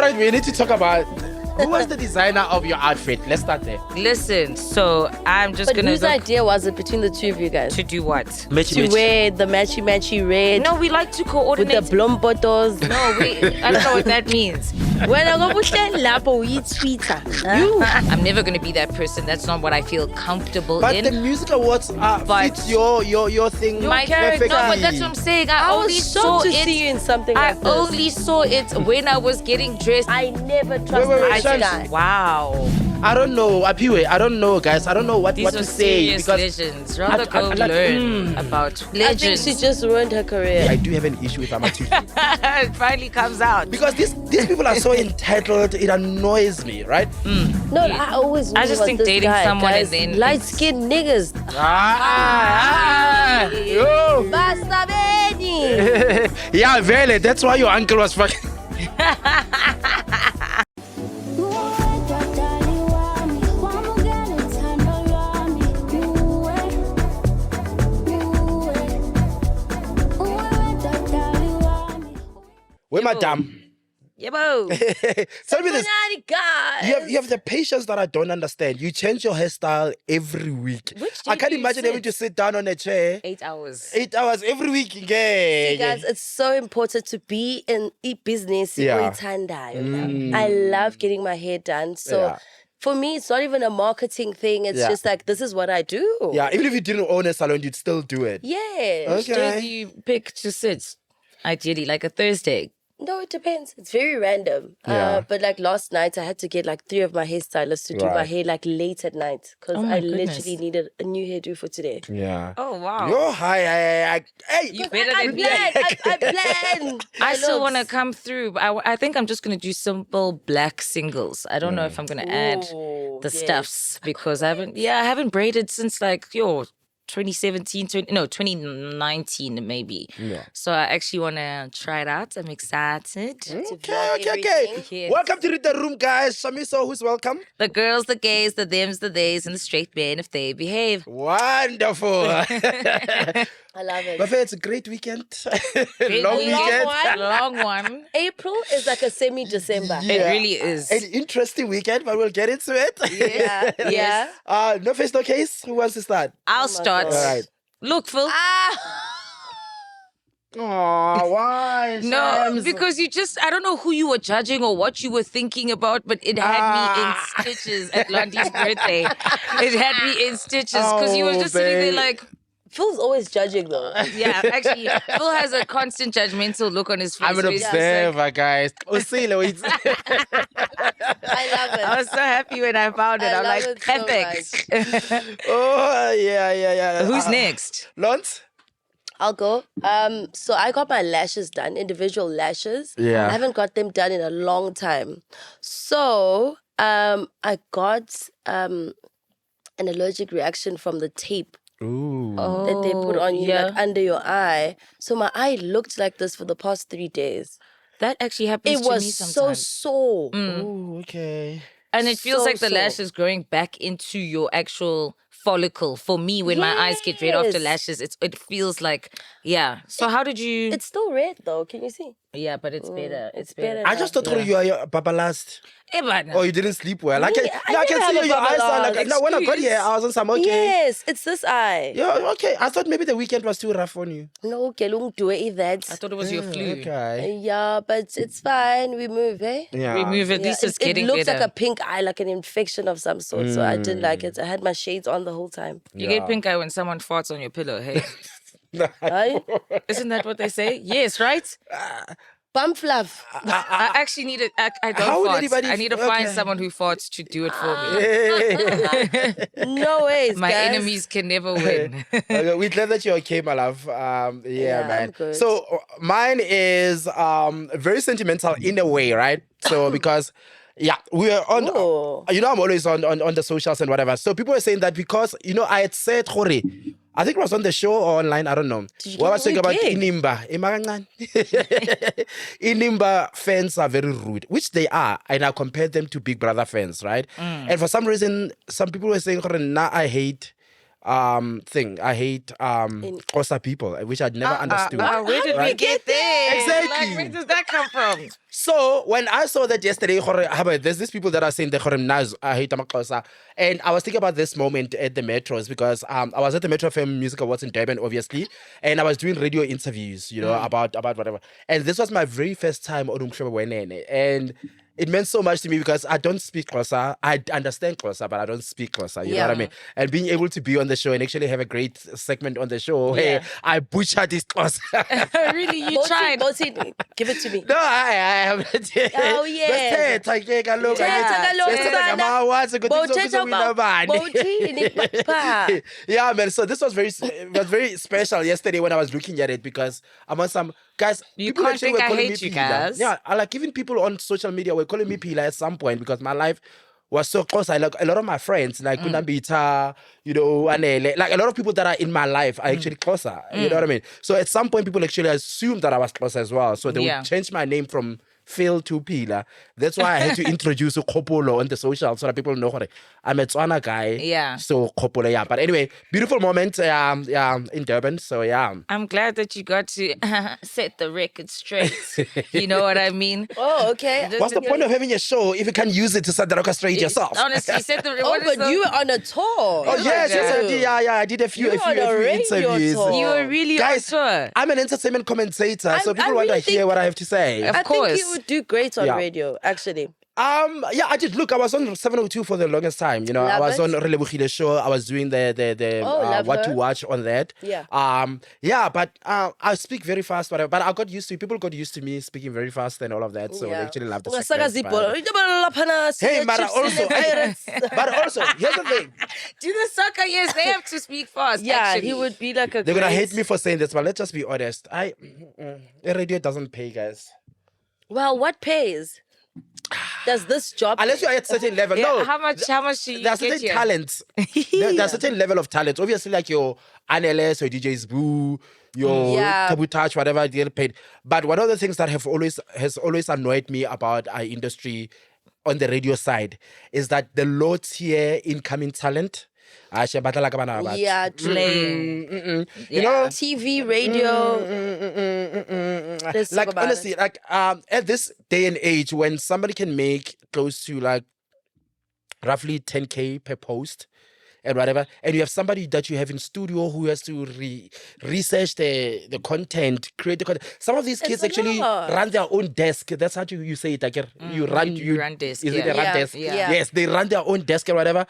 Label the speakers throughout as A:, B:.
A: right, we need to talk about who was the designer of your outfit. Let's start there.
B: Listen, so I'm just
C: But
B: gonna
C: whose idea was it between the two of you guys?
B: to do what?
C: To wear the matchy red
B: No, we like to
C: with
B: coordinate.
C: the blombotos.
B: No, I don't know what that means.
C: When I go push that lapo, we eat sweeter.
B: I'm never gonna be that person. That's not what I feel comfortable
A: But
B: in.
A: the music awards fit your thing.
B: My character. No, but that's what I'm saying. I
C: I
B: only
C: was
B: saw
C: shocked to
B: it.
C: see you in something
B: I
C: like this.
B: only saw it when I was getting dressed.
C: I never trust
A: wait,
C: this
A: Shams.
C: guy.
B: Wow.
A: I don't know, Aphiwe. I don't know, guys. I don't know what
B: These
A: to
B: are
A: say
B: serious
A: because
B: legends. Rather go
A: like,
B: learn about
C: I think
B: legends.
C: she just ruined her career.
A: I do have an issue with Amatu
B: It finally comes out.
A: because these people are so entitled. It annoys me, right?
C: No, I always knew
B: I just
C: about
B: think
C: this
B: dating
C: guy,
B: someone
C: guys.
B: and then
C: light-skinned niggas.
A: Yo.
C: Basta bene.
A: Yeah, Vele. That's why your uncle was fucking. Where, madam?
B: Yebo.
A: Tell me this.
C: Banana guys.
A: You have the patience that I don't understand. You change your hairstyle every week.
B: Which
A: I
B: day
A: can't
B: do you
A: imagine having to sit down on a chair
B: 8 hours.
A: 8 hours every week.
C: See, guys, it's so important to be in business.
A: Yeah.
C: I love getting my hair done. So
A: Yeah.
C: for me, it's not even a marketing thing. It's
A: Yeah.
C: just like, this is what I do.
A: Yeah, even if you didn't own a salon, you'd still do it.
C: Yeah.
B: Which day do you pick to sit? Ideally, like a Thursday.
C: No, it depends. It's very random.
A: Yeah.
C: But like last night, I had to get like 3 of my hairstylists to do my
A: Right.
C: hair like late at night because
B: Oh my
C: I
B: goodness.
C: literally needed a new hairdo for today.
A: Yeah.
B: Oh, wow.
A: Yo, hi. Hey.
B: You better
C: I
B: than me.
C: plan. I plan.
B: I still
C: looks.
B: want to come through, but I think I'm just going to do simple black singles. I don't know if I'm going to add
C: Ooh,
B: the
C: yes.
B: stuffs because I haven't braided since like 2017, 2019 maybe.
A: Yeah.
B: So I actually want to try it out. I'm excited.
A: Okay.
B: Yes.
A: Welcome to Read the Room, guys. Shamiso, who's welcome?
B: The girls, the gays, the thems, the theys, and the straight men if they behave.
A: Wonderful.
C: I love it.
A: Buffet, it's a great weekend.
B: Great
A: Long
B: weekend.
A: weekend.
B: Long one.
C: April is like a semi-December.
B: It really is.
A: An interesting weekend, but we'll get into it.
C: Yeah. Yeah.
A: No face, no case. Who wants to start?
B: I'll
C: my
B: start.
C: God.
A: All right.
B: Look, Phil.
A: Oh, why?
B: No,
A: Shams?
B: because I don't know who you were judging or what you were thinking about, but it had me in stitches at Londi's birthday. It had me in stitches because you were just sitting there
A: babe.
B: like,
C: Phil's always judging though.
B: yeah, actually, Phil has a constant judgmental look on his face.
A: I'm an
B: where he's just like-
A: observer, guys. Osile, wait.
C: I love it.
B: I was so happy when I found it.
C: I
B: I'm
C: love
B: like,
C: it so
B: perfect.
A: Oh, yeah.
B: Who's next?
A: Lance?
C: I'll go. So I got my lashes done, individual lashes.
A: Yeah.
C: I haven't got them done in a long time. So I got an allergic reaction from the tape
A: Ooh.
C: that they put on you
B: yeah.
C: like under your eye. So my eye looked like this for the past 3 days.
B: That actually happens
C: It
B: to me
C: was so
B: sometimes.
C: sore.
A: Ooh, okay.
B: And it feels
C: so
B: like the
C: sore.
B: lash is growing back into your actual follicle. For me, when my eyes get red after
C: Yes.
B: lashes, it feels like, yeah. So how did you...
C: It's still red though. Can you see?
B: Yeah, but it's better.
C: it's better
A: I just thought you were Baba last.
B: Eh, but
A: Oh, you didn't sleep well. I
C: Me?
A: can,
C: I
A: I can
C: never
A: see
C: have a
A: your eyes
C: Baba
A: are like.
C: last.
A: No, when I got here, I was on some okay.
C: Yes, it's this eye.
A: Yeah, okay. I thought maybe the weekend was too rough on you.
C: No, kelung do it that.
B: I thought it was your flu.
A: Okay.
C: Yeah, but it's fine. We move, eh?
A: Yeah.
B: Remove it. At least
C: Yeah,
B: it's getting
C: it looks
B: better.
C: like a pink eye, like an infection of some sort. So I didn't like it. I had my shades on the whole time.
B: You get pink eye when someone farts on your pillow. Hey,
C: Aye.
B: isn't that what they say? Yes, right?
C: Bum fluff.
B: I actually need it. I
A: How
B: don't
A: would
B: fart.
A: anybody
B: I need to
A: okay.
B: find someone who farts to do it for me.
C: No ways,
B: My
C: guys.
B: enemies can never win.
A: Okay, we're glad that you're okay, my love. Yeah, man.
C: I'm good.
A: So mine is very sentimental in a way, right? So because yeah, we are on.
C: Ooh.
A: You know, I'm always on the socials and whatever. So people were saying that because I had said Hore. I think it was on the show or online, I don't know.
C: Did you
A: What I
C: get
A: was saying
C: a
A: about
C: gig?
A: Inimba. Inimba fans are very rude, which they are. And I compared them to Big Brother fans, right? And for some reason, some people were saying, nah, I hate thing. I hate Xhosa people, which I'd never understood.
B: Where did we get there?
A: Exactly.
B: Like, where does that come from?
A: So when I saw that yesterday, there's these people that are saying that I hate Xhosa, and I was thinking about this moment at the metros because I was at the Metro FM Music Awards in Durban, obviously, and I was doing radio interviews, about whatever. And this was my very first time on Umhlaba Wenene, and it meant so much to me because I don't speak Xhosa. I understand Xhosa, but I don't speak Xhosa. You know what I mean? And being able to be on the show and actually have a great segment on the show, hey, I butchered this Xhosa.
B: Really? You tried?
C: Boti, give it to me.
A: No, I haven't.
C: Oh, yeah.
A: Yeah, man. So this was very special yesterday when I was looking at it because I'm on some guys.
B: You
A: people
B: can't
A: actually
B: think
A: were
B: I
A: calling
B: hate
A: me
B: you
A: Pila.
B: guys.
A: Yeah, I like even people on social media were calling me Pila at some point because my life was so close. I like a lot of my friends, like Kunambita, Anele, like a lot of people that are in my life are actually closer. You know what I mean? So at some point, people actually assumed that I was closer as well. So they would change my name from Phil to Pila. That's why I had to introduce Kopolo on the social so that people know I'm a Tswana guy.
B: Yeah.
A: So Kopolo, yeah. But anyway, beautiful moment in Durban. So yeah.
B: I'm glad that you got to set the record straight. You know what I mean?
C: Oh, okay.
A: What's the point of having a show if you can't use it to set the record straight yourself?
B: Honestly, set the
C: Oh, but you were on a tour.
A: Oh, yes, I did. Yeah, I did a few interviews.
C: Tour.
B: You were really
A: Guys,
B: on tour.
A: I'm an entertainment commentator, so people want to
C: really
A: hear what I have to say.
B: Of
C: I
B: course.
C: think you would do great on radio, actually.
A: Yeah, I did. Look, I was on 702 for the longest time. I was on Relebogile's show. I was doing the what to watch on that.
C: Yeah.
A: But I speak very fast, whatever. But I got used to people got used to me speaking very fast and all of that. So they actually loved the segments, Hey, but also, here's the thing.
B: Do the soccer, yes, they have to speak fast.
C: Yeah,
B: actually.
C: he would be like a
A: They're gonna hate me for saying this, but let's just be honest. Radio doesn't pay, guys.
C: Well, what pays? Does this job
A: Unless you're at a certain level. No.
B: How much do you
A: There are
B: get
A: certain
B: here?
A: talents. There are certain level of talents. Obviously, like your Anele, your DJ's Boo, your Taboo Touch, whatever, they get paid. But one of the things that has always annoyed me about our industry on the radio side is that the low tier incoming talent.
C: Yeah, true.
A: You know,
C: TV, radio. Let's
A: like
C: talk about
A: honestly,
C: it.
A: like at this day and age, when somebody can make close to like roughly 10K per post and whatever, and you have somebody that you have in studio who has to research the content, create the content. Some of these kids actually run their own desk. That's how you say it. Like you run
B: desk.
A: Is it a run desk?
C: Yeah.
A: Yes, they run their own desk or whatever.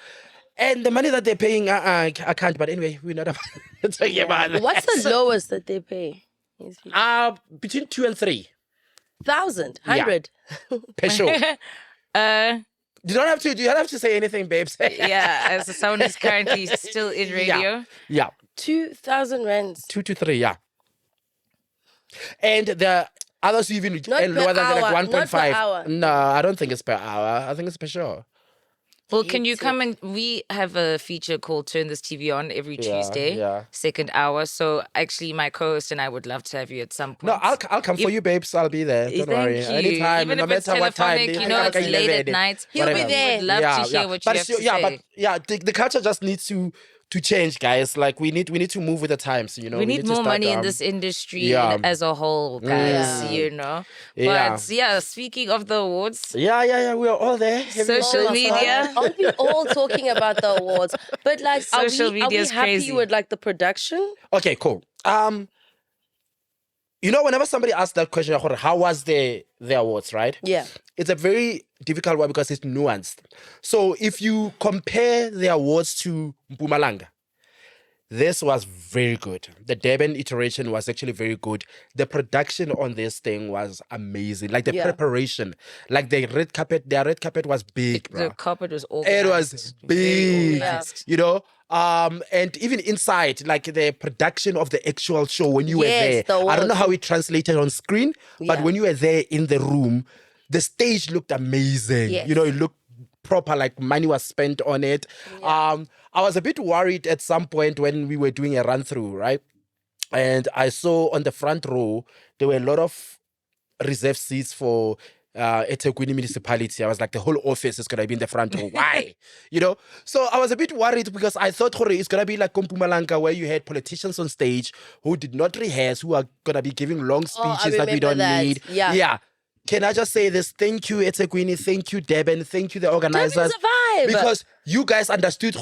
A: And the money that they're paying, I can't. But anyway, we're not talking about that.
C: What's the lowest that they pay?
A: Between 2 and 3
C: 1,000, 100.
A: per show. You don't have to say anything, babes.
B: Yeah, as someone who's currently still in radio.
A: Yeah.
C: 2,000 rands.
A: 2 to 3, yeah. And the others even
C: Not
A: lower
C: per
A: than
C: hour,
A: like 1.5.
C: not per hour.
A: No, I don't think it's per hour. I think it's per show.
B: Well, can you come and we have a feature called Turn This TV On every Tuesday,
A: yeah.
B: second hour. So actually my co-host and I would love to have you at some point.
A: No, I'll come for you, babes. I'll be there. Don't worry.
B: Thank you.
A: Anytime,
B: Even
A: no
B: if it's
A: matter what time.
B: telephonic, it's late at night.
C: He'll be there.
B: We'd love to hear what you have to say.
A: But the culture just needs to change, guys. Like we need to move with the times.
B: We need more money in this industry as a whole, guys. But speaking of the awards,
A: we are all there.
B: social media.
C: Aren't we all talking about the awards? But like,
B: Social media is
C: happy
B: crazy.
C: with like the production?
A: Okay, cool. Whenever somebody asks that question, how was the awards, right?
C: Yeah.
A: It's a very difficult one because it's nuanced. So if you compare the awards to Mpumalanga, this was very good. The Durban iteration was actually very good. The production on this thing was amazing. Like the preparation, like their red carpet was big, bro.
B: The carpet was organized.
A: It was big,
C: Yeah.
A: and even inside, like the production of the actual show when you were there. I don't know how it translated on screen, but when you were there in the room, the stage looked amazing.
C: Yes.
A: It looked proper, like money was spent on it. Yeah. I was a bit worried at some point when we were doing a run through, right? And I saw on the front row, there were a lot of reserved seats for it's a Winnie municipality. I was like, the whole office is gonna be in the front row. Why? So I was a bit worried because I thought it's gonna be like Mpumalanga, where you had politicians on stage who did not rehearse, who are gonna be giving long speeches that we don't need.
C: Yeah.
A: Can I just say this? Thank you, Etequini. Thank you, Deben. Thank you, the organizers.
C: Deben's a vibe.
A: Because you guys understood,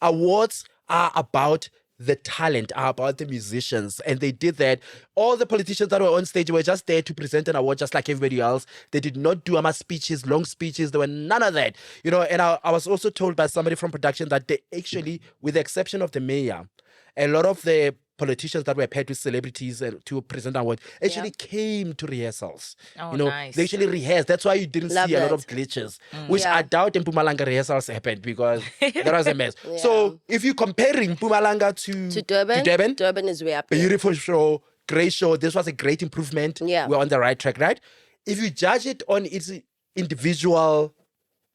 A: awards are about the talent, are about the musicians. And they did that. All the politicians that were on stage were just there to present an award just like everybody else. They did not do speeches, long speeches. There were none of that. And I was also told by somebody from production that they actually, with the exception of the mayor, a lot of the politicians that were paired with celebrities to present awards actually came to rehearsals.
B: Nice.
A: They actually rehearsed. That's why you didn't see a lot of glitches, which I doubt in Mpumalanga rehearsals happened because there was a mess. So if you're comparing Mpumalanga to Durban,
C: Durban is way up there.
A: Beautiful show, great show. This was a great improvement.
C: Yeah.
A: We're on the right track, right? If you judge it on its individual,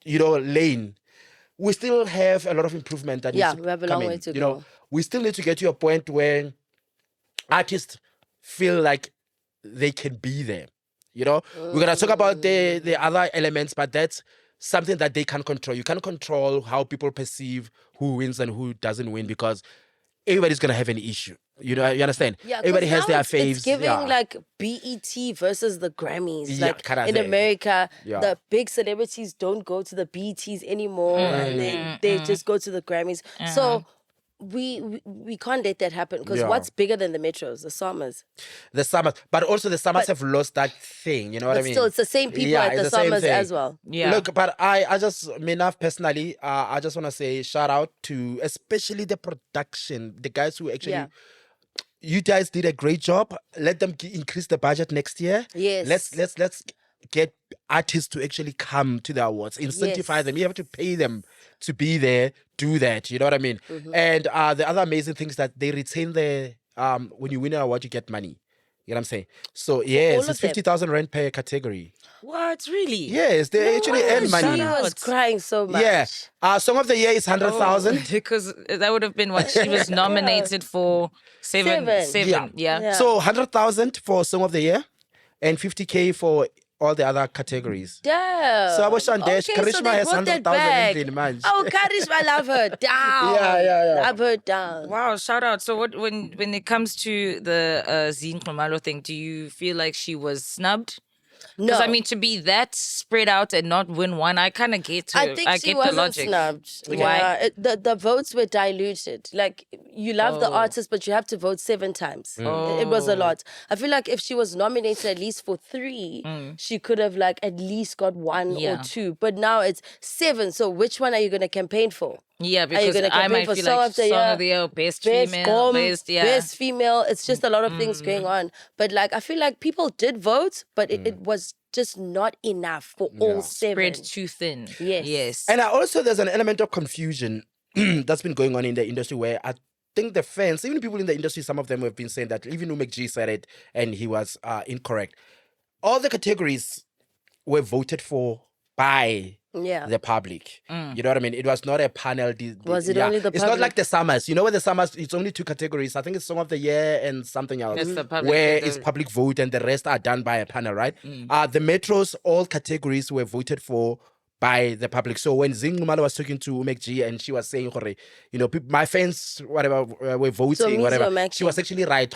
A: lane, we still have a lot of improvement that needs to
C: we have a
A: come
C: long
A: in.
C: way to go.
A: We still need to get to a point where artists feel like they can be there. We're gonna talk about the other elements, but that's something that they can't control. You can't control how people perceive who wins and who doesn't win because everybody's gonna have an issue. You understand?
C: Yeah,
A: everybody has their faves.
C: It's giving like BET versus the Grammys. Like in
A: thing.
C: America, the big celebrities don't go to the BETs anymore, and they just go to the Grammys. So we can't let that happen because what's bigger than the metros? The Summers.
A: The Summers, but also the Summers have lost that thing. You know what I mean?
C: Still, it's the same people at the Summers as well.
B: Yeah.
A: Look, but I just, enough personally, I just want to say shout out to especially the production, the guys who actually.
C: Yeah.
A: You guys did a great job. Let them increase the budget next year.
C: Yes.
A: Let's get artists to actually come to the awards. Incentivize them. You have to pay them to be there. Do that. You know what I mean? Mm-hmm. And the other amazing thing is that they retain the when you win an award, you get money. You know what I'm saying? So yes, it's 50,000 rand per category.
B: What, really?
A: Yes, they actually earn money.
C: She was crying so much.
A: Yeah. Song of the year is 100,000.
B: Because that would have been what she was nominated for. Seven. Yeah.
A: So 100,000 for Song of the Year and 50K for all the other categories.
C: Damn.
A: So I was on Dash.
C: Okay,
A: Karishma has 100,000 in man.
C: Oh, Karishma, I love her. Down.
A: Yeah.
C: Love her down.
B: Wow, shout out. So when it comes to the Zine Khumalo thing, do you feel like she was snubbed?
C: No.
B: Because I mean, to be that spread out and not win one, I kind of get
C: I think she
B: get
C: wasn't
B: the logic.
C: snubbed.
B: Why?
C: The votes were diluted. Like, you love the artist, but you have to vote 7 times. It was a lot. I feel like if she was nominated at least for 3, she could have like at least got 1 or 2. But now it's 7. So which one are you going to campaign for?
B: Yeah,
C: Are you
B: because
C: gonna
B: I
C: campaign
B: might
C: for
B: feel
C: Song
B: like
C: of the
B: Song
C: Year,
B: of the Year, Best
C: Best
B: Female,
C: Gom,
B: Best
C: Best Female. It's just a lot of things going on. But like, I feel like people did vote, but it was just not enough for all 7.
B: Spread too thin. Yes.
A: And also there's an element of confusion that's been going on in the industry where I think the fans, even people in the industry, some of them have been saying that even MacG said it and he was incorrect. All the categories were voted for by the public. You know what I mean? It was not a panel.
C: Was it only the public?
A: It's not like the Summers. You know, where the Summers, it's only 2 categories. I think it's Song of the Year and something else.
B: That's the public,
A: where it's public vote and the rest are done by a panel, right? The Metros, all categories were voted for by the public. So when Zing Khumalo was talking to MacG and she was saying, my fans, whatever, were voting, whatever. She was actually right,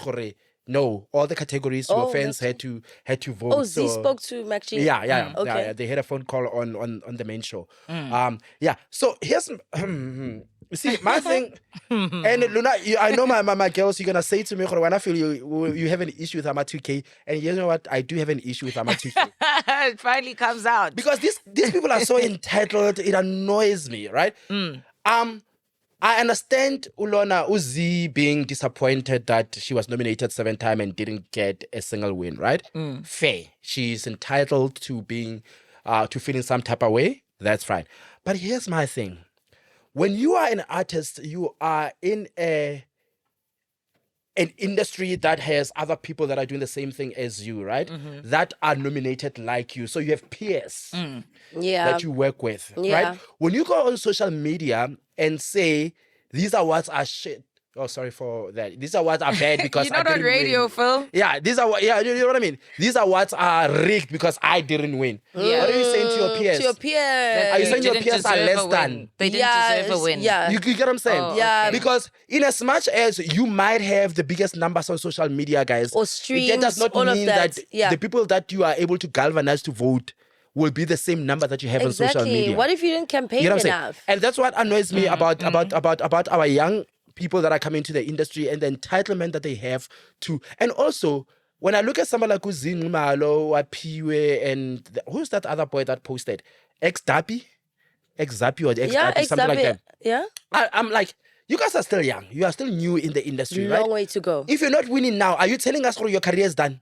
A: no, all the categories your fans had to vote.
C: Oh, Z spoke to MacG.
A: Yeah.
C: Okay.
A: Yeah, they had a phone call on the main show. So here's you see my thing. And Luna, I know my girls, you're gonna say to me when I feel you have an issue with Ama 2K, and you know what? I do have an issue with Ama 2K.
B: It finally comes out
A: because these people are so entitled. It annoys me, right? I understand Ulona Uzi being disappointed that she was nominated 7 times and didn't get a single win, right? Fair. She's entitled to being to feel in some type of way. That's fine. But here's my thing. When you are an artist, you are in an industry that has other people that are doing the same thing as you, right? That are nominated like you. So you have peers that you work with, right? When you go on social media and say these awards are shit, Oh, sorry for that. These awards are bad because
B: You're not
A: I
B: on
A: didn't
B: radio,
A: win.
B: Phil.
A: Yeah, these are you know what I mean. These awards are rigged because I didn't win.
B: Yeah.
A: What are you saying to your peers?
C: To your peers.
A: Are you saying your
B: didn't
A: peers are
B: deserve
A: less
B: a
A: than?
B: win. They didn't deserve a win.
C: Yeah.
A: You get what I'm saying?
B: Oh,
C: Yeah.
B: okay.
A: Because in as much as you might have the biggest numbers on social media, guys,
C: Or streams,
A: that does not
C: all of
A: mean
C: that. Yeah.
A: the people that you are able to galvanize to vote will be the same number that you have on social media.
C: What if you didn't campaign
A: You know what I'm saying?
C: enough?
A: And that's what annoys me about our young people that are coming to the industry and the entitlement that they have to. And also, when I look at someone like Uzin Malo, Aphiwe, and who's that other boy that posted? Ex-Dappy or Ex-Dappy, something like that.
C: Yeah.
A: I'm like, you guys are still young. You are still new in the industry, right?
C: Long way to go.
A: If you're not winning now, are you telling us your career is done?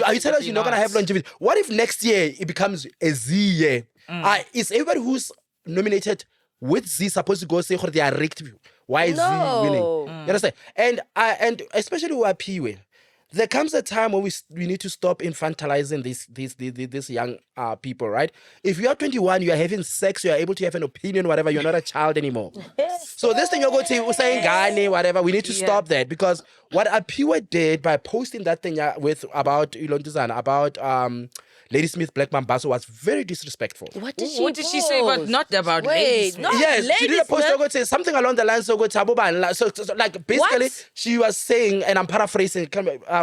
A: Are you telling us you're not going to have longevity? What if next year it becomes a Z year? Is everybody who's nominated with Z supposed to go say they are rigged? Why is Z winning? You understand? And especially with Aphiwe, there comes a time when we need to stop infantilizing these young people, right? If you are 21, you are having sex, you are able to have an opinion, whatever, you're not a child anymore. So this thing you're going to say Gani, whatever, we need to stop that, because what Aphiwe did by posting that thing with about Ilontuzana, about Ladysmith Black Mambazo was very disrespectful.
B: What did she say about not about ladies?
C: not
A: Yes, she did a post
C: Ladysmith.
A: say something along the lines of Thabo, so like basically
C: What?
A: she was saying, and I'm paraphrasing,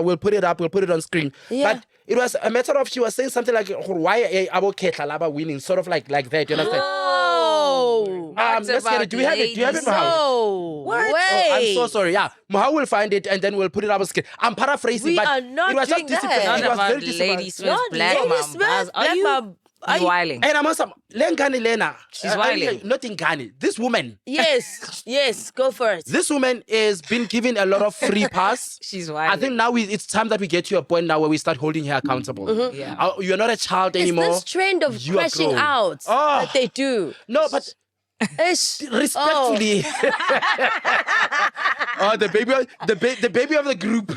A: we'll put it on screen.
C: Yeah.
A: But it was a matter of she was saying something like why Abo Ketlalaba winning, sort of like that, you understand?
C: Oh.
A: Let's get it. Do you have it?
C: No.
A: Oh, I'm so sorry. Yeah, Mahal will find it and then we'll put it up on screen. I'm paraphrasing,
C: We
A: but
C: are not
A: it was
C: doing
A: just
C: that.
A: disciplined.
B: Not
A: It was
B: about
A: very disciplined.
B: ladies with
C: Not
B: black
C: Ladysmith,
B: mambas. Are
C: Black
B: you
C: Mam- are you-
B: whiling?
A: And I'm also Lengani Lena.
B: She's whiling.
A: Not in Ghani. This woman.
C: Yes, go for it.
A: This woman is been given a lot of free pass.
B: She's
A: I
B: whiling.
A: think now it's time that we get to a point now where we start holding her accountable.
B: Yeah.
A: You're not a child
C: It's
A: anymore.
C: this trend of
A: You are
C: crashing
A: grown.
C: out
A: Oh.
C: that they do.
A: No, but
C: Ish.
A: respectfully. Oh, the baby of the group.
B: It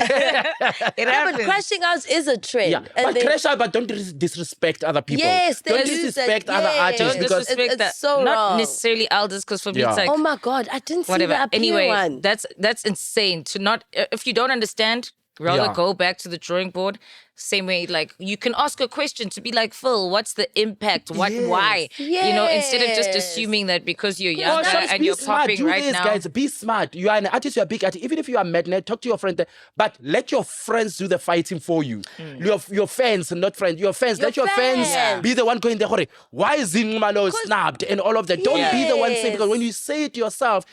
C: But
B: happens.
C: crashing out is a trend.
A: Yeah,
C: And
A: but
C: they-
A: crash out, but don't disrespect other people.
C: Yes, they
A: don't
C: use
A: disrespect
C: that,
A: other
C: yes.
A: artists
B: Don't
A: because
B: disrespect
C: it's
B: that.
C: so
B: Not
C: wrong.
B: necessarily elders, because for me
A: Yeah.
B: it's like
C: Oh my God, I didn't see
B: whatever.
C: the Aphiwe
B: Anyway,
C: one.
B: that's insane. To not if you don't understand, rather
A: Yeah.
B: go back to the drawing board. Same way, like you can ask a question to be like, Phil, what's the impact? What?
A: Yes.
B: Why? You know, instead of just
C: Yes.
B: assuming that because you're
A: Oh,
B: younger
A: Shams,
B: and
A: be
B: you're
A: smart.
B: popping
A: Do
B: right
A: this,
B: now.
A: guys. Be smart. You are an artist. You are a big artist. Even if you are madnet, talk to your friend. But let your friends do the fighting for you. Your fans, not friends. Your fans. Let your fans
C: fans.
A: be the one going there. Why is Zingmalo snapped and all of that? Don't be the one saying, because when you say it yourself,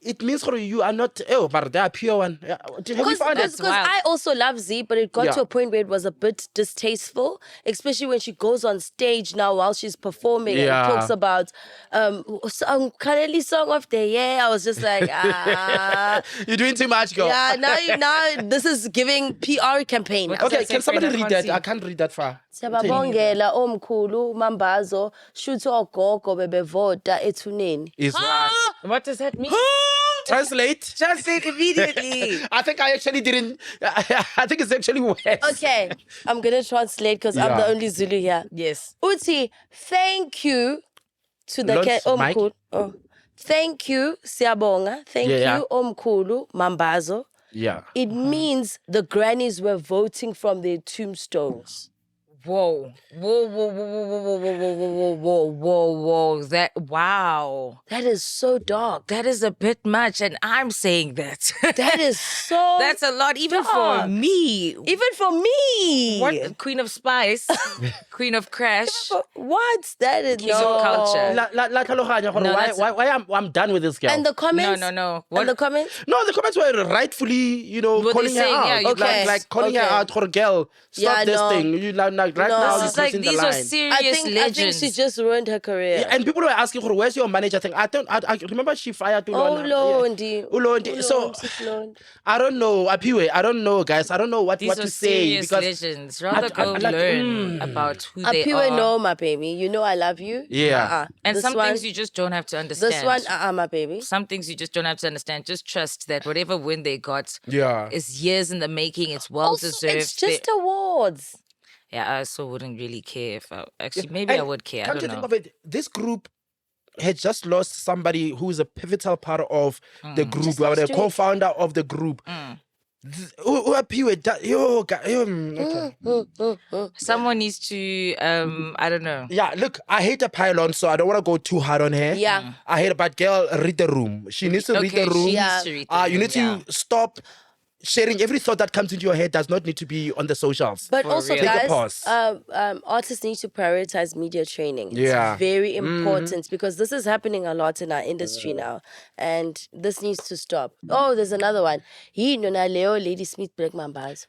A: it means you are not. Oh, but they are pure one. Have you found it?
C: Because I also love Z, but it got
A: Yeah.
C: to a point where it was a bit distasteful, especially when she goes on stage now while she's performing
A: Yeah.
C: and talks about Kaneli song of the year. I was just like,
A: You're doing too much, girl.
C: yeah, now this is giving PR campaign.
B: What
C: now.
B: does
A: Okay,
B: that
A: can
B: say,
A: somebody
B: friend? I
A: read
B: can't
A: that?
B: see.
A: I can't read that far.
C: Siyababongela omkhulu Mambazo shuthi ogogo bebevota ethuneni.
A: Is
B: What does that mean?
A: translate.
B: Translate immediately.
A: I think I actually didn't. I think it's actually worse.
C: Okay, I'm gonna translate because I'm the
A: Yeah.
C: only Zulu here.
B: Yes.
C: Uti, thank you to the
A: Launch mic.
C: omkhulu. Oh. Thank you, Siyabonga. Thank
A: Yeah.
C: you, Omkhulu Mambazo.
A: Yeah.
C: It means the grannies were voting from their tombstones.
B: Whoa. Whoa, whoa, whoa, whoa, whoa, whoa, whoa, whoa, whoa, whoa, whoa. That, wow.
C: That is so dark.
B: That is a bit much, and I'm saying that.
C: That is so.
B: That's a lot, even for
C: dark.
B: me.
C: Even for me.
B: What? Queen of Spice, Queen of Crash.
C: What? That is
B: King of culture.
A: La tlhaloganya gore
B: No,
A: why
B: that's-
A: why I'm done with this girl.
C: And the comments.
B: No.
C: And the comments.
A: No, the comments were rightfully,
B: What they
A: calling her
B: saying,
A: out.
B: yeah, you
C: Okay.
A: Like calling her
C: Okay.
A: out, her girl. Stop
C: Yeah,
A: this
C: no.
A: thing. You right
C: No.
A: now
C: This
A: you're
B: It's like
A: crossing the
B: these are
A: line.
B: serious
C: I think
B: legends.
C: she just ruined her career.
A: Yeah, and people were asking her, where's your manager thing? I remember she fired
C: Oh,
A: Ulona.
C: Londi.
A: Ulondi. So
C: Londi.
A: I don't know, Aphiwe. I don't know, guys. I don't know what
B: These
A: to
B: are
A: say
B: serious
A: because
B: legends. Rather
A: I
B: go
A: like,
B: learn about who they
C: Aphiwe,
B: are.
C: no, my baby. You know I love you.
A: Yeah.
B: And
C: This
B: some
C: one,
B: things you just don't have to understand.
C: This one, my baby.
B: Some things you just don't have to understand. Just trust that whatever win they got
A: Yeah.
B: is years in the making. It's well
C: Also,
B: deserved.
C: it's just awards.
B: Yeah, I also wouldn't really care if I actually maybe I
A: And
B: would care. I
A: Come
B: don't
A: to
B: know.
A: think of it, this group had just lost somebody who is a pivotal part of the group,
C: Just
A: the
C: last week.
A: co-founder of the group. Aphiwe, okay.
B: Someone needs to, I don't know.
A: Yeah, look, I hate a pylon, so I don't want to go too hard on her.
C: Yeah.
A: I hate it, but girl, read the room. She needs to read the room.
B: She needs to read the
A: You
B: room,
A: need to stop sharing every thought that comes into your head. Does not need to be on the socials.
C: But
B: For
C: also,
B: real.
A: Take a
C: guys,
A: pause.
C: artists need to prioritize media training. It's
A: Yeah.
C: very important because this is happening a lot in our industry now, and this needs to stop. Oh, there's another one. He Nona Leo Lady Smith Black Mambazo.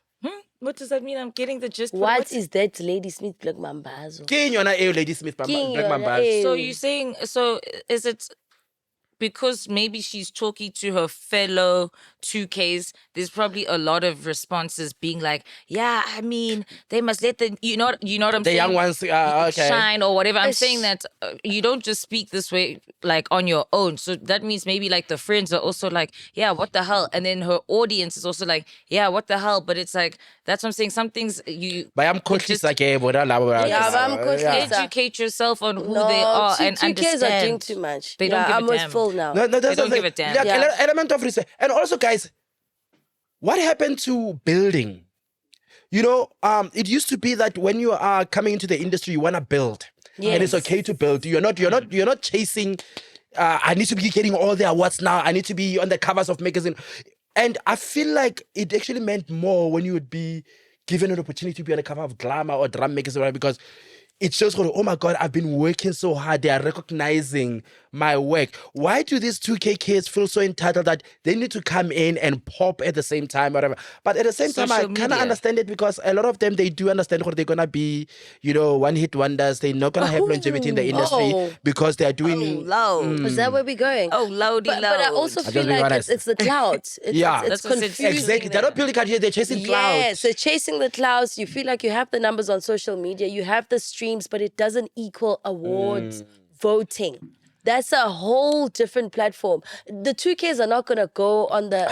B: What does that mean? I'm getting the gist.
C: What is that Lady Smith Black Mambazo?
A: King yona eo Lady Smith
C: King
A: Black
C: yona
A: Mamba.
C: eo.
B: So you're saying, so is it because maybe she's talking to her fellow 2Ks, there's probably a lot of responses being like, yeah, I mean, they must let the, you know what I'm
A: The
B: saying?
A: young ones, okay.
B: Shine or whatever. I'm
C: Ish.
B: saying that you don't just speak this way like on your own. So that means maybe like the friends are also like, yeah, what the hell? And then her audience is also like, yeah, what the hell? But it's like, that's what I'm saying. Some things you
A: But I'm conscious like
C: Yeah, but I'm conscious.
B: educate yourself on who
C: No,
B: they are and
C: 2Ks
B: understand.
C: are doing too much.
B: They don't
C: yeah,
B: give a
C: I'm almost
B: damn.
C: full now.
A: No, that's
B: They don't
A: the
B: give a damn.
A: Like,
C: Yeah.
A: element of respect. And also, guys, what happened to building? You know, it used to be that when you are coming into the industry, you want to build, and it's
C: Yes.
A: okay to build. You're not chasing. I need to be getting all the awards now. I need to be on the covers of magazine, and I feel like it actually meant more when you would be given an opportunity to be on the cover of Glamour or Drum magazine, right? Because it shows, oh my God, I've been working so hard. They are recognizing my work. Why do these 2K kids feel so entitled that they need to come in and pop at the same time, whatever? But at the same time, I
B: Social
A: kind of
B: media.
A: understand it because a lot of them, they do understand what they're going to be, one-hit wonders. They're not going to have longevity in the industry
C: Oh.
A: because they are doing...
B: Low.
C: Is that where we're going?
B: Oh, loady
C: But I also
A: just
C: feel
A: being
C: like
A: honest.
C: it's the clouds.
A: Yeah.
C: It's
B: That's what I said.
C: confusing.
A: Exactly. They're not building careers, they're chasing clouds.
C: Yes, they're chasing the clouds. You feel like you have the numbers on social media, you have the streams, but it doesn't equal awards voting. That's a whole different platform. The 2Ks are not going to go on the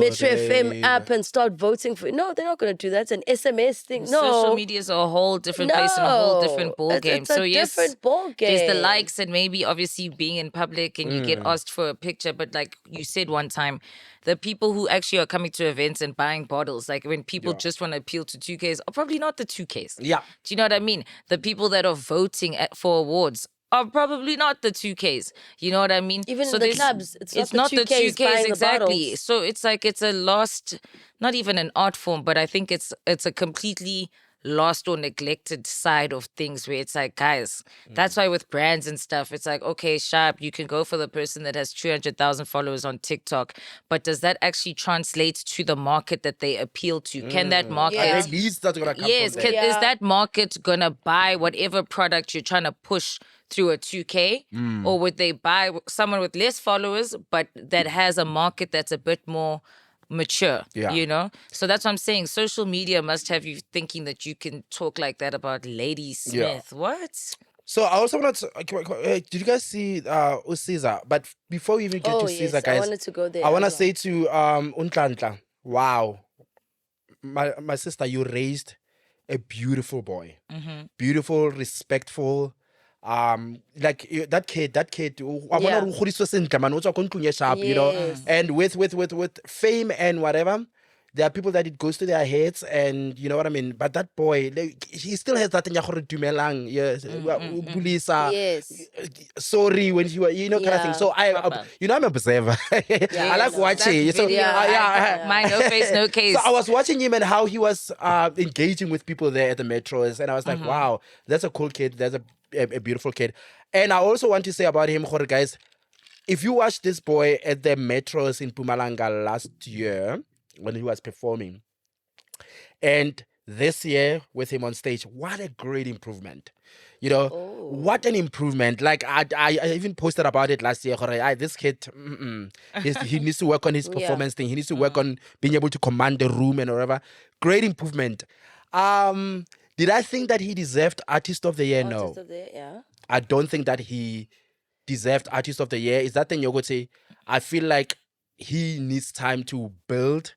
C: Metro FM app and start voting for. No, they're not going to do that. It's an SMS thing. No.
B: Social media is a whole different place and a whole different ball game.
C: It's a
B: So yes,
C: different ball game.
B: there's the likes and maybe obviously being in public and you get asked for a picture. But like you said one time, the people who actually are coming to events and buying bottles, like when people just want to appeal to 2Ks, are probably not the 2Ks.
A: Yeah.
B: Do you know what I mean? The people that are voting for awards are probably not the 2Ks. You know what I mean?
C: Even in the
B: there's-
C: clubs, it's not the 2Ks buying the
B: exactly.
C: bottles.
B: So it's like it's a lost, not even an art form, but I think it's a completely lost or neglected side of things where it's like, guys, that's why with brands and stuff, it's like, okay, sharp, you can go for the person that has 300,000 followers on TikTok, but does that actually translate to the market that they appeal to? Can that market...
C: Yeah.
A: At least that's going to come
B: Yes,
A: from there.
B: is that market gonna buy whatever product you're trying to push through a 2K? Or would they buy someone with less followers, but that has a market that's a bit more mature,
A: Yeah.
B: you know? So that's what I'm saying. Social media must have you thinking that you can talk like that about Lady Smith. What?
A: So I also want to... did you guys see Ciza? But before we even get to Ciza,
C: I
A: guys...
C: wanted to go there.
A: I want to
C: as well.
A: say to Untlantla, wow, my sister, you raised a beautiful boy, beautiful, respectful. Like that kid. I
C: Yeah.
A: want to sharp, you know.
C: Yes.
A: And with fame and whatever, there are people that it goes to their heads, and you know what I mean. But that boy, like, he still has that thing. Dumelang, yes, Bulisa,
C: Yes.
A: sorry when you were, kind of thing.
C: Yeah,
A: So
B: proper.
A: I'm a observer. I like
C: no,
A: watching.
B: That's
A: So
B: video.
A: yeah.
B: My no face, no case.
A: So I was watching him and how he was engaging with people there at the metros, and I was like, wow, that's a cool kid. That's a beautiful kid. And I also want to say about him, guys, if you watch this boy at the metros in Mpumalanga last year when he was performing, and this year with him on stage, what a great improvement. You know, what an improvement. Like, I even posted about it last year. This kid, he needs to work on his performance thing. He needs to work on being able to command the room and whatever. Great improvement. Did I think that he deserved Artist of the Year? No.
C: Artist of the year, yeah.
A: I don't think that he deserved Artist of the Year. Is that the Nyogote? I feel like he needs time to build,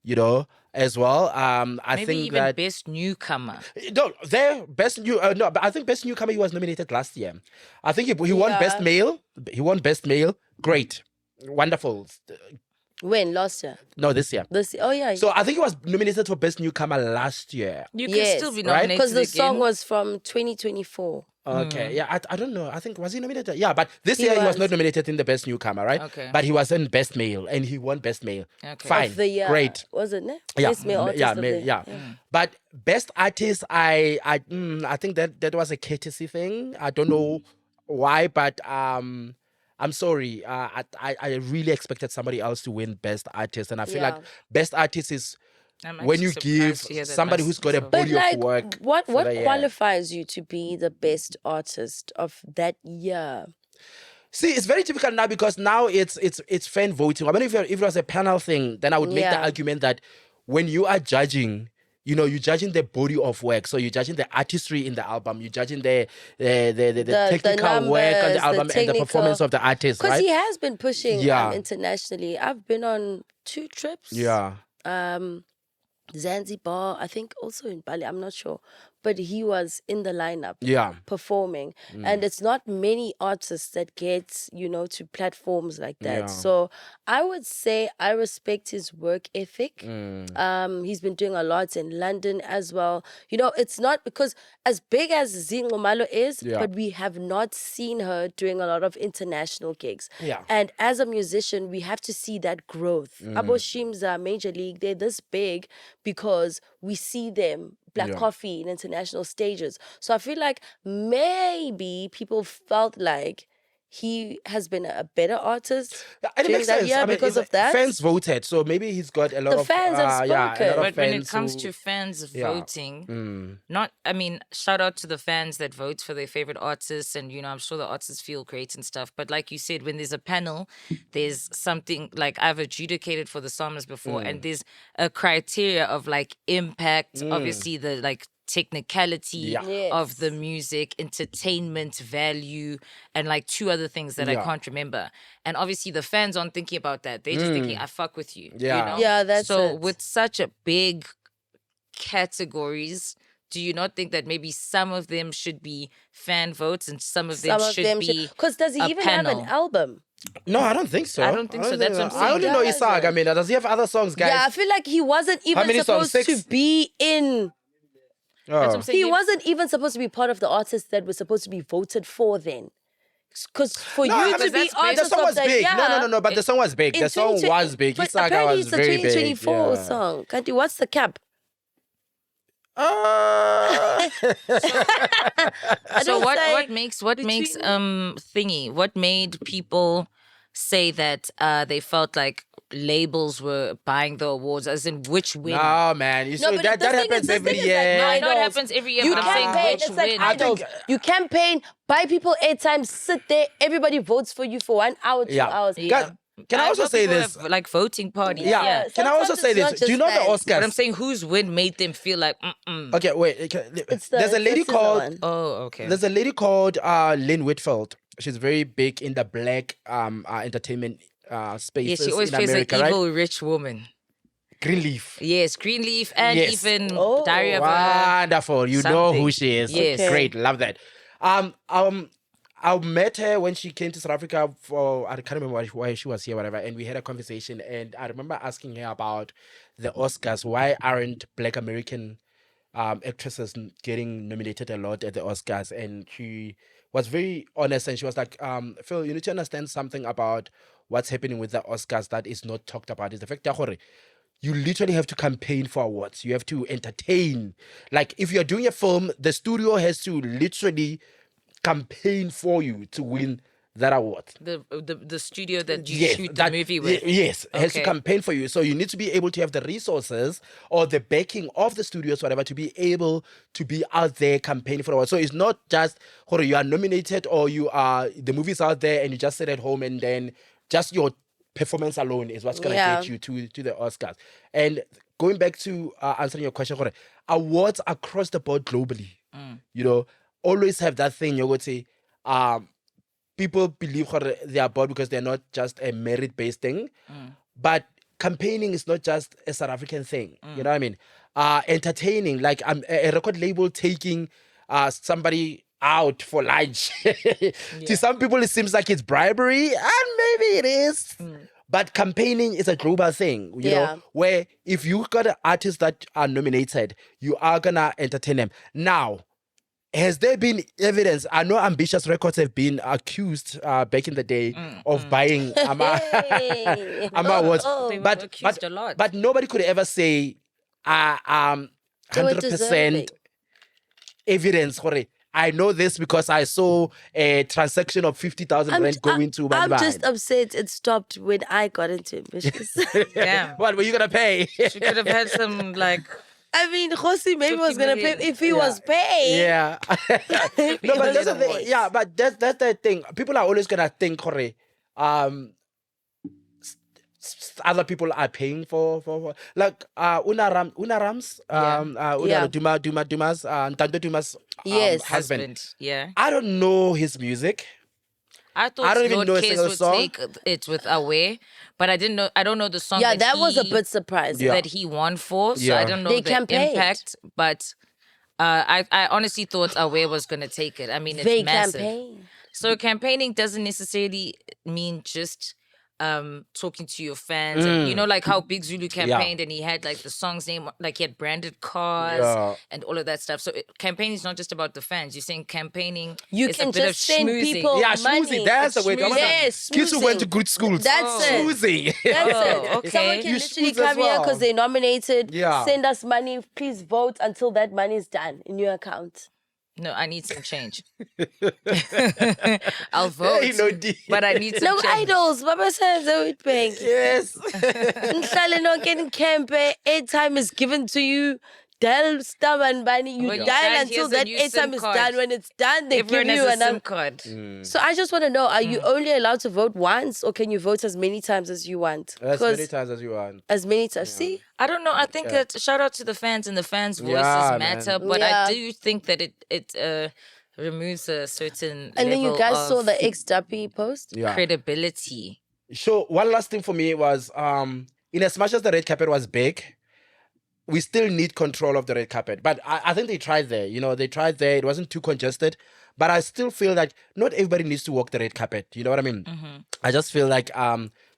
A: you know. as well. I
B: Maybe
A: think
B: even
A: that
B: best newcomer.
A: no, their best new no, but I think best newcomer he was nominated last year. I think he won best
C: Yeah.
A: male. He won best male. Great, wonderful.
C: When? Last year?
A: No, this year.
C: Oh, yeah.
A: So I think he was nominated for best newcomer last year.
B: You can still
C: Yes,
B: be
A: right?
B: nominated
C: because the song
B: again.
C: was from 2024.
A: Okay, yeah, I don't know. I think was he nominated? Yeah, but this
C: He
A: year he was
C: was.
A: not nominated in the best newcomer, right?
B: Okay.
A: But he was in best male and he won best male.
B: Okay.
A: Fine,
C: Of the year.
A: great.
C: Was it, ne?
A: Yeah,
C: Best male artist
A: yeah,
C: of the
A: yeah. But best artist, I think that was a courtesy thing. I don't know why, but I'm sorry. I really expected somebody else to win best artist, and I feel like
C: Yeah.
A: best artist is
B: I'm
A: when
B: actually
A: you
B: surprised
A: give
B: to hear that
A: somebody
B: last
A: who's got a
B: song.
C: But
A: body
C: like,
A: of work.
C: what
A: for the year.
C: qualifies you to be the best artist of that year?
A: See, it's very difficult now because now it's fan voting. I mean, if it was a panel thing, then I would make the
C: Yeah.
A: argument that when you are judging, you're judging the body of work. So you're judging the artistry in the album. You're judging the technical work on
C: numbers,
A: the album and the
C: technical-
A: performance of the artist,
C: Because
A: right?
C: he has been pushing
A: Yeah.
C: internationally. I've been on 2 trips.
A: Yeah.
C: Zanzibar, I think also in Bali, I'm not sure. But he was in the lineup
A: Yeah.
C: performing. And it's not many artists that get, to platforms like that.
A: Yeah.
C: So I would say I respect his work ethic. He's been doing a lot in London as well. It's not because as big as Zingomalo is,
A: Yeah.
C: but we have not seen her doing a lot of international gigs.
A: Yeah.
C: And as a musician, we have to see that growth. Abo Shimza, Major League, they're this big because we see them, Black
A: Yeah.
C: Coffee in international stages. So I feel like maybe people felt like he has been a better artist
A: And it
C: during
A: makes
C: that
A: sense.
C: year
A: I mean,
C: because of that.
A: Fans voted, so maybe he's got a lot
C: The
A: of
C: fans have
A: yeah, a lot
C: spoken.
A: of
B: But when it
A: fans
B: comes
A: who-
B: to fans
A: Yeah.
B: voting, shout out to the fans that vote for their favorite artists. And, I'm sure the artists feel great and stuff. But like you said, when there's a panel, there's something like I've adjudicated for the Psalmist before, and there's a criteria of like impact, obviously the like technicality
A: Yeah.
C: Yes.
B: of the music, entertainment value, and like 2 other things that I
A: Yeah.
B: can't remember. And obviously the fans aren't thinking about that. They're just thinking, I fuck with you.
A: Yeah.
B: You know?
C: Yeah, that's
B: so
C: it.
B: with such a big categories, do you not think that maybe some of them should be fan votes and some of them should be
C: Because does he
B: a
C: even have
B: panel?
C: an album?
A: No, I don't think so.
B: I don't think so. That's what I'm
A: I
B: saying.
A: only know
C: Yeah,
A: Isaac. I mean, does he have other songs, guys?
C: Yeah, I feel like he wasn't even
A: many songs?
C: supposed
A: 6?
C: to be in.
A: Oh.
B: That's what I'm saying.
C: He wasn't even supposed to be part of the artists that were supposed to be voted for then. Because for
A: No, I
C: you
A: mean,
C: to be
B: that's-
A: the
C: artist
A: song
C: of
A: was
C: the
A: big.
C: year...
A: No, but the song was big.
C: in
A: The song
C: 2020
A: was big.
C: But
A: Isaac
C: apparently
A: was
C: it's a
A: very big.
C: 2024
A: Yeah.
C: song. Kanti, what's the cap?
A: Uh,
B: So
C: don't
B: what
C: say
B: makes
C: between-
B: thingy? What made people say that they felt like labels were buying the awards, as in which win?
A: no, man. You
C: No,
A: see,
C: but
A: that
C: the thing
A: happens
C: is, the
A: every
C: thing is
A: year.
C: like,
B: No, I know it
C: idols.
B: happens every year,
C: You
B: but I'm saying
C: campaign,
B: which
C: it's like
B: win.
C: idols. You campaign, buy people airtime, sit there, everybody votes for you for 1 hour, 2
A: Yeah.
C: hours.
B: Yeah.
A: Can I also
B: know
A: say
B: people
A: this?
B: have, like voting parties.
A: Yeah.
C: Yeah,
A: Can I also
C: sometimes
A: say
C: it's not
A: this? Do you
C: just
A: know the
C: fans.
A: Oscars?
B: But I'm saying whose win made them feel like,
A: Okay, wait.
C: It's
A: There's a lady
C: it's the
A: called.
C: one.
B: Oh, okay.
A: There's a lady called Lynn Whitfield. She's very big in the black entertainment spaces
B: Yes, she always
A: in
B: plays
A: America,
B: an
A: right?
B: evil rich woman.
A: Greenleaf.
B: Yes, Greenleaf and
A: Yes.
B: even
C: Oh.
B: Diary of a...
A: Wonderful. You know who
B: something.
A: she is.
B: Yes.
C: Okay.
A: Great. Love that. I met her when she came to South Africa for, I can't remember why she was here, whatever. And we had a conversation. And I remember asking her about the Oscars. Why aren't Black American actresses getting nominated a lot at the Oscars? And she was very honest. And she was like, Phil, you need to understand something about what's happening with the Oscars that is not talked about. Is the fact that you literally have to campaign for awards. You have to entertain. Like, if you're doing a film, the studio has to literally campaign for you to win that award.
B: The studio that you
A: Yes,
B: shoot the movie with.
A: Yes, has to
B: Okay.
A: campaign for you. So you need to be able to have the resources or the backing of the studios, whatever, to be able to be out there campaigning for awards. So it's not just you are nominated or the movie's out there and you just sit at home and then just your performance alone is what's going to
C: Yeah.
A: get you to the Oscars. And going back to answering your question, awards across the board globally, always have that thing. You would say, people believe they are bored because they're not just a merit-based thing. But campaigning is not just a South African thing. You know what I mean? Entertaining, like a record label taking somebody out for lunch. To some people, it seems like it's bribery, and maybe it is. But campaigning is a global thing, you know, where if you got artists that are nominated, you are gonna entertain them. Now, has there been evidence? I know Ambitious Records have been accused back in the day of buying Ama awards,
B: They were accused a lot.
A: but nobody could ever say 100% evidence for it. I know this because I saw a transaction of 50,000 rand go into my
C: I'm just upset it stopped when I got into Ambitious.
B: Yeah.
A: What were you gonna pay?
B: She could have had some like.
C: I mean, Khosi maybe
B: 50
C: was going to pay
B: million.
C: if he was paying.
A: Yeah. No, but that's the thing. Yeah, but that's the thing. People are always gonna think, Kore, other people are paying for like Unarams, Duma's Ntando Duma's
C: Yes.
A: husband.
B: Yeah.
A: I don't know his music.
B: I thought
A: I don't even
B: Lord
A: know a
B: Case
A: single
B: would
A: song.
B: take it with Away, but I didn't know. I don't know the song.
C: Yeah,
B: that
C: that was a
B: he-
C: bit surprising.
A: Yeah.
B: that he won for. So
A: Yeah.
B: I don't know
C: They
B: the
C: campaigned.
B: impact, but I honestly thought Away was gonna take it. I mean, it's
C: They
B: massive.
C: campaign.
B: So campaigning doesn't necessarily mean just talking to your fans. And, you know, like how Big Zulu campaigned and he had like the song's name, like he had branded cars
A: Yeah.
B: and all of that stuff. So campaigning is not just about the fans. You're saying campaigning
C: You
B: is
C: can
B: a bit
C: just
B: of
C: send
B: schmoozing.
C: people
A: Yeah,
C: money.
A: schmoozing. That's the way.
B: Schmoozing.
C: Yes,
A: Kids who went to
C: schmoozing.
A: good schools.
C: That's it.
A: Schmoozing.
C: That's
B: Oh,
C: it.
B: okay.
C: Someone can
A: You
C: literally
A: schmooze as
C: come here
A: well.
C: because they're nominated.
A: Yeah.
C: Send us money. Please vote until that money is done in your account.
B: No, I need some change. I'll vote,
A: Hey, no D.
B: but I need some
C: No
B: change.
C: idols. Baba says it bank.
A: Yes.
C: Nhlale no getting campaign. Airtime is given to you. Dial star and bunny. You
B: When you
C: dial
B: dial,
C: until
B: here's a
C: that
B: new SIM
C: airtime is
B: card.
C: done. When it's done, they
B: Everyone
C: give you
B: has a
C: another.
B: SIM card.
C: So I just want to know: are you only allowed to vote once, or can you vote as many times as you want?
A: As
C: 'Cause
A: many times as you want.
C: as many times. See,
B: I don't know. I think that shout out to the fans and the fans' voices
A: Yeah,
B: matter,
A: man.
B: but
C: Yeah.
B: I do think that it removes a certain
C: and then you
B: level
C: guys
B: of
C: saw the ex-Duppy post.
A: Yeah.
B: credibility.
A: So one last thing for me was in as much as the red carpet was big, we still need control of the red carpet. But I think they tried there. You know, they tried there. It wasn't too congested. But I still feel like not everybody needs to walk the red carpet. You know what I mean? I just feel like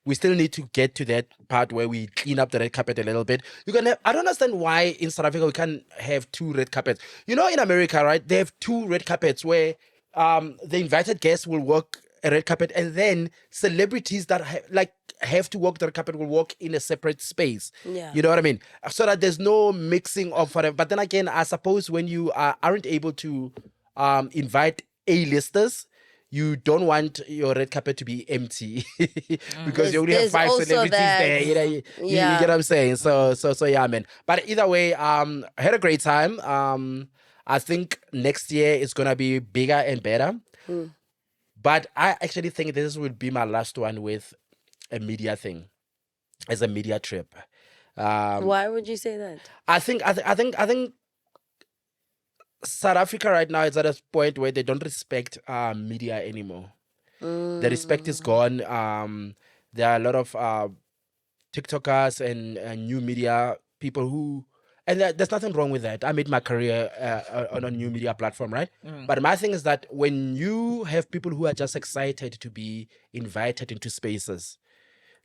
A: we still need to get to that part where we clean up the red carpet a little bit. You can have, I don't understand why in South Africa we can't have 2 red carpets. You know, in America, right? They have 2 red carpets where the invited guests will walk a red carpet, and then celebrities that have to walk the red carpet will walk in a separate space.
C: Yeah.
A: You know what I mean? So that there's no mixing of whatever. But then again, I suppose when you aren't able to invite A-listers, you don't want your red carpet to be empty because you only have
C: There's
A: 5
C: also
A: celebrities
C: that.
A: there. You
C: Yeah.
A: get what I'm saying? So yeah, man. But either way, I had a great time. I think next year is gonna be bigger and better. But I actually think this will be my last one with a media thing, as a media trip.
C: Why would you say that?
A: I think South Africa right now is at a point where they don't respect media anymore. The respect is gone. There are a lot of TikTokers and new media people who, and there's nothing wrong with that. I made my career on a new media platform, right? But my thing is that when you have people who are just excited to be invited into spaces,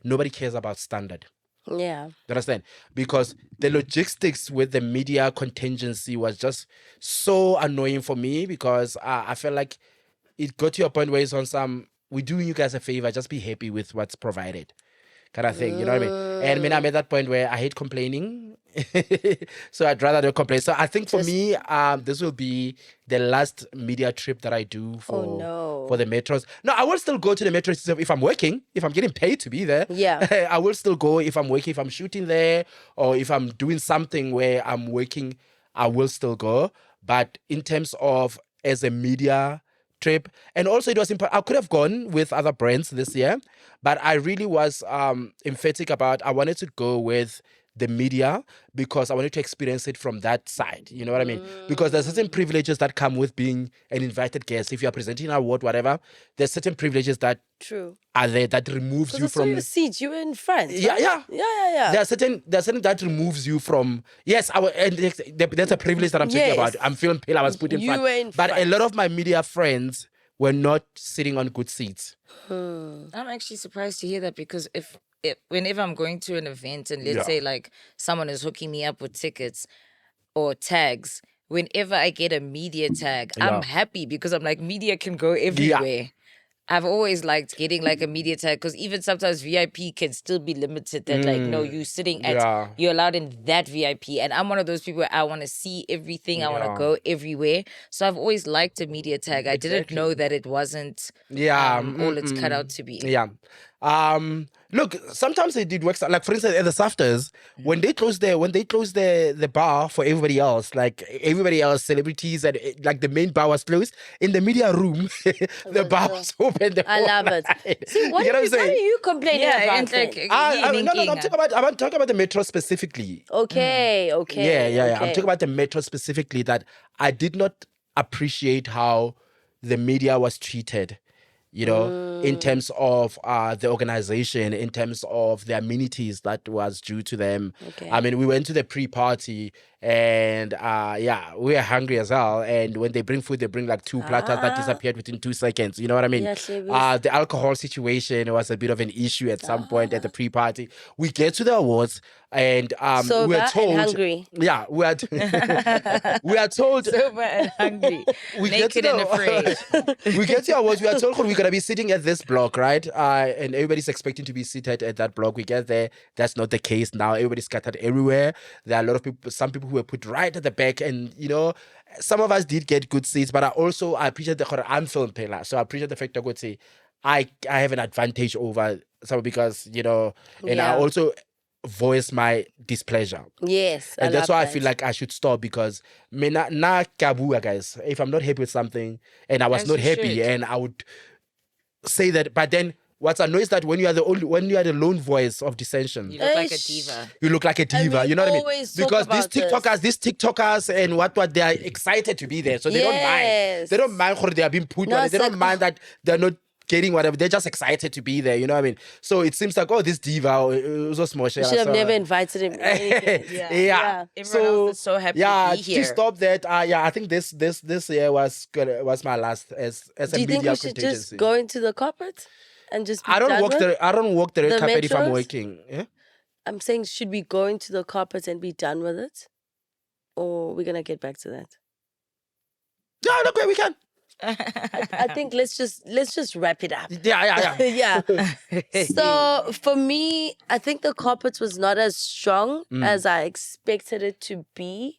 A: nobody cares about standard.
C: Yeah.
A: You understand? Because the logistics with the media contingency was just so annoying for me, because I felt like it got to a point where it's on some, we're doing you guys a favor, just be happy with what's provided kind of thing. You know what I mean? And I mean, I'm at that point where I hate complaining. So I'd rather not complain. So I think for me, this will be the last media trip that I do for the metros. No, I will still go to the metros if I'm working, if I'm getting paid to be there.
C: Yeah.
A: I will still go if I'm working, if I'm shooting there, or if I'm doing something where I'm working, I will still go. But in terms of as a media trip, and also it was important, I could have gone with other brands this year, but I really was emphatic about, I wanted to go with the media because I wanted to experience it from that side. You know what I mean? Because there's certain privileges that come with being an invited guest. If you are presenting an award, whatever, there's certain privileges that
C: True.
A: are there that removes you
C: Because
A: from
C: your seat, you were in front.
A: yeah,
C: right?
A: yeah.
C: Yeah.
A: There's certain that removes you from and that's a privilege that I'm talking
C: Yes.
A: about. I'm feeling pale. I was put in
C: You
A: front,
C: were in
A: but a
C: front.
A: lot of my media friends were not sitting on good seats.
B: I'm actually surprised to hear that because whenever I'm going to an event and let's say like someone is hooking me up with tickets or tags, whenever I get a media tag, I'm happy because I'm like, media can go everywhere. I've always liked getting like a media tag because even sometimes VIP can still be limited. That like, no, you sitting at, you're allowed in that VIP. And I'm one of those people where I want to see everything. I want to go everywhere. So I've always liked a media tag. I didn't know that it wasn't all it's cut out to be.
A: Yeah. Look, sometimes it did work. Like for instance, at the Safters, when they closed the bar for everybody else, like everybody else, celebrities, and like the main bar was closed. In the media room, the bar was open.
C: I love it. See, what are you complaining about?
B: And like,
C: then?
A: I'm talking about the metro specifically.
C: Okay.
A: Yeah. I'm talking about the metro specifically. That I did not appreciate how the media was treated. You know, in terms of the organization, in terms of the amenities that was due to them.
C: Okay.
A: I mean, we went to the pre-party and we were hungry as hell. And when they bring food, they bring like 2 platters that disappeared within 2 seconds. You know what I mean?
C: Yes,
A: the alcohol situation was a bit of an issue at some point at the pre-party. We get to the awards and
C: Sober
A: we are told,
C: and hungry.
A: Yeah, we are told
B: Sober and hungry,
A: we
B: naked and afraid.
A: We get to awards. We are told we're gonna be sitting at this block, right? And everybody's expecting to be seated at that block. We get there. That's not the case now. Everybody's scattered everywhere. There are a lot of people. Some people who were put right at the back, and you know, some of us did get good seats. But I appreciate I'm film paler, so I appreciate the fact that I could say I have an advantage over some because you know, and I also voice my displeasure.
C: Yes,
A: and that's why I feel like I should stop because na kabua, guys. If I'm not happy with something and I was not happy, and I would say that, but then what's annoying is that when you are the lone voice of dissension,
B: You look like a diva.
A: You look like a diva. You know what I mean?
C: always talk
A: Because
C: about
A: these TikTokers and what they are excited to be there, so they don't mind. They don't mind how they are being put on. They don't mind that they're not getting whatever. They're just excited to be there. You know what I mean? So it seems like, this diva was so small.
C: You should have never invited him.
A: Yeah.
B: Everyone else is so happy to be here.
A: To stop that, I think this year was my last as a media contingency.
C: Do you think we should just go into the corporate and just be
A: I don't walk the red
C: the
A: carpet if I'm
C: metros?
A: working. Yeah?
C: I'm saying, should we go into the carpet and be done with it? Or we're going to get back to that?
A: Yeah, look, we can.
C: I think let's just wrap it up.
A: Yeah.
C: Yeah. So for me, I think the carpet was not as strong as I expected it to be.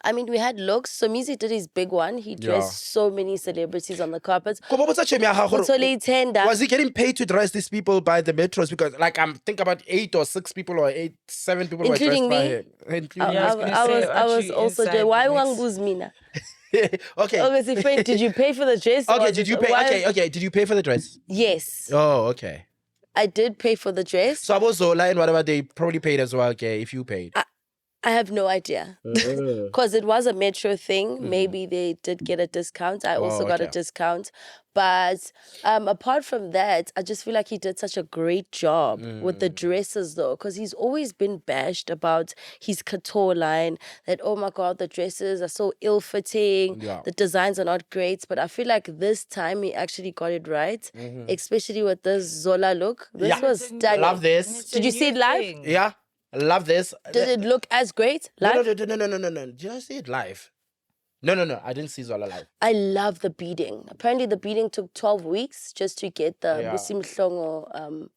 C: I mean, we had looks. Somizi did his big one. He dressed so many celebrities on the carpet.
A: Was he getting paid to dress these people by the metros? Because I'm think about 8 or 6 people or 7 people
C: including
A: were
C: me.
A: dressed by him.
C: I was also there. Why wanguz mina?
A: Okay.
C: Okay, did you pay for the dress?
A: Okay, did you pay? Okay, did you pay for the dress?
C: Yes.
A: Oh, okay.
C: I did pay for the dress.
A: So about Zola and whatever, they probably paid as well. Okay, if you paid.
C: I have no idea. Because it was a metro thing. Maybe they did get a discount. I also got a discount. But apart from that, I just feel like he did such a great job with the dresses though. Because he's always been bashed about his couture line. That, oh my God, the dresses are so ill-fitting.
A: Yeah.
C: The designs are not great. But I feel like this time he actually got it right. Especially with this Zola look. This was stunning.
A: Love this.
C: Did you see it live?
A: Yeah. I love this.
C: Did it look as great live?
A: No. Did I see it live? No. I didn't see Zola live.
C: I love the beading. Apparently, the beading took 12 weeks just to get the Busi Mhlongo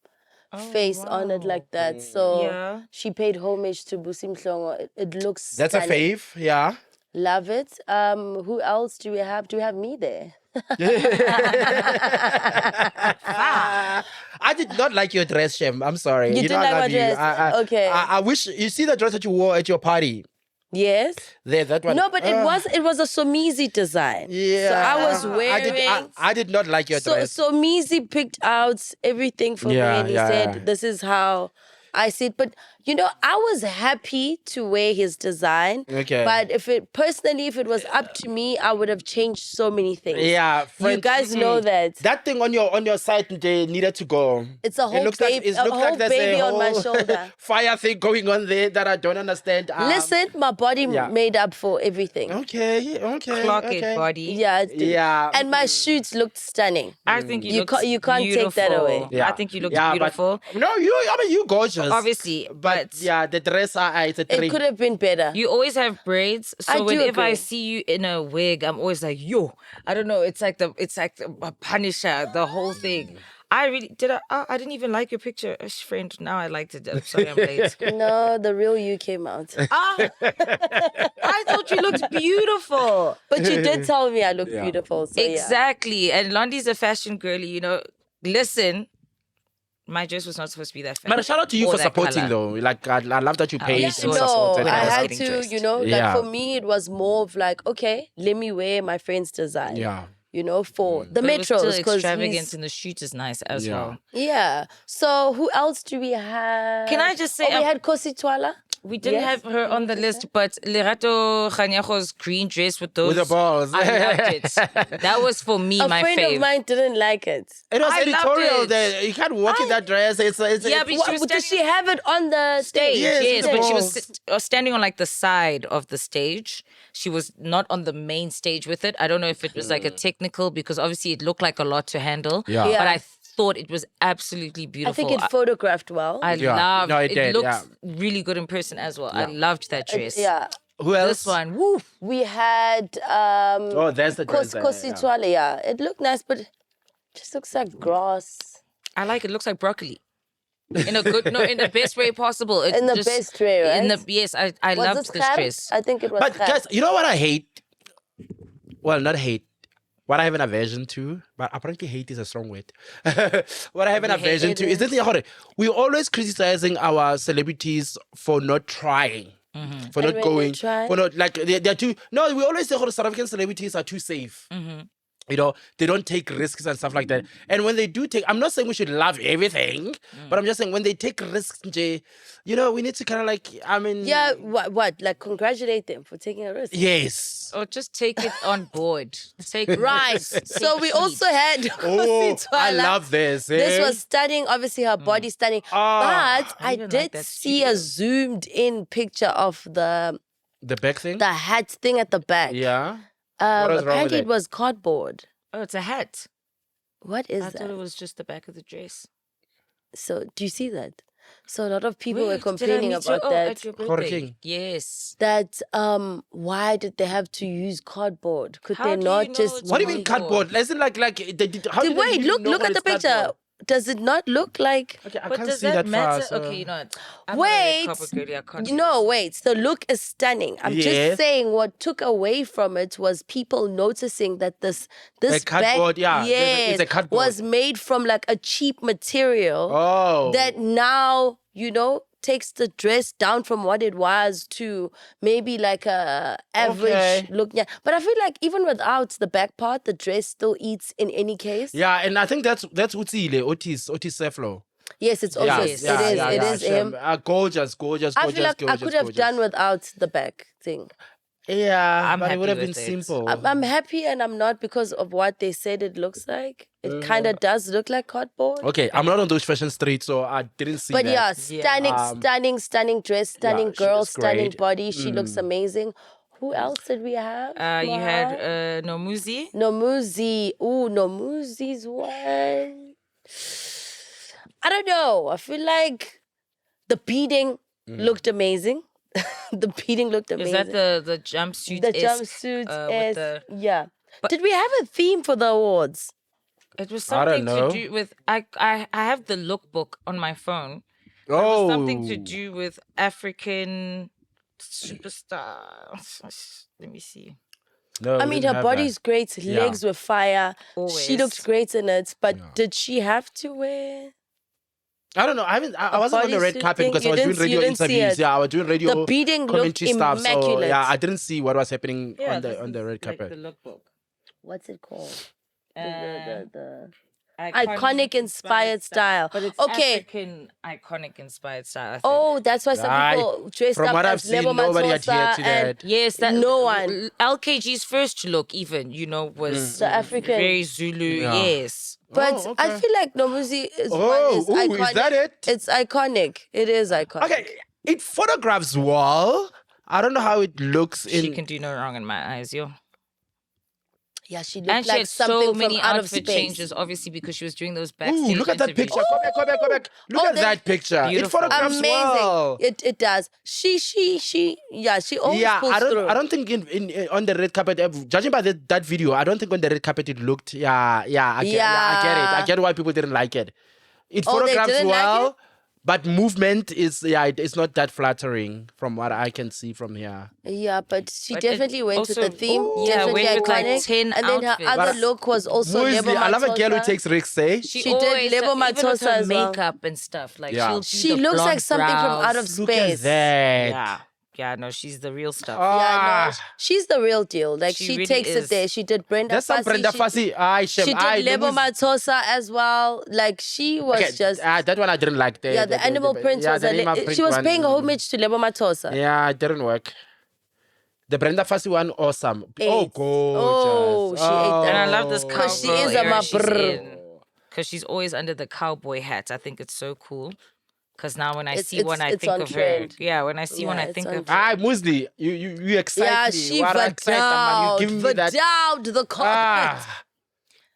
C: face on it like that. So she paid homage to Busi Mhlongo. It looks
A: That's
C: stunning.
A: a fave, yeah.
C: Love it. Who else do we have? Do we have me there?
A: I did not like your dress, Shem. I'm sorry.
C: You didn't like my dress? Okay.
A: I wish you see the dress that you wore at your party.
C: Yes.
A: There, that one.
C: No, but it was a Somizi design.
A: Yeah.
C: So I was wearing.
A: I did not like your dress.
C: So Somizi picked out everything for me and he said, "This is how I see it. But, I was happy to wear his design.
A: Okay.
C: But if it was up to me, I would have changed so many things.
A: Yeah,
C: You guys know that.
A: That thing on your side they needed to go.
C: It's a whole baby,
A: there's
C: baby on my
A: whole
C: shoulder.
A: fire thing going on there that I don't understand.
C: Listen, my body made up for everything.
A: Okay.
B: Clock it, body.
C: Yeah, it did.
A: Yeah.
C: And my shoots looked stunning.
B: I think you
C: You can't take that away.
A: Yeah.
B: I think you look
A: Yeah,
B: beautiful.
A: But, no, you gorgeous.
B: Obviously, but
A: yeah, the dress it's a 3.
C: It could have been better.
B: you always have braids. So
C: I do
B: whenever I
C: agree.
B: see you in a wig, I'm always like, yo, I don't know. It's like a Punisher, the whole thing. I didn't even like your picture, friend. Now I liked it. I'm sorry, I'm late.
C: No, the real you came out.
B: I thought you looked beautiful.
C: But you did tell me I look beautiful. So
B: Exactly. And Londi's a fashion girly, Listen, my dress was not supposed to be that fashion.
A: But shout out to you
B: or
A: for
B: that
A: supporting
B: colour.
A: though. Like I love that you paid and
B: so
A: supported.
C: I
B: I was
C: had
B: getting
C: to,
B: dressed.
A: Yeah.
C: like for me, it was more of like, okay, let me wear my friend's design.
A: Yeah.
C: For the
B: But it was
C: metros.
B: still
C: Because
B: extravagant and the shoot is nice as well.
C: Yeah. So who else do we have?
B: Can I just say,
C: we had Kosi Twala.
B: we didn't have her on the list, but Lerato Khanyago's green dress with those.
A: With the balls.
B: I loved it. That was for me,
C: A
B: my
C: friend
B: fave.
C: of mine didn't like it.
A: It was
B: I loved
A: editorial
B: it.
A: there. You can't walk in that dress. It's
B: Yeah, but she was
C: Did
B: standing
C: she have it on the stage?
A: Yes,
B: Yes,
A: the
B: but she
A: balls.
B: was standing on like the side of the stage. She was not on the main stage with it. I don't know if it was like a technical, because obviously it looked like a lot to handle.
A: Yeah.
C: Yeah.
B: But I thought it was absolutely
C: I
B: beautiful.
C: think it photographed well.
B: I
A: Yeah.
B: loved
A: No, it
B: it.
A: did,
B: Looked
A: yeah.
B: really good in person as well. I loved that dress.
C: Yeah.
A: Who else?
B: This one, woo.
C: We had
A: Oh, there's the dress. there,
C: Kosi
A: yeah.
C: Twala, yeah. It looked nice, but it just looks like grass.
B: I like it. Looks like broccoli. In a good, no, in the best way possible. It
C: In the
B: just-
C: best way, right?
B: Yes, I
C: Was
B: loved
C: this
B: this
C: Khair?
B: dress.
C: I think it was
A: But
C: Khair.
A: guys, you know what I hate? Well, not hate. What I have an aversion to, but apparently hate is a strong word. What I have an
B: We hate
A: aversion
C: it
A: to is that we're always criticizing our celebrities for not trying. For not
C: when they
A: going,
C: try?
A: for not like they're too. No, we always say South African celebrities are too safe. They don't take risks and stuff like that. And when they do take, I'm not saying we should love everything, but I'm just saying when they take risks, we need to kind of like,
C: Yeah, what? Like, congratulate them for taking a risk.
A: yes.
B: Or just take it on board. Take
C: Right. So we also had
A: Oh,
C: Kosi
A: I
C: Twala.
A: love this.
C: This
A: eh?
C: was stunning. Obviously, her body stunning.
A: Ah,
C: But I
B: even like
C: did
B: that
C: see a zoomed in picture of the
A: the back thing.
C: hat thing at the back.
A: Yeah. What was wrong with
C: Apparently,
A: it?
C: it was cardboard.
B: Oh, it's a hat.
C: What is
B: I
C: that?
B: thought it was just the back of the dress.
C: So, do you see that? So, a lot of people were
B: Wait, did I
C: complaining
B: meet you?
C: about
B: Oh,
C: that.
B: at your
A: Jorge
B: birthday.
A: King.
B: Yes.
C: That why did they have to use cardboard? Could
B: How
C: they
B: do you
C: not
B: know
C: just?
B: it's
A: What do you mean
B: cardboard?
A: cardboard? Isn't like they did? How did
C: Wait,
A: they
C: look!
A: know
C: Look
A: what
C: at the
A: is
C: picture.
A: cardboard?
C: Does it not look like?
A: Okay, I
B: But
A: can't
B: does
A: see
B: that
A: that far.
B: matter?
A: so-
B: Okay, you know what? I'm
C: Wait,
B: not a copper girly, I can't
C: no, wait. The look is stunning. I'm
A: Yes.
C: just saying what took away from it was people noticing that this
A: cardboard,
C: bag,
A: yeah,
C: yes,
A: it's a cardboard.
C: was made from like a cheap material
A: Oh.
C: that now takes the dress down from what it was to maybe like a average
A: Okay.
C: look. Yeah, but I feel like even without the back part, the dress still eats in any case.
A: Yeah, and I think that's Otis Seflo.
C: Yes, it's also
B: Yes.
C: it is him.
A: Gorgeous, gorgeous,
C: I
A: gorgeous,
C: feel like
A: gorgeous,
C: I could have
A: gorgeous.
C: done without the back thing.
A: Yeah,
B: I'm
A: but it
B: happy
A: would have been
B: with it.
A: simple.
C: I'm happy and I'm not because of what they said it looks like. It kind of does look like cardboard.
A: Okay, I'm not on those fashion streets, so I didn't see
C: But
A: that.
C: yeah, stunning dress, stunning
A: she
C: girl,
A: looks
C: stunning
A: great.
C: body. She looks amazing. Who else did we have?
B: You
C: Mahal?
B: had Nomuzi.
C: Nomuzi. Ooh, Nomuzi's one. I don't know. I feel like the beading looked amazing. The beading looked amazing.
B: Is that the jumpsuit?
C: the jumpsuit?
B: with the,
C: Yeah.
B: But-
C: Did we have a theme for the awards?
B: it was
A: I don't
B: something to
A: know.
B: do with. I have the lookbook on my phone. It
A: Oh,
B: was something to do with African superstars. Let me see.
A: No,
C: I
A: we
C: mean,
A: didn't
C: her
A: have
C: body's great.
A: Yeah.
C: Legs were fire. She
B: Always.
C: looked great in it. But did she have to wear?
A: that. I don't know. I wasn't on the red
C: bodysuit
A: carpet
C: thing?
A: because
C: You
A: I was doing
C: didn't see-
A: radio
C: you didn't see
A: interviews.
C: it.
A: Yeah, I was doing radio
C: The beading looked
A: commentary stuff. So
C: immaculate.
A: yeah, I didn't see what was happening
B: Yeah,
A: on
B: this
A: the
B: is
A: red
B: like
A: carpet.
B: the lookbook.
C: What's it called?
B: Uh,
C: The iconic inspired style.
B: But it's
C: okay.
B: African iconic inspired style, I think.
C: Oh, that's why some people dressed
A: from
C: up
A: what I've
C: as
A: seen,
C: Lebo
A: nobody
C: Matosa
A: adhered to
C: and
A: that.
B: Yes, that
C: no one.
B: LKG's first look, even was
C: The African.
B: very Zulu.
A: Yeah.
B: Yes,
C: But
A: Oh,
C: I
A: okay.
C: feel like Nomuzi is
A: Oh,
C: iconic.
A: is that it?
C: It's iconic. It is iconic.
A: Okay, it photographs well. I don't know how it looks in.
B: she can do no wrong in my eyes, yo.
C: Yeah, she looked
B: And she
C: like
B: had
C: something
B: so many
C: from out of
B: outfit
C: space.
B: changes, obviously, because she was doing those backstage
A: Ooh, look at that
B: interviews.
A: picture. Go back. Look at that picture.
B: Beautiful.
A: It photographs
C: Amazing.
A: well.
C: It does. She always pulls through.
A: I don't think in on the red carpet, judging by that video, I don't think on the red carpet it looked. I get it. I get why people didn't like it. It
C: Oh, they
A: photographs
C: didn't like
A: well,
C: it?
A: but movement is it's not that flattering from what I can see from here.
C: Yeah, but she
B: But it
C: definitely went
B: also-
C: with the theme.
B: Ooh.
C: Definitely
B: went with, like,
C: iconic.
B: 10
C: and then her
B: outfits.
C: other
A: But-
C: look was also
A: Muzi,
C: Lebo
A: I love a girl who
C: Matosa.
A: takes risks, eh?
C: She did
B: always,
C: Lebo
B: even with
C: Matosa
B: her
C: as well.
B: makeup and stuff. Like
A: Yeah.
B: she'll do
C: She
B: the
C: looks like
B: blonde
C: something from out of
B: brows.
A: Look at
C: space.
A: that.
B: Yeah, no, she's the real stuff.
C: Yeah, no, she's the real deal. Like
B: She
C: she
B: really
C: takes
B: is.
C: it there. She did Brenda
A: That's some
C: Fassie.
A: Brenda Fassie.
C: She did Lebo Matosa as well. Like she was just
A: that one I didn't like.
C: the animal print was
A: the animal print
C: she was
A: one.
C: paying homage to Lebo Matosa.
A: Yeah, it didn't work. The Brenda Fassie one, awesome. Oh,
C: Ate.
A: gorgeous.
C: Oh, she ate that.
B: And I love this
C: 'Cause she
B: cowgirl
C: is a
B: era she's
C: mabrr.
B: in. Because she's always under the cowboy hat. I think it's so cool. Because now when I
C: It's-
B: see one, I
C: it's
B: think
C: on
B: of
C: trend.
B: her. Yeah, when I see one,
C: Yeah,
B: I
C: it's
B: think
C: on
B: of
C: trend.
B: her.
A: Ah, Musli, you excite
C: Yeah,
A: me.
C: she
A: What I excite, man. You give me that.
C: vidowed the comment.
A: Ah,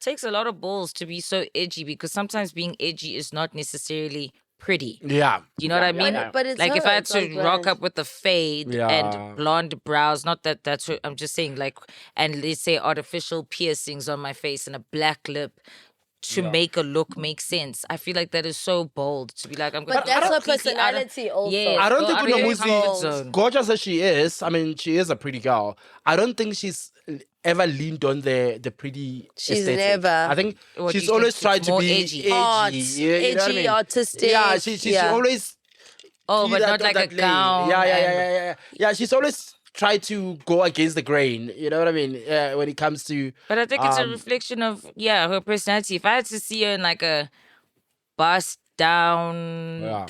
B: Takes a lot of balls to be so edgy because sometimes being edgy is not necessarily pretty.
A: yeah.
B: You know what I mean?
C: But it's
B: like if
C: her,
B: I had
C: it's
B: to
C: on
B: rock
C: brand.
B: up with a fade
A: Yeah.
B: and blonde brows, not that that's what I'm just saying, like, and let's say artificial piercings on my face and a black lip to make a look make sense. I feel like that is so bold to be like, I'm going
C: But
B: to
C: that's her personality also.
A: I don't think
B: out of your
A: Unomuzi,
B: comfort zone.
A: gorgeous as she is, I mean, she is a pretty girl. I don't think she's
D: ever leaned on the pretty
C: She's
D: aesthetic.
C: never.
D: I think
B: What, do
D: she's
B: you
D: always
B: think
D: tried
B: it's
D: to
B: more
D: be
B: edgy?
C: Art,
D: you know what I
C: edgy,
D: mean?
C: artistic.
D: Yeah, she always
B: Oh,
D: be
B: but
D: that
B: not
D: on
B: like a
D: that lane.
B: gown.
D: Yeah,
B: and-
D: yeah. She's always tried to go against the grain. You know what I mean? When it comes to
B: But I think it's a reflection of, her personality. If I had to see her in like a bust down
D: Yeah.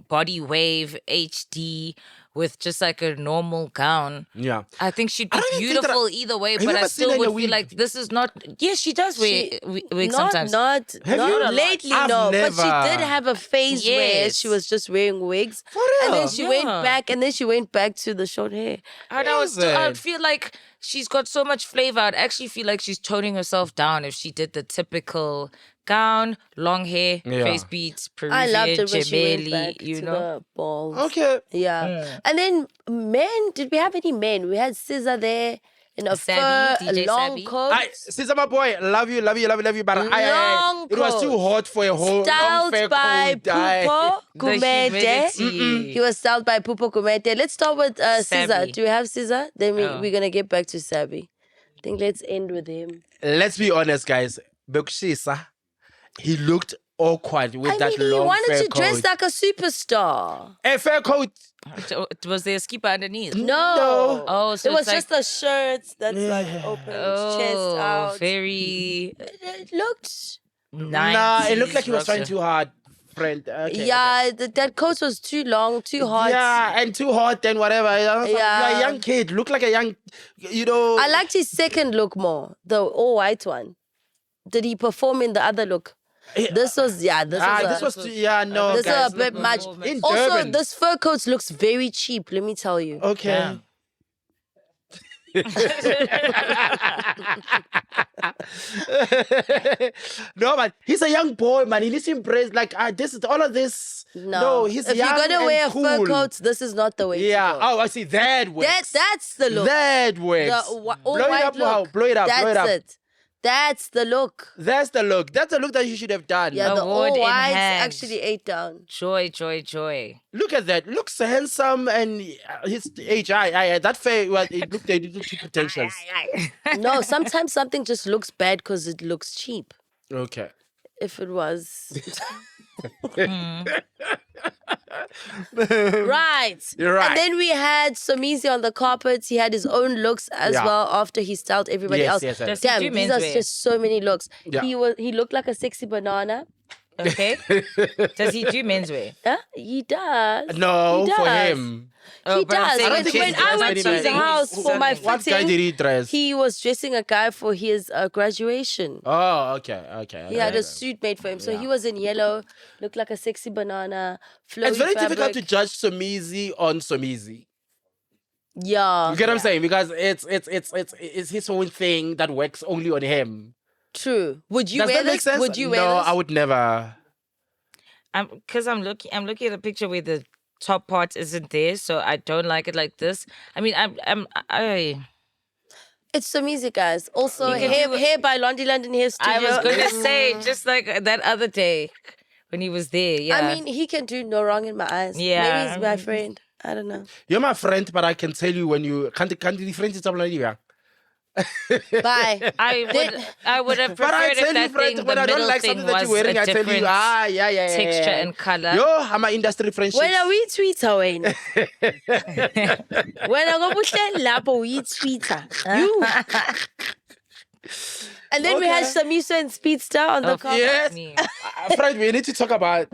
B: body wave HD with just like a normal gown,
D: yeah.
B: I think she'd be
D: I don't even think that
B: beautiful either way,
D: you
B: but I
D: ever seen her
B: still
D: in a
B: would feel
D: wig?
B: like this is not. Yes, she does wear wig sometimes.
C: Not
D: Have you?
C: lately,
D: I've
C: no. But she
D: never.
C: did have a phase where
B: Yes.
C: she was just wearing wigs.
D: For
C: And
D: real?
C: then she went
B: Yeah.
C: back, and then she went back to the short hair.
B: And I
D: Is it?
B: I'd feel like she's got so much flavor. I'd actually feel like she's toning herself down if she did the typical gown, long hair,
D: Yeah.
B: face beads, Peruvian,
C: I loved it when she went
B: Jebeli,
C: back
B: you
C: to
B: know.
C: the balls.
D: Okay.
C: Yeah. And then men, did we have any men? We had Ciza there in a
B: Sabi,
C: fur,
B: DJ
C: long
B: Sabi.
C: coat.
D: Caesar, my boy, love you. But
C: Long
D: it was too
C: coat.
D: hot for a whole long
C: Styled
D: fair
C: by
D: coat. Aye.
C: Pupo
B: The
C: Kumete.
B: humidity.
C: He was styled by Pupo Kumete. Let's start with Ciza.
B: Sabi.
C: Do we have Ciza? Then
B: Oh.
C: we're going to get back to Sabi. I think let's end with him.
D: Let's be honest, guys. Bekushisa, he looked awkward with that
C: he
D: long
C: wanted
D: fair
C: to dress
D: coat.
C: like a superstar.
D: A fair coat.
B: Was there a skipper underneath?
C: No.
B: Oh, so
C: it was
B: it's
C: just a shirt that's like open, chest out.
B: very
C: It looked...
B: nice.
D: Nah, it looked like he was trying too hard, friend. Okay,
C: yeah, that coat was too long, too hot.
D: Yeah, and too hot and whatever.
C: Yeah.
D: You're a young kid. Look like a young, you know.
C: I liked his second look more, the all-white one. Did he perform in the other look? This was,
D: no,
C: this
D: guys.
C: was a bit much.
D: In
C: Also,
D: Durban.
C: this fur coat looks very cheap, let me tell you.
D: Okay. No, man, he's a young boy, man. He needs to embrace this is all of this. No, he's
C: if
D: young
C: you're gonna
D: and
C: wear
D: cool.
C: fur coats, this is not the way
D: Yeah.
C: to go.
D: Oh, I see. That works.
C: That's the look.
D: That works.
C: The
D: Blow it
C: all-white
D: up, wow.
C: look.
D: Blow it up.
C: That's
D: Blow it up.
C: it. That's the look.
D: That's the look. That's the look that you should have done.
C: Yeah, the
B: Award
C: all-whites
B: enhanced.
C: actually ate down.
B: Joy, joy, joy.
D: Look at that. Looks handsome and his age. That fair. Well, it looked. They didn't keep potentials.
C: No, sometimes something just looks bad because it looks cheap.
D: Okay.
C: if it was. Right.
A: You're right.
C: And then we had Somizi on the carpet. He had his own looks as
A: Yeah.
C: well after he styled everybody
A: Yes,
C: else.
A: yes, yes.
B: Does he
C: Damn,
B: do
C: these are
B: menswear?
C: just so many looks.
A: Yeah.
C: He looked like a sexy banana.
B: Okay. Does he do menswear?
C: Yeah, he does.
A: No,
C: He
A: for
C: does.
A: him.
B: Oh,
C: He
B: but I'm
C: does.
B: saying
A: I don't
C: When,
A: think
B: he
C: when
A: he's
C: I
A: dressed
C: went to
A: very
C: his
A: nice.
C: house for my
A: What guy did
C: fitting,
A: he dress?
C: he was dressing a guy for his graduation.
A: Oh, okay.
C: He had
A: okay.
C: a suit made for him. So
A: Yeah.
C: he was in yellow, looked like a sexy banana, flowy
A: It's very
C: fabric.
A: difficult to judge Somizi on Somizi.
C: Yeah.
A: You get what I'm saying? Because it's his own thing that works only on him.
C: True. Would you
A: Does
C: wear
A: that make
C: this?
A: sense?
C: Would you wear
A: No,
C: this?
A: I would never.
B: I'm looking at a picture where the top part isn't there, so I don't like it like this. I mean,
C: It's some music, guys. Also,
B: You can
C: hair,
B: do it-
C: hair by Londi London Hair Studio.
B: I was gonna say just like that other day when he was there. Yeah.
C: I mean, he can do no wrong in my eyes.
B: Yeah.
C: Maybe he's my friend. I don't know.
A: You're my friend, but I can tell you when you can't differentiate something.
C: Bye.
B: I would have
A: But I
B: preferred
A: tell
B: if
A: you,
B: that
A: friend,
B: thing,
A: when
B: the
A: I don't
B: middle
A: like
B: thing
A: something that
B: was
A: you're wearing,
B: a
A: I tell you,
B: different
A: yeah.
B: texture and color.
A: Yo, I'm an industry friendship.
C: When are we Twitter, Wayne? When I go push lapo, we Twitter. You. And then we had Shamiso and Speedster on the cover.
A: Yes.
B: Me.
A: Friend, we need to talk about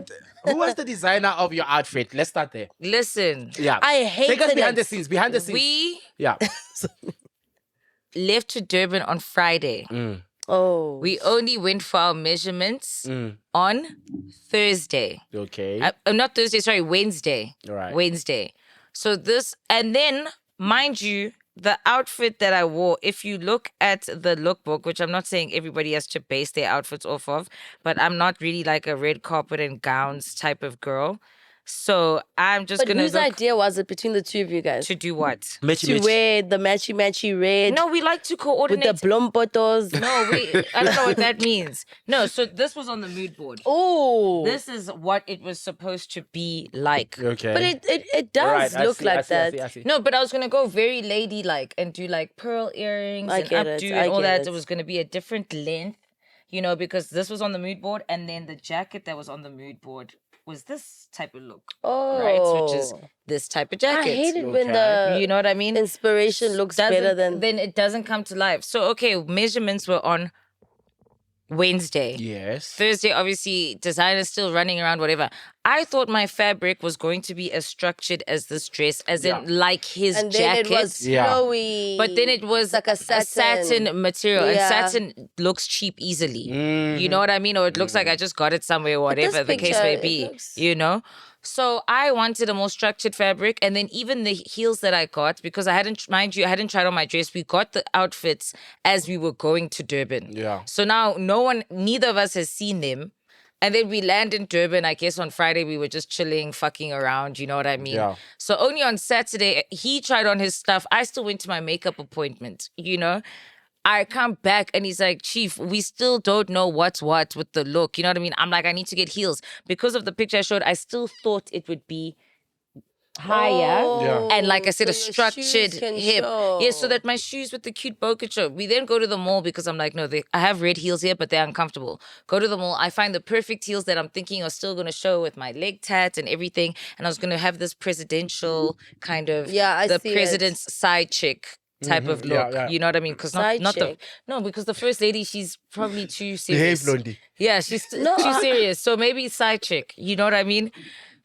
A: who was the designer of your outfit. Let's start there.
B: Listen,
A: Yeah.
C: I hate
A: Take us
C: the
A: behind the
C: names.
A: scenes. Behind the scenes.
B: we
A: Yeah.
B: left to Durban on Friday.
C: Oh.
B: We only went for our measurements on Thursday.
A: Okay.
B: Not Thursday, sorry, Wednesday.
A: All right.
B: Wednesday. So this, and then, mind you, the outfit that I wore, if you look at the lookbook, which I'm not saying everybody has to base their outfits off of, but I'm not really like a red carpet and gowns type of girl. So I'm just
C: But
B: going to
C: whose
B: look
C: idea was it between the two of you guys?
B: to do what?
A: Mitchy.
C: Wear the matchy red
B: No, we like to
C: with
B: coordinate.
C: the blombotos.
B: No, I don't know what that means. No, so this was on the mood board.
C: Oh.
B: This is what it was supposed to be like.
A: Okay.
C: But it does look like that.
A: I see.
B: No, but I was gonna go very ladylike and do like pearl earrings
C: I
B: and
C: get it,
B: updo
C: I
B: and all
C: get
B: that.
C: it.
B: It was gonna be a different length, you know, because this was on the mood board, and then the jacket that was on the mood board was this type of look,
C: Oh.
B: right? Which is this type of jacket.
C: I hate it when the
B: You know what I mean?
C: inspiration looks better than...
B: Then it doesn't come to life. So okay, measurements were on Wednesday.
A: Yes.
B: Thursday, obviously, designer's still running around, whatever. I thought my fabric was going to be as structured as this dress, as in like his
C: And then
B: jacket.
C: it was
A: Yeah.
C: flowy.
B: But then it was
C: like a
B: satin material,
C: Yeah.
B: and satin looks cheap easily. You know what I mean? Or it looks like I just got it somewhere, whatever the case
C: picture,
B: may
C: it
B: be.
C: looks-
B: You know? So I wanted a more structured fabric, and then even the heels that I got, because I hadn't tried on my dress. We got the outfits as we were going to Durban.
A: Yeah.
B: So now neither of us has seen them. And then we land in Durban. I guess on Friday we were just chilling, fucking around. You know what I mean?
A: Yeah.
B: So only on Saturday he tried on his stuff. I still went to my makeup appointment. You know, I come back and he's like, "Chief, we still don't know what's what with the look." You know what I mean? I'm like, I need to get heels because of the picture I showed. I still thought it would be higher.
C: Oh,
B: And like I said,
C: so
B: a
C: your
B: structured
C: shoes can
B: hip.
C: show.
B: Yeah, so that my shoes with the cute bow could show. We then go to the mall because I'm like, no, I have red heels here, but they're uncomfortable. Go to the mall. I find the perfect heels that I'm thinking are still going to show with my leg tat and everything. And I was going to have this presidential kind of,
C: Yeah, I
B: the
C: see it.
B: president's side chick type of
A: Yeah,
B: look.
A: yeah.
B: You know what I mean? Because
C: Side
B: not the
C: chick.
B: no, because the first lady, she's probably too
A: Behave,
B: serious.
A: Blondie.
B: Yeah, she's too serious. So maybe side chick. You know what I mean?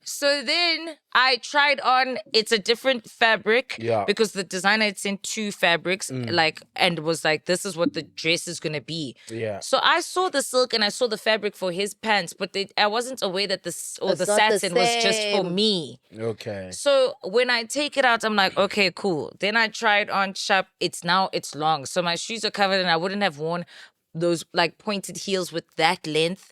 B: So then I tried on, it's a different fabric
A: Yeah.
B: because the designer had sent two fabrics and was like, this is what the dress is going to be.
A: Yeah.
B: So I saw the silk and I saw the fabric for his pants, but I wasn't aware that the
C: It's not the
B: satin was just for
C: same.
B: me.
A: Okay.
B: So when I take it out, I'm like, okay, cool. Then I tried on sharp. It's long. So my shoes are covered and I wouldn't have worn those like pointed heels with that length.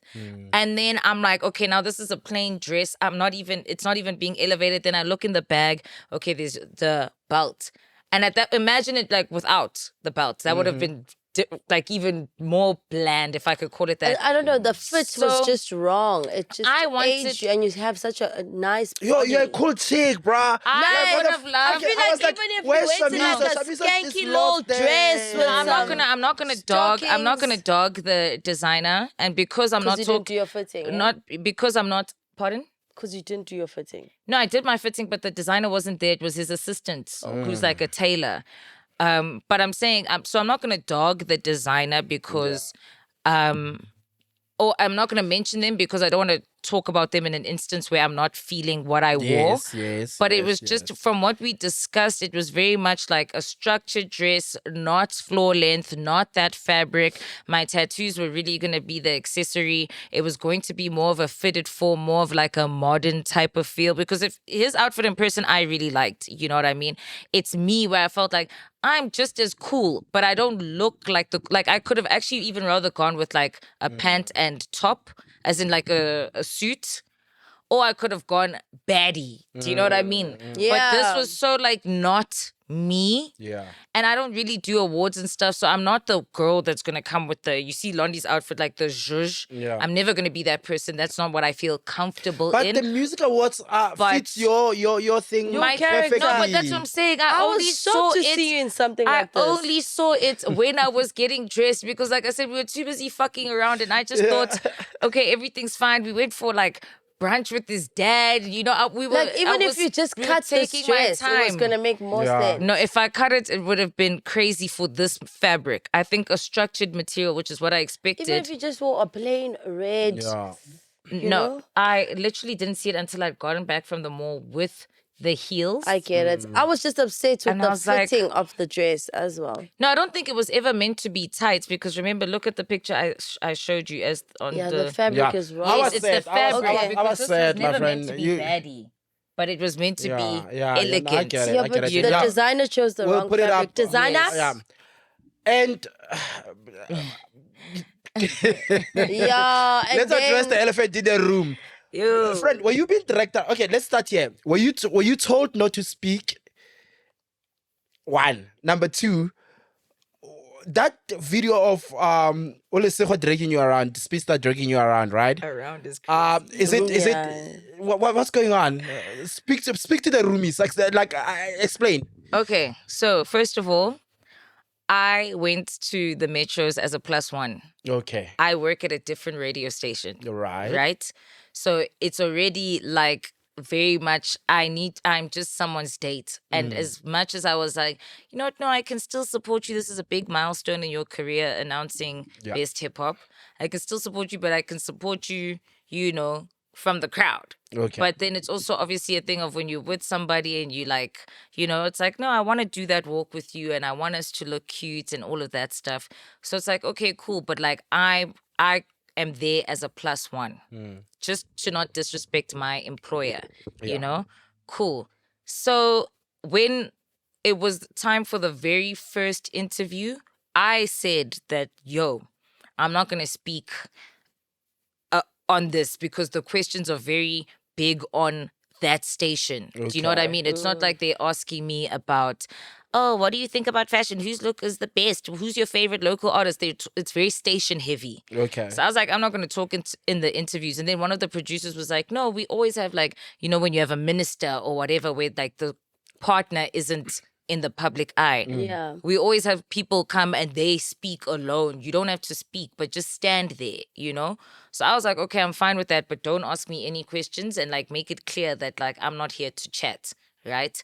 B: And then I'm like, okay, now this is a plain dress. It's not even being elevated. Then I look in the bag. Okay, there's the belt. And imagine it like without the belt. That would have been like even more bland, if I could call it that.
C: I don't know. The fit
B: So,
C: was just wrong. It just
B: I wanted-
C: aged you, and you have such a nice
A: Yo,
C: body.
A: you're a cool chick, bruh.
B: I would have loved.
C: I feel
A: I
C: like
A: was like,
C: even if you
A: where's
C: went in like
A: Shamiso?
C: a
A: Shamiso's
C: skanky
A: this
C: little
A: loft there.
C: dress with
A: No,
B: I'm not gonna dog. I'm not gonna
C: stockings.
B: dog the designer, and because I'm not
C: Because you didn't do
B: talking,
C: your fitting.
B: not because I'm not. Pardon.
C: Because you didn't do your fitting.
B: No, I did my fitting, but the designer wasn't there. It was his assistant, who's like a tailor. But I'm saying, so I'm not going to dog the designer because, or I'm not going to mention them because I don't want to talk about them in an instance where I'm not feeling what I wore.
A: Yes.
B: But it was just from what we discussed, it was very much like a structured dress, not floor length, not that fabric. My tattoos were really going to be the accessory. It was going to be more of a fitted form, more of like a modern type of feel. Because if his outfit in person, I really liked, you know what I mean? It's me where I felt like I'm just as cool, but I don't look like like I could have actually even rather gone with like a pant and top, as in like a suit. Or I could have gone baddie. Do you know what I mean? But this
C: Yeah.
B: was so like not me.
A: Yeah.
B: And I don't really do awards and stuff. So I'm not the girl that's going to come with you see Londi's outfit, like the zhuzh.
A: Yeah.
B: I'm never going to be that person. That's not what I feel comfortable
A: But
B: in.
A: the music awards
B: But-
A: fits your thing
C: Your character.
A: perfectly.
B: No, but that's what I'm saying. I,
C: I
B: only
C: was
B: saw
C: shocked to
B: it.
C: see you in something
B: I
C: like this.
B: only saw it when I was getting dressed because, like I said, we were too busy fucking around, and I just thought, okay, everything's fine. We went for like brunch with his dad. You know, we were
C: Like, even if you just
B: we were
C: cut this
B: taking my
C: dress, it was
B: time.
C: going to make more
A: Yeah.
C: sense.
B: No, if I cut it, it would have been crazy for this fabric. I think a structured material, which is what I expected.
C: Even if you just wore a plain red.
A: Yeah.
C: you
B: No,
C: know?
B: I literally didn't see it until I'd gotten back from the mall with the heels.
C: I get it. I was just upset with
B: And I
C: the
B: was like-
C: fitting of the dress as well.
B: No, I don't think it was ever meant to be tight because remember, look at the picture I showed you as on
C: Yeah,
B: the.
C: the fabric
A: Yeah.
C: is
A: I
C: wrong.
A: was
B: it's
A: sad.
B: the
A: I was-
B: fabric
C: I was-
B: because
A: I was
B: this
A: sad,
B: was
A: my
B: never meant
A: friend.
B: to be
A: You-
B: baddie, but it was meant to
A: Yeah,
B: be
A: yeah, I
B: elegant.
A: get it.
C: Yeah,
A: I
C: but
A: get it.
C: the
A: Yeah.
C: designer chose the
A: We'll
C: wrong
A: put it
C: fabric.
A: up.
C: Designer?
A: Yeah. And
C: Yeah, and
A: let's address
C: then-
A: the elephant in the room.
B: Ew.
A: Friend, were you being directed? Okay, let's start here. Were you told not to speak? One. Number two, that video of Olesejo dragging you around, Spista dragging you around, right?
B: Around is
A: Is
C: Yeah.
A: it what's going on? Speak to the roomies. Like explain.
B: Okay, so first of all, I went to the metros as a +1.
A: Okay.
B: I work at a different radio station.
A: Right.
B: Right? So it's already like very much I'm just someone's date. And as much as I was like, you know what, no, I can still support you. This is a big milestone in your career announcing
A: Yeah.
B: best hip hop. I can still support you, but I can support you, you know, from the crowd.
A: Okay.
B: But then it's also obviously a thing of when you're with somebody and you like, you know, it's like, no, I want to do that walk with you and I want us to look cute and all of that stuff. So it's like, okay, cool. But like I am there as a +1. Just to not disrespect my employer, you know? Cool. So when it was time for the very first interview, I said that, yo, I'm not going to speak on this because the questions are very big on that station. Do you know what I
A: Okay.
B: mean? It's not like they're asking me about, oh, what do you think about fashion? Whose look is the best? Who's your favorite local artist? It's very station heavy.
A: Okay.
B: So I was like, I'm not going to talk in the interviews. And then one of the producers was like, no, we always have like, you know, when you have a minister or whatever where like the partner isn't in the public eye.
C: Yeah.
B: We always have people come and they speak alone. You don't have to speak, but just stand there, you know? So I was like, okay, I'm fine with that, but don't ask me any questions and like make it clear that like I'm not here to chat, right?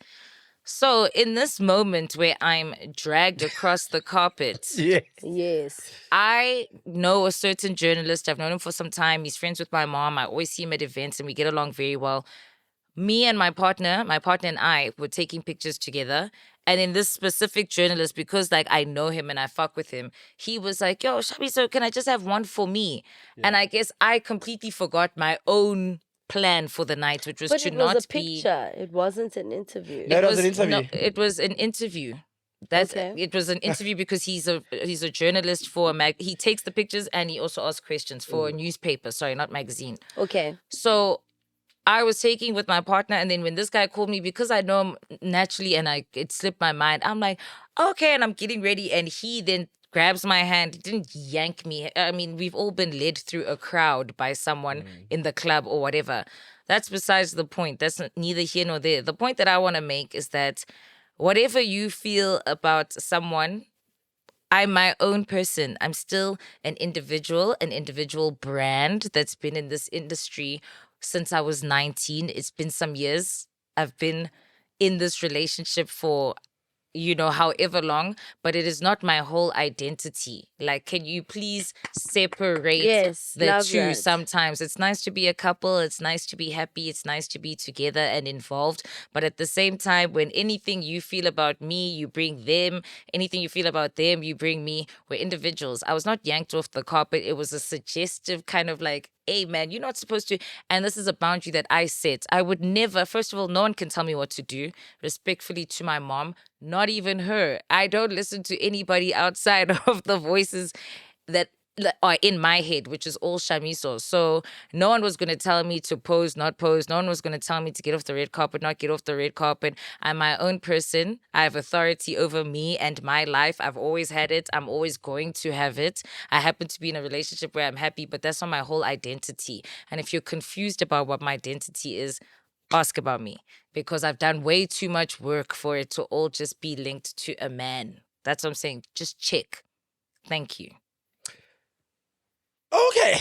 B: So in this moment where I'm dragged across the carpet,
A: Yeah.
C: Yes.
B: I know a certain journalist. I've known him for some time. He's friends with my mom. I always see him at events and we get along very well. Me and my partner and I were taking pictures together. And in this specific journalist, because like I know him and I fuck with him, he was like, yo, Shamiso, can I just have one for me? And I guess I completely forgot my own plan for the night, which was
C: But
B: to
C: it
B: not
C: was a
B: be.
C: picture. It wasn't an interview.
A: No, it was an interview.
B: No, it was an interview. That's
C: Okay.
B: It was an interview because he's a journalist for a mag. He takes the pictures and he also asks questions for a newspaper. Sorry, not magazine.
C: Okay.
B: So I was taking with my partner, and then when this guy called me, because I know him naturally and it slipped my mind, I'm like, okay, and I'm getting ready. And he then grabs my hand. He didn't yank me. I mean, we've all been led through a crowd by someone in the club or whatever. That's besides the point. That's neither here nor there. The point that I want to make is that whatever you feel about someone, I'm my own person. I'm still an individual brand that's been in this industry since I was 19. It's been some years. I've been in this relationship for however long, but it is not my whole identity. Like, can you please separate
C: Yes,
B: the
C: love
B: two
C: that.
B: sometimes? It's nice to be a couple, it's nice to be happy, it's nice to be together and involved. But at the same time, when anything you feel about me, you bring them. Anything you feel about them, you bring me. We're individuals. I was not yanked off the carpet. It was a suggestive kind of like, hey man, you're not supposed to. And this is a boundary that I set. I would never, first of all, no one can tell me what to do. Respectfully to my mom, not even her. I don't listen to anybody outside of the voices that are in my head, which is all Shamiso. So no one was going to tell me to pose, not pose. No one was going to tell me to get off the red carpet, not get off the red carpet. I'm my own person. I have authority over me and my life. I've always had it. I'm always going to have it. I happen to be in a relationship where I'm happy, but that's not my whole identity. And if you're confused about what my identity is, ask about me, because I've done way too much work for it to all just be linked to a man. That's what I'm saying. Just check. Thank you.
A: Okay.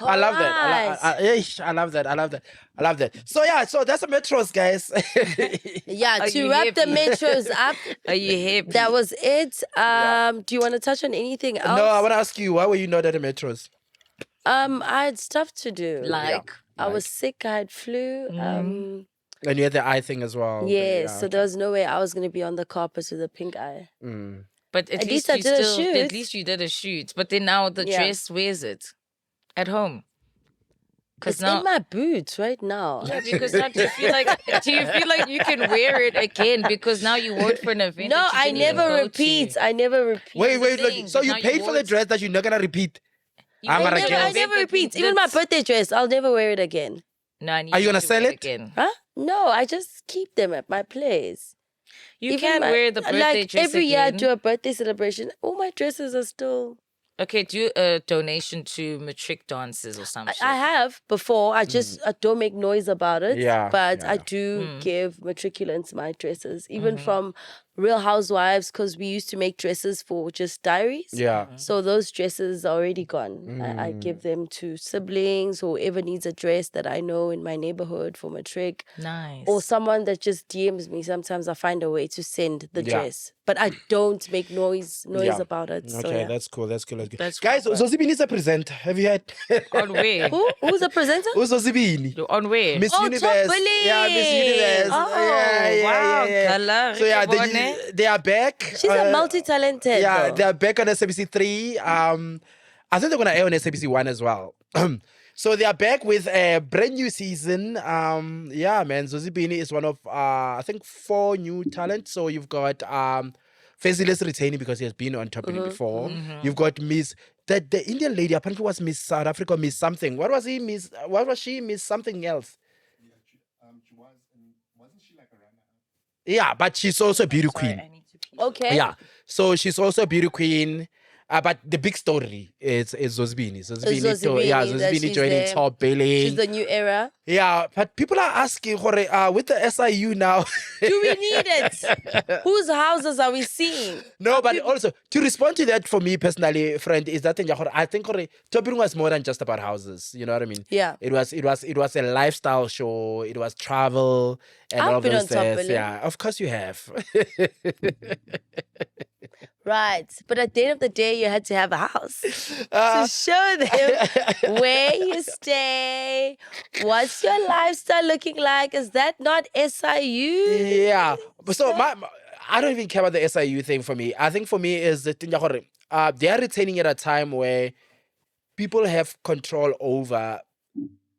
A: I love that. I love that. I love that. So yeah, so that's the metros, guys.
C: Yeah,
B: Are
C: to
B: you
C: wrap the
B: happy?
C: metros up,
B: Are you happy?
C: that was it. Do you want to touch on anything else?
A: No, I want to ask you, why were you not at the metros?
C: I had stuff to do.
B: like.
C: I was sick. I had flu.
A: And you had the eye thing as well.
C: Yes, so
A: okay.
C: there was no way I was going to be on the carpet with a pink eye.
B: But at least
C: I
B: you
C: did a
B: still,
C: shoot.
B: at least you did a shoot. But then now the
C: Yeah.
B: dress, where's it? At home.
C: It's
B: now,
C: in my boots right now.
B: yeah, because now do you feel like you can wear it again? Because now you wore it for an event.
C: No,
B: that you
C: I
B: didn't even
C: never
B: go
C: repeat.
B: to.
C: I never repeat.
A: Wait,
B: the
A: look.
B: thing,
A: So
B: but
A: you
B: now
A: paid
B: you
A: for
B: wore
A: the
B: it.
A: dress that you're not gonna repeat.
B: You
A: I'm
B: wore
A: gonna
B: it
A: kill
B: for
C: I
B: an event
C: never
B: that we
C: repeat. Even my
B: did.
C: birthday dress, I'll never wear it again.
B: No, I need
A: Are you gonna
B: to
A: sell
B: wear
A: it?
B: again?
C: Huh? No, I just keep them at my place.
B: You
C: Even
B: can wear the birthday
C: like
B: dress
C: every year I
B: again.
C: do a birthday celebration. All my dresses are still.
B: Okay, do a donation to matric dances or something.
C: I have before. I just I don't make noise about it.
A: Yeah,
C: But
A: yeah.
C: I do give matriculants my dresses, even from Real Housewives, because we used to make dresses for just diaries.
A: Yeah.
C: So those dresses are already gone. I give them to siblings or whoever needs a dress that I know in my neighborhood for matric.
B: Nice.
C: Or someone that just DMs me. Sometimes I find a way to send the
A: Yeah.
C: dress. But I don't make noise
A: Yeah.
C: about it. So,
A: Okay,
C: yeah.
A: that's cool. That's cool.
B: That's
A: Guys,
B: cool.
A: Zozibini is a presenter. Have you had?
B: On where?
C: Who's the presenter?
A: Who's Zozibini?
B: On where?
A: Miss
C: Oh,
A: Universe.
C: Top
A: Yeah, Miss Universe.
C: Oh,
A: yeah.
B: Kala,
A: So yeah,
B: Rikebone.
A: they are back.
C: She's a multi-talented.
A: Yeah,
C: though.
A: they are back on SABC 3. I think they're gonna air on SABC 1 as well. So they are back with a brand new season. Yeah, man. Zozibini is one of I think 4 new talents. So you've got Fazilis retaining because he has been on Top before. You've got Miss the Indian lady apparently was Miss South Africa, Miss something. What was he, Miss? What was she? Miss something else.
E: She was, wasn't she like a runner-up?
A: Yeah, but she's also a beauty queen.
C: Okay.
A: Yeah. So she's also a beauty queen. But the big story is Zozibini.
C: Zozibini,
A: Yeah,
C: that
A: Zozibini
C: she's
A: joining
C: there.
A: Top billing.
C: She's the new era.
A: Yeah, but people are asking, with the SIU now.
C: Do we need it? Whose houses are we seeing?
A: No, but also to respond to that for me personally, friend, is that I think Top billing was more than just about houses. You know what I mean?
C: Yeah.
A: It was a lifestyle show. It was travel and
C: I've
A: all
C: been
A: those
C: on Top
A: things.
C: Billing.
A: Yeah, of course you have.
C: Right. But at the end of the day, you had to have a house to show them where you stay. What's your lifestyle looking like? Is that not SIU?
A: Yeah. But so I don't even care about the SIU thing for me. I think for me is the thing they are retaining at a time where people have control over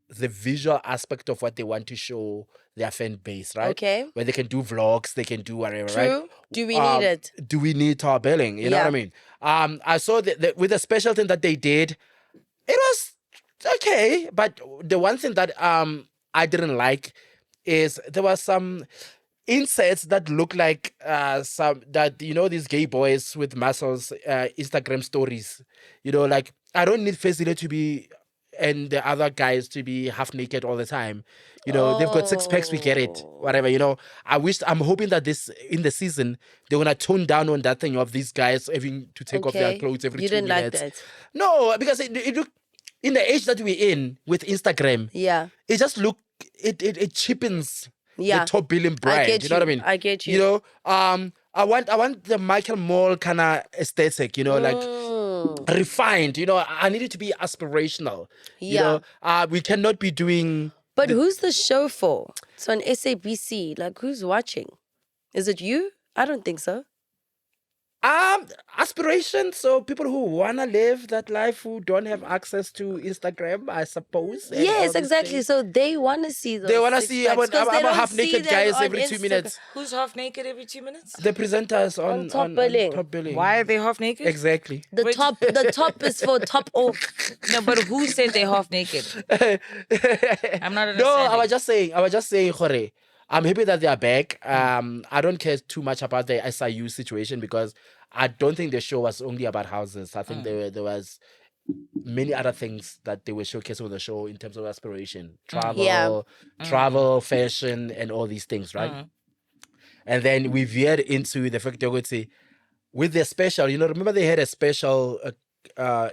A: the visual aspect of what they want to show their fan base, right?
C: Okay.
A: Where they can do vlogs, they can do whatever,
C: True.
A: right?
C: Do we need it?
A: Do we need Top billing? You know what I mean? I saw that with the special thing that they did, it was okay. But the one thing that I didn't like is there was some inserts that look like some that these gay boys with muscles Instagram stories. Like I don't need Fezile to be and the other guys to be half naked all the time. They've got six packs, we get it. Whatever, I'm hoping that this in the season they're gonna tone down on that thing of these guys having to take off their clothes every 2
C: didn't
A: minutes.
C: like that.
A: No, because it look in the age that we're in with Instagram,
C: Yeah.
A: it just it cheapens
C: Yeah.
A: the top billing brand.
C: get
A: You know what I mean?
C: I get you.
A: I want the Michael Moore kind of aesthetic, like refined. I need it to be aspirational. We cannot be doing.
C: But who's the show for? It's on SABC. Like, who's watching? Is it you? I don't think so.
A: Aspiration. So people who wanna live that life who don't have access to Instagram, I suppose. and all
C: Yes,
A: these
C: exactly.
A: things.
C: So they want to see those.
A: They wanna
C: six
A: see
C: packs,
A: about
C: 'cause they don't
A: half
C: see
A: naked
C: them
A: guys
C: on
A: every 2
C: Instagram.
A: minutes.
B: Who's half naked every 2 minutes?
A: The presenters on
C: Top billing.
A: top billing.
B: Why are they half naked?
A: Exactly.
C: The
B: Wait.
C: the top is for top off.
B: No, but who said they're half naked? I'm not understanding.
A: No, I was just saying, Jorge, I'm happy that they are back. I don't care too much about the SIU situation because I don't think the show was only about houses. I think there was many other things that they were showcasing on the show in terms of aspiration, travel, fashion, and all these things, right? And then we veered into the fact that we say with their special, remember they had a special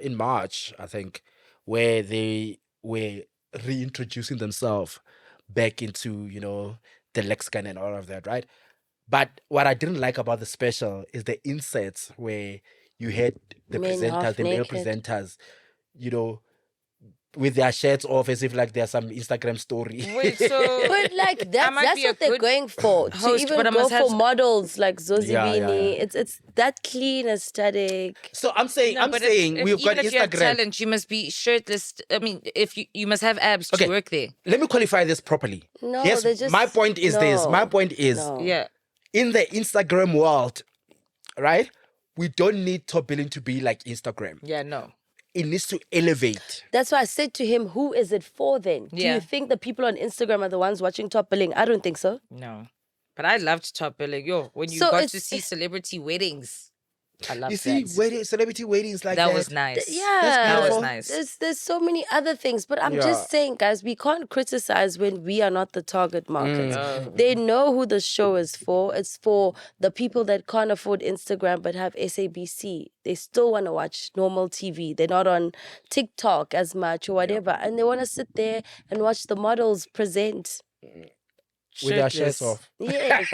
A: in March, I think, where they were reintroducing themselves back into, the lexicon and all of that, right? But what I didn't like about the special is the inserts where you had the
C: Men
A: presenters,
C: half
A: the male
C: naked.
A: presenters, with their shirts off as if like there's some Instagram story.
B: Wait, so
C: But like
B: might
C: that's
B: be a
C: what they're
B: good
C: going for. To
B: host,
C: even
B: but I
C: go
B: must have
C: for models like Zozibini.
A: yeah.
C: It's that clean aesthetic.
A: So I'm saying,
B: No, but
A: we've got
B: even if you have
A: Instagram.
B: talent, you must be shirtless. I mean, if you must have abs
A: Okay.
B: to work there.
A: Let me qualify this properly.
C: No,
A: Yes,
C: they're just
A: my point is this. My point is
C: No.
B: Yeah.
A: in the Instagram world, right? We don't need top billing to be like Instagram.
B: Yeah, no.
A: It needs to elevate.
C: That's why I said to him, who is it for then? Do
B: Yeah.
C: you think the people on Instagram are the ones watching Top Billing? I don't think so.
B: No. But I loved top billing. Yo, when you
C: So
B: got to
C: it's-
B: see celebrity weddings. I love
A: You see,
B: that.
A: celebrity weddings like
B: That was nice.
C: Yeah,
B: That was
A: beautiful.
B: nice.
C: There's so many other things, but I'm
A: Yeah.
C: just saying, guys, we can't criticize when we are not the target market.
B: Oh.
C: They know who the show is for. It's for the people that can't afford Instagram but have SABC. They still want to watch normal TV. They're not on TikTok as much or whatever, and they want to sit there and watch the models present.
A: with their shirts
B: Shirtless.
A: off.
C: Yes.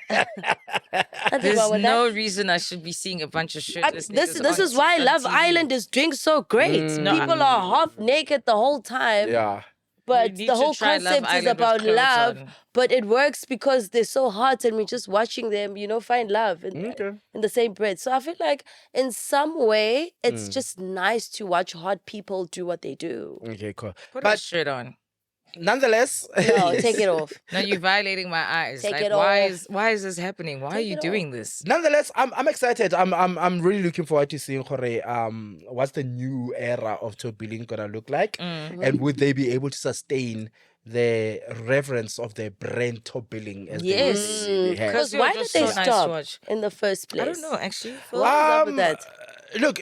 C: Nothing
B: There's
C: wrong with
B: no
C: that.
B: reason I should be seeing a bunch of shirtless
C: This
B: niggas
C: is
B: on
C: why
B: on
C: Love
B: TV.
C: Island is doing so great.
B: No,
C: People are half naked the whole time.
A: Yeah.
C: But
B: need
C: the
B: to
C: whole
B: try Love
C: concept is
B: Island with
C: about
B: clothes
C: love,
B: on.
C: but it works because they're so hot and we're just watching them, find love in the same breath. So I feel like in some way, it's just nice to watch hot people do what they do.
A: Okay, cool.
B: Put a
A: But
B: shirt on.
A: nonetheless,
C: No, take it off.
B: No, you're violating my eyes.
C: Take
B: like,
C: it
B: why
C: off.
B: is this happening? Why are
C: Take
B: you
C: it
B: doing
C: off.
B: this?
A: Nonetheless, I'm excited. I'm really looking forward to seeing Jorge, what's the new era of top billing gonna look like, and would they be able to sustain the reverence of the brand top billing as
B: Yes.
A: they have?
C: Because
B: you're
C: why did
B: just
C: they
B: so nice to
C: stop
B: watch.
C: in the first place?
B: I don't know, actually.
C: What was up with that?
A: Look,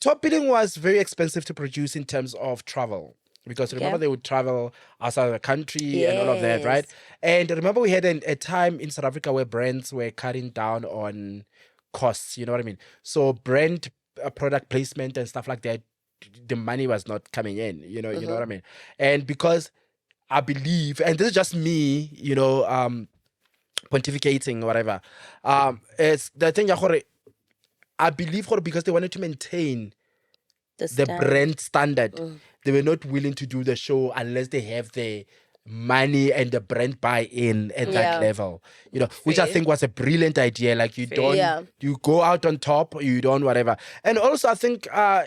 A: top billing was very expensive to produce in terms of travel. Because remember, they would travel outside the country and all of that, right?
C: Yes.
A: And remember, we had a time in South Africa where brands were cutting down on costs, you know what I mean? So brand product placement and stuff like that, the money was not coming in, you know what I mean? And because I believe, and this is just me, pontificating or whatever, it's the thing, I believe because they wanted to maintain the
C: stand.
A: brand standard. They were not willing to do the show unless they have the money and the brand buy-in at that level. Which I think was a brilliant idea. Like you don't, you go out on top, you don't whatever. And also I think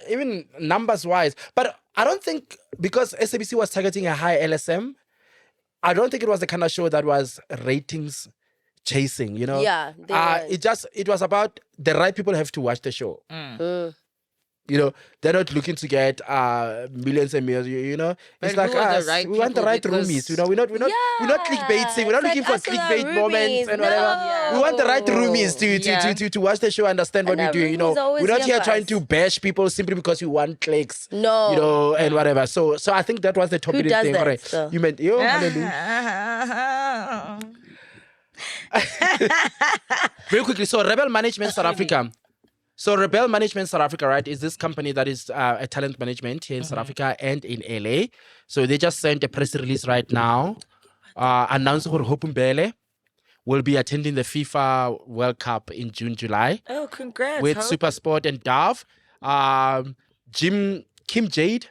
A: even numbers-wise, but I don't think because SABC was targeting a high LSM, I don't think it was the kind of show that was ratings chasing.
C: Yeah, they weren't.
A: It was about the right people have to watch the show. You know, they're not looking to get millions and millions. You know, it's
B: But
A: like
B: who are the
A: us.
B: right
A: We want the
B: people?
A: right
B: Because-
A: roomies. You know, we're not clickbaiting. We're not
C: it's
A: looking
C: like
A: for
C: us and our
A: clickbait moments
C: roomies.
A: and whatever. We want the right roomies
B: Yeah.
A: to watch the show, understand what
C: And
A: we're
C: our
A: doing. You know,
C: roomies are always
A: we're not
C: here
A: here
C: for
A: trying
C: us.
A: to bash people simply because we want clicks.
C: No.
A: You know, and whatever. So I think that was the top
C: Who does
A: thing.
C: that,
A: Correct.
C: so?
A: You meant hallelujah. Very quickly. So Rebel Management South Africa. So Rebel Management South Africa, right, is this company that is a talent management here in South Africa and in LA. So they just sent a press release right now announcing that Hope Mbele will be attending the FIFA World Cup in June, July
B: Oh, congrats.
A: with
B: Hope.
A: Supersport and Dove. Kim Jade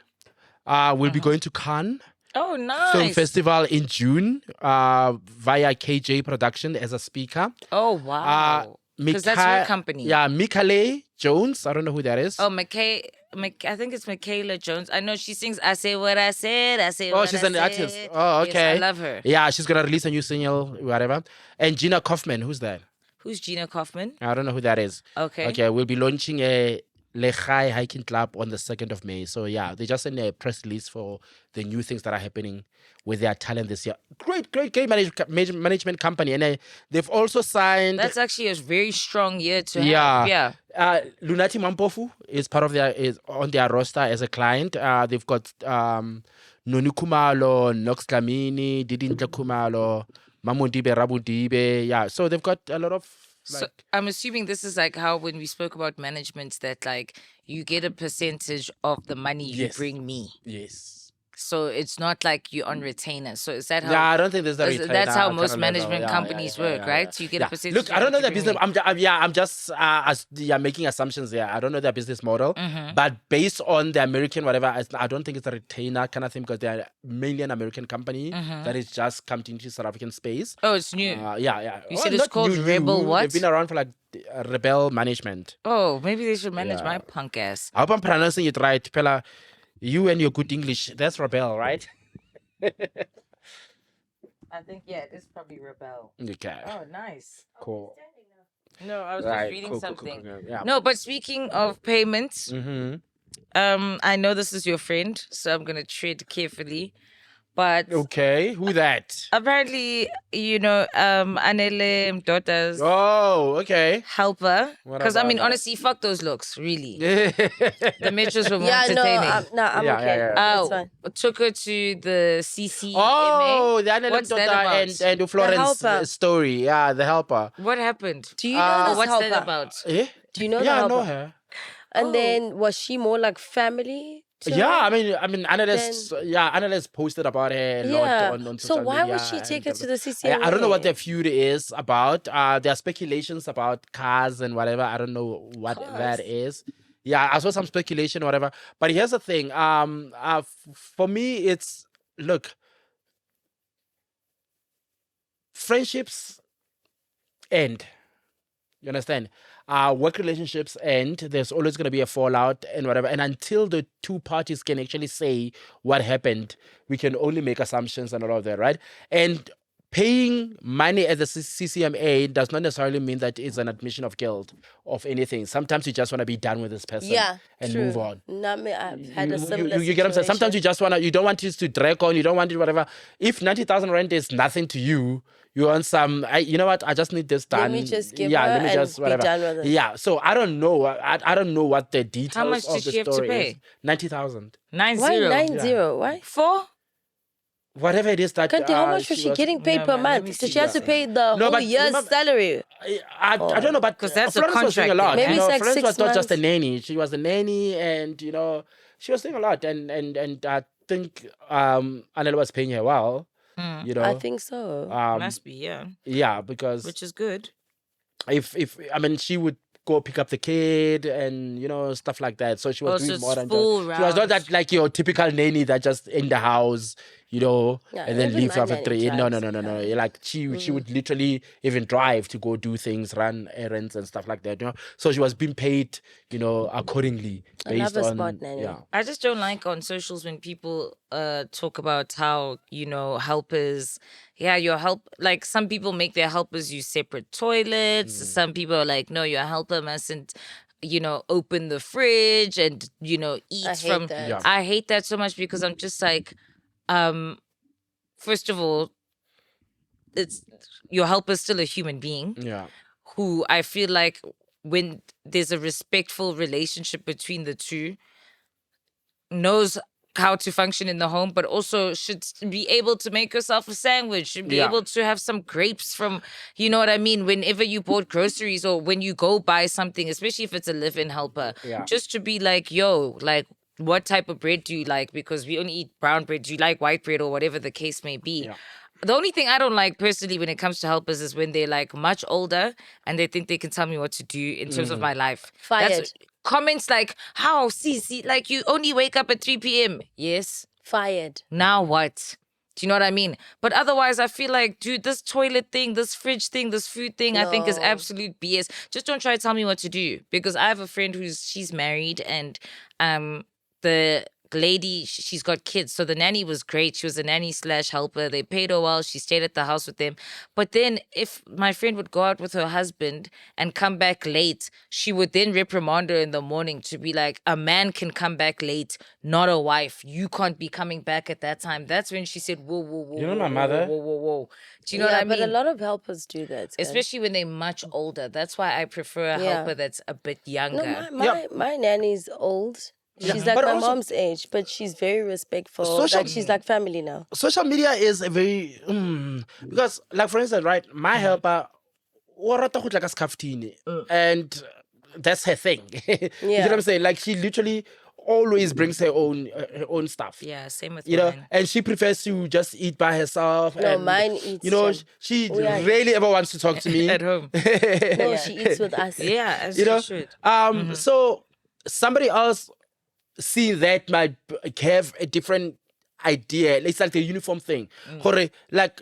A: will be going to Cannes
B: Oh, nice.
A: Film Festival in June via KJ Production as a speaker.
B: Oh, wow. Because that's your company.
A: Yeah, Mikale Jones. I don't know who that is.
B: Oh, I think it's Michaela Jones. I know she sings I Say What I Said, I Say What I Said.
A: Oh, she's an artist. Oh,
B: Yes,
A: okay.
B: I love her.
A: Yeah, she's gonna release a new single, whatever. And Gina Kaufman, who's that?
B: Who's Gina Kaufman?
A: I don't know who that is.
B: Okay.
A: Okay, we'll be launching a Lehigh hiking club on the 2nd of May. So yeah, they just sent a press release for the new things that are happening with their talent this year. Great management company. And they've also signed...
B: That's actually a very strong year to have.
A: Yeah.
B: Yeah.
A: Lunati Mampofu is part of is on their roster as a client. They've got Noni Kumalo, Nox Kamini, Didinta Kumalo, Mamundibe, Rabudibe. Yeah, so they've got a lot of...
B: So I'm assuming this is like how when we spoke about management that like you get a percentage of the money you
A: Yes.
B: bring me.
A: Yes.
B: So it's not like you're on retainer. So is that how?
A: Yeah, I don't think there's a
B: is-
A: retainer
B: that's how
A: kind
B: most
A: of level.
B: management
A: Yeah,
B: companies work, right? So you get a percentage.
A: Look, I
B: of
A: don't know
B: what
A: their
B: you
A: business.
B: bring me.
A: I'm just making assumptions there. I don't know their business model,
B: Mm-hmm.
A: but based on the American whatever, I don't think it's a retainer kind of thing because they're mainly an American company that is just come into South African space.
B: Oh, it's new.
A: Yeah.
B: You said it's called Rebel what?
A: They've been around for like Rebel Management.
B: Oh, maybe they should manage my punk ass.
A: I hope I'm pronouncing it right, Pella. You and your good English. That's Rebel, right?
B: I think it is probably Rebel.
A: Okay.
B: Oh, nice.
A: Cool.
B: No, I was
A: Right,
B: just reading
A: cool,
B: something.
A: Yeah.
B: No, but speaking of payments,
A: Mm-hmm.
B: I know this is your friend, so I'm gonna tread carefully. But
A: Okay. Who that?
B: apparently, Anele Mdoda's
A: Oh, okay.
B: helper.
A: What
B: Because I
A: about
B: mean,
A: that?
B: honestly, fuck those looks, really.
A: Yeah.
B: The metros were more
C: Yeah,
B: entertaining.
C: I'm
A: Yeah,
C: okay.
A: yeah,
C: That's fine.
B: Took her to the CCMA.
A: Oh, the Anele
B: What's that
A: Mdoda
B: about?
A: and Florence
C: helper.
A: story. Yeah, the helper.
B: What happened?
C: Do you know this
B: What's
C: helper?
B: that about?
A: Eh?
C: Do you know the
A: Yeah, I
C: helper?
A: know her.
C: And then was she more like family? to
A: Yeah,
C: her?
A: I mean, Anele's posted about her a lot
C: Yeah.
A: on
C: So
A: social
C: why
A: media
C: would she take her
A: and
C: to the CCMA?
A: I don't know what their feud is about. There are speculations about cars and whatever. I don't know what that is. Yeah, I saw some speculation or whatever. But here's the thing. For me, it's look. Friendships end. You understand? Work relationships end. There's always going to be a fallout and whatever. And until the two parties can actually say what happened, we can only make assumptions and all of that, right? And paying money at the CCMA does not necessarily mean that it's an admission of guilt of anything. Sometimes you just want to be done with this person and
C: true.
A: move on.
C: Not me. I've had a similar
A: You get what I'm saying? Sometimes you don't want it to drag on, you don't want it, whatever. If 90,000 rand is nothing to you, you want some, you know what, I just need this done.
C: Let me just give
A: yeah,
C: her
A: let me
C: and
A: just
C: be
A: whatever.
C: done with it.
A: Yeah, so I don't know. I don't know what the details
B: much
A: of
B: did
A: the
B: she have to
A: story
B: pay?
A: is. 90,000.
B: 9-0.
C: Why 9-0? Why?
B: 4?
A: Whatever it is that.
C: Kanti, how much was she getting paid per
B: man, let me
C: month? Did
B: see
C: she have to pay the whole
A: but
C: year's
A: remember-
C: salary?
A: I don't know, but
B: 'Cause that's a
A: Florence was doing a
B: contract
A: lot.
B: then,
C: Maybe it's like
A: Florence
C: 6
A: was not just a
C: months.
A: nanny; she was a nanny, and she was doing a lot. And I think Anele was paying her well.
C: I think so.
B: Must be, yeah.
A: Yeah, because
B: Which is good.
A: if I mean she would go pick up the kid and stuff like that. So she was
B: Oh,
A: doing
B: so
A: more
B: it's
A: than
B: full
A: just, she was not that like your typical nanny that just in the house,
C: Yeah,
A: and then
C: even
A: leaves
C: my
A: after
C: nanny
A: 3. No.
C: drives.
A: Like she would literally even drive to go do things, run errands and stuff like that. So she was being paid, accordingly
C: I
A: based
C: love a
A: on
C: smart nanny.
A: yeah.
B: I just don't like on socials when people talk about how, helpers, your help, like some people make their helpers use separate toilets. Some people are like, no, your helper mustn't open the fridge and, eat
C: I hate
B: from.
C: that. Yeah.
B: I hate that so much because I'm just like, first of all, it's your helper's still a human being.
A: Yeah.
B: Who I feel like when there's a respectful relationship between the two, knows how to function in the home, but also should be able to make yourself a sandwich, should be able to have some grapes from, you know what I mean, whenever you bought groceries or when you go buy something, especially if it's a live-in helper, just to be like, yo, like, what type of bread do you like? Because we only eat brown bread. Do you like white bread or whatever the case may be? Yeah. The only thing I don't like personally when it comes to helpers is when they're like much older and they think they can tell me what to do in terms of my life.
C: Fired.
B: Comments like, how, see, like you only wake up at 3 p.m. Yes.
C: Fired.
B: Now what? Do you know what I mean? But otherwise, I feel like, dude, this toilet thing, this fridge thing, this food thing, I think is absolute BS. Just don't try to tell me what to do. Because I have a friend she's married and the lady, she's got kids. So the nanny was great. She was a nanny / helper. They paid her well. She stayed at the house with them. But then if my friend would go out with her husband and come back late, she would then reprimand her in the morning to be like, a man can come back late, not a wife. You can't be coming back at that time. That's when she said, whoa, whoa, whoa.
A: You know my mother?
B: Whoa. Do you know what I mean?
C: But a lot of helpers do that.
B: Especially when they're much older. That's why I prefer a helper that's a bit younger.
C: No, my nanny's old. She's like
A: But
C: my
A: also-
C: mom's age, but she's very respectful. Like she's like family now.
A: Social media is a very because, like, for instance, right, my helper, o rata go tla ka scaftini, and that's her thing. You know what I'm saying? Like, she literally always brings her own stuff.
B: Yeah, same with
A: You know,
B: mine.
A: and she prefers to just eat by herself.
C: No,
A: and,
C: mine eats.
A: You know,
C: some-
A: she rarely ever wants to talk to me
B: At home.
C: No, she eats with us.
B: Yeah, as
A: You know,
B: she should.
A: so somebody else see that might have a different idea. It's like the uniform thing. Like,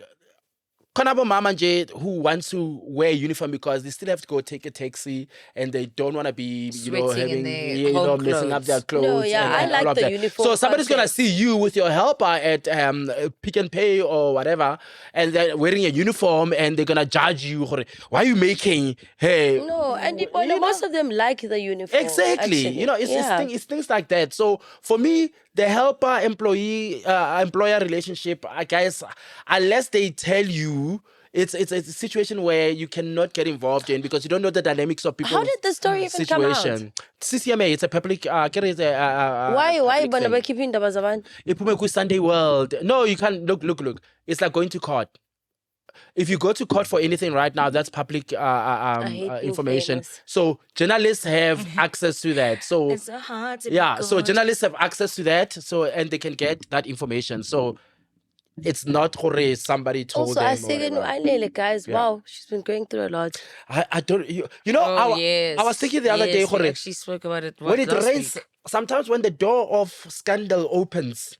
A: Konabo mama nje who wants to wear a uniform because they still have to go take a taxi and they don't want to be,
B: Sweating in
A: having,
B: their home
A: messing up their clothes.
C: No, yeah,
A: and
C: I like
A: all of
C: the
A: that.
C: uniform
A: So somebody's gonna
C: concept.
A: see you with your helper at Pick and Pay or whatever, and they're wearing a uniform and they're gonna judge you. Why are you making? Hey,
C: No, and most of them like the uniform.
A: exactly.
C: actually.
A: It's things like that. So for me, the helper employer relationship, guys, unless they tell you, it's a situation where you cannot get involved in because you don't know the dynamics of people.
C: How did the story even come out?
A: CCMA, it's a public.
C: Why bona ba keeping indaba zabantu?
A: Iphume ku-Sunday World. No, you can't. Look. It's like going to court. If you go to court for anything right now, that's public
C: hate being
A: information.
C: famous.
A: So journalists have access to that. So
B: It's so hard to be
A: so
B: good.
A: journalists have access to that. So and they can get that information. So it's not somebody told
C: Also,
A: them.
C: I say, Anele, guys, wow, she's been going through a lot.
A: I don't. I was thinking the other day,
B: we
A: Jorge,
B: actually spoke about it
A: when it
B: last
A: rains,
B: week.
A: sometimes when the door of scandal opens,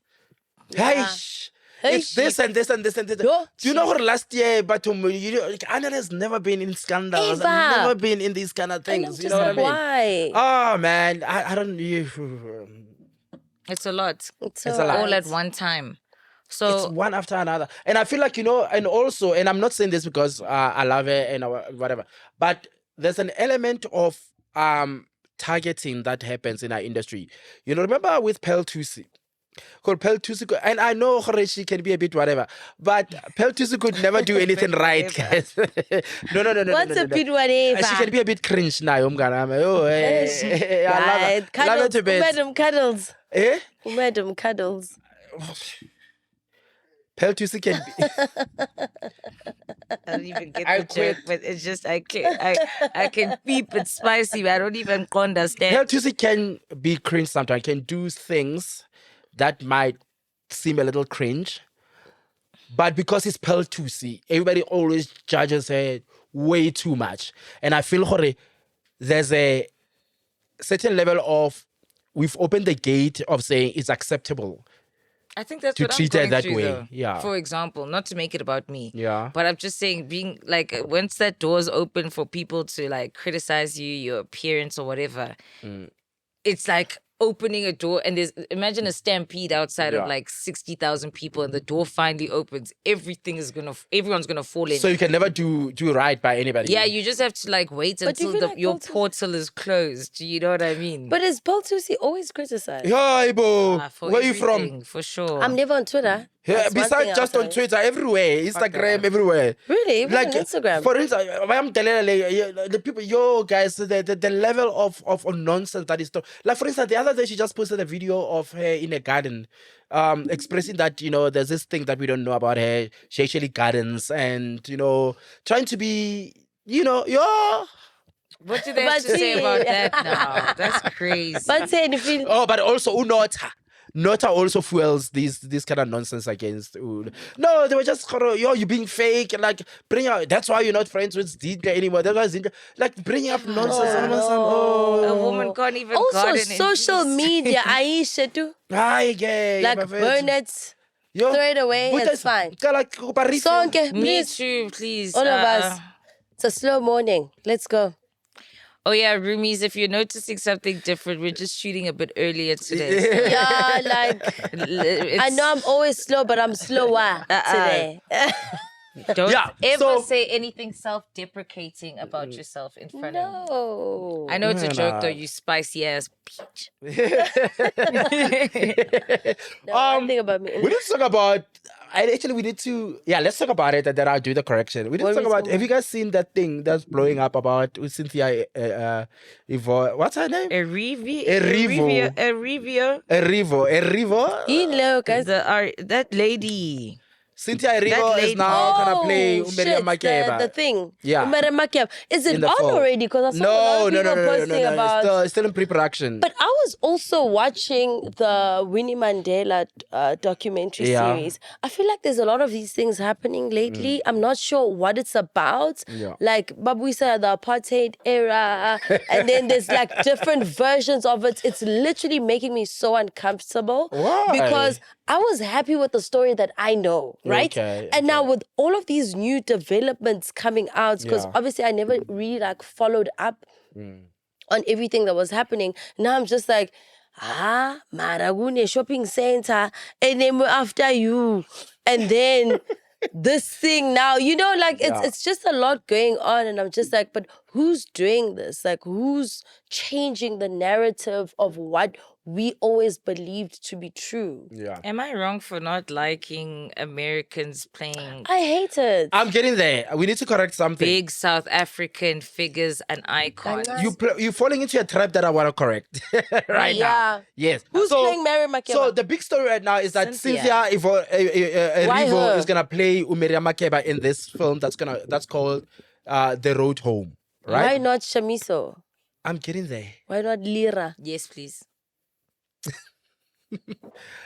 A: it's this and this and this and this.
C: Yo,
A: Do you know what last year, but Anele has never been in scandals,
C: Ever.
A: never been in these kind of
C: And I'm
A: things.
C: just
A: You know what I
C: like,
A: mean?
C: why?
A: Oh man, I don't.
B: It's a lot.
C: It's
A: a lot.
B: All at one time.
A: It's
B: So
A: one after another. And I feel like, and also, and I'm not saying this because I love it and whatever, but there's an element of targeting that happens in our industry. Remember with Peltusi? Peltusi, and I know she can be a bit whatever, but Peltusi could never do anything right, guys. No.
C: What's a bit whatever?
A: She can be a bit cringe now. I love her to bits.
C: Madam Cuddles.
A: Eh?
C: Madam Cuddles.
A: Peltusi can be.
B: I don't even get
A: I
B: the
A: quit.
B: joke, but it's just I can beep it's spicy, but I don't even understand.
A: Peltusi can be cringe sometimes, can do things that might seem a little cringe. But because it's Peltusi, everybody always judges her way too much. And I feel there's a certain level of, we've opened the gate of saying it's acceptable.
B: I think that's
A: to
B: what I'm
A: treat her
B: going
A: that
B: through,
A: way,
B: though.
A: yeah.
B: For example, not to make it about me.
A: Yeah.
B: But I'm just saying, being like, once that door's open for people to like criticize you, your appearance or whatever, it's like opening a door and imagine a stampede outside of like 60,000 people and the door finally opens. Everyone's gonna fall in.
A: So you can never do right by anybody.
B: Yeah, you just have to like wait until your portal is closed. You know what I mean?
C: But is Paul Tusi always criticized?
A: Hi, Bo.
B: For
A: Where are you from?
B: For sure.
C: I'm never on Twitter.
A: Yeah,
C: That's one thing
A: besides just
C: I'll
A: on
C: tell you.
A: Twitter, everywhere, Instagram, everywhere.
C: Really? Even on Instagram?
A: For instance, I'm telling you, the people, guys, the level of nonsense that is like, for instance, the other day she just posted a video of her in a garden, expressing that there's this thing that we don't know about her. She actually gardens, and trying to be,
B: What do they have to say about that now? That's crazy.
C: But say if you
A: but also Nota also fuels this kind of nonsense against. No, they were just, you're being fake. Like, bring out. That's why you're not friends with Zinga anymore. That's why Zinga, like, bring up nonsense.
B: A woman can't even
C: also
B: garden in
C: social
B: peace.
C: media, Aisha too.
A: Hi, gay.
C: Like burn it, throw it away, it's fine. Sonke,
B: Me
C: please.
B: too, please.
C: All of us. It's a slow morning. Let's go.
B: Oh yeah, roomies, if you're noticing something different, we're just shooting a bit earlier today. So
C: Yeah, like I know I'm always slow, but I'm slower today.
B: don't ever
A: so-
B: say anything self-deprecating about yourself in front of me.
C: No.
B: I know it's a joke though, you spicy ass bitch.
C: No, one thing about me.
A: We need to talk about. We need to. Yeah, let's talk about it, and then I'll do the correction. We need to talk about. Have you guys seen that thing that's blowing up about Cynthia Ivo? What's her name?
B: Erivo.
C: Hello, guys.
B: That lady.
A: Cynthia Erivo
B: That
A: is
B: lady.
A: now gonna play Umeriam Makeba.
C: The thing.
A: Yeah.
C: Umeriam Makeba. Is it
A: In the
C: on
A: film.
C: already? Because I saw a lot of people posting about.
A: It's still in pre-production.
C: But I was also watching the Winnie Mandela documentary series. I feel like there's a lot of these things happening lately. I'm not sure what it's about.
A: Yeah.
C: Like Babuisa, the apartheid era, and then there's like different versions of it. It's literally making me so uncomfortable.
A: Why?
C: Because I was happy with the story that I know, right?
A: Okay,
C: and now with all of these new developments coming out, because obviously I never really like followed up on everything that was happening. Now I'm just like, Maragune shopping center, and then we're after you. And then this thing now, like it's just a lot going on. And I'm just like, but who's doing this? Like, who's changing the narrative of what we always believed to be true?
A: Yeah.
B: Am I wrong for not liking Americans playing
C: I hate it.
A: I'm getting there. We need to correct something.
B: big South African figures and icons?
A: You're falling into a trap that I want to correct right now. Yes.
C: Who's playing Mary Makeba?
A: So the big story right now is that
B: Cynthia.
A: Cynthia
C: Why
A: Erivo
C: her?
A: is gonna play Umeriam Makeba in this film that's called The Road Home. Right?
C: Why not Shamiso?
A: I'm getting there.
C: Why not Lira?
B: Yes, please.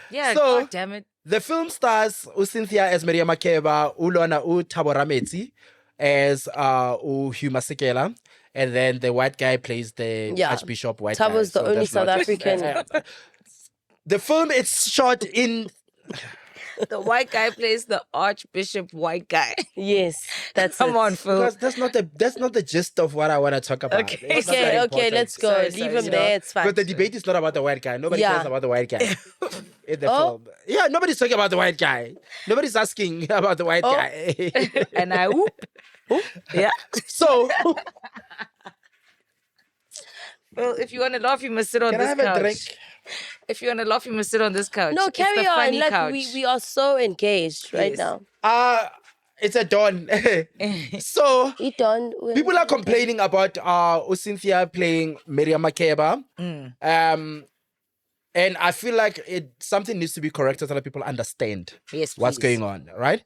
B: Yeah,
A: So-
B: God damn it.
A: The film stars Cynthia as Maria Makeba, Ulona Thabo Rameti as Hugh Masekela, and then the white guy plays the Archbishop white guy.
C: Tabo's the
A: So
C: only
A: that's
C: South
A: not-
C: African.
A: The film is shot in.
B: The white guy plays the Archbishop white guy.
C: Yes, that's
B: Come
C: it.
B: on, Phil.
A: Because that's not the gist of what I want to talk about.
B: Okay.
A: It's not that
C: Okay,
A: important.
C: let's go.
B: Sorry,
C: Leave
B: sorry,
C: him
B: you
C: there. It's fine.
A: But the debate is not about the white guy. Nobody
C: Yeah.
A: cares about the white guy in the
C: Oh.
A: film. Yeah, nobody's talking about the white guy. Nobody's asking about the white guy.
B: And I whoop. Yeah.
A: So,
B: Well, if you want to laugh, you must sit on
A: can I
B: this
A: have
B: couch.
A: a drink?
B: If you want to laugh, you must sit on this couch.
C: No,
B: It's
C: carry
B: the
C: on.
B: funny
C: Like
B: couch.
C: we are so engaged right
B: Yes.
C: now.
A: It's a dawn. So,
C: Eat on.
A: people are complaining about Cynthia playing Miriam Makeba. And I feel like something needs to be corrected so that people understand
B: Yes,
A: what's
B: please.
A: going on, right?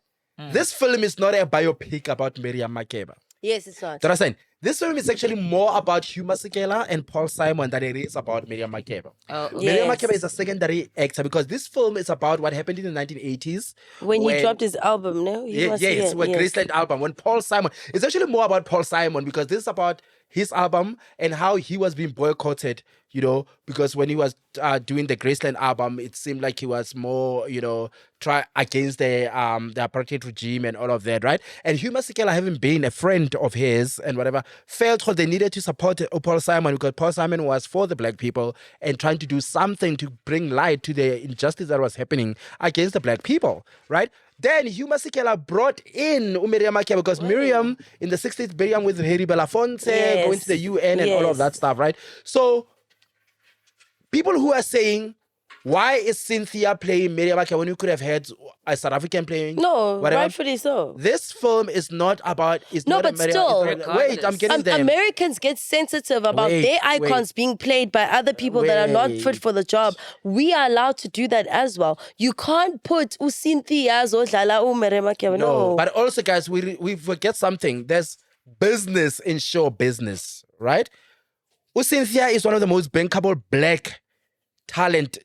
A: This film is not a biopic about Miriam Makeba.
C: Yes, it's not.
A: Do you understand? This film is actually more about Hugh Masekela and Paul Simon than it is about Miriam Makeba.
B: Oh,
A: Miriam
C: Yes.
A: Makeba is a secondary actor because this film is about what happened in the 1980s.
C: When he dropped his album, no?
A: Yes, when Graceland album, when Paul Simon, it's actually more about Paul Simon because this is about his album and how he was being boycotted, because when he was doing the Graceland album, it seemed like he was more, try against the apartheid regime and all of that, right? And Hugh Masekela, having been a friend of his and whatever, felt they needed to support Paul Simon because Paul Simon was for the black people and trying to do something to bring light to the injustice that was happening against the black people, right? Then Hugh Masekela brought in Miriam Makeba because Miriam in the 60th, Miriam with Harry Belafonte, going to the UN and all of that stuff, right? So people who are saying, why is Cynthia playing Miriam Makeba when you could have had a South African playing?
C: No,
A: whatever?
C: rightfully so.
A: This film is not about.
C: But still,
A: wait, I'm getting there.
C: Americans get sensitive about their icons being played by other people that are not fit for the job. We are allowed to do that as well. You can't put Cynthia Zodlala Miriam Makeba. No,
A: but also, guys, we forget something. There's business in show business, right? Cynthia is one of the most bankable black talent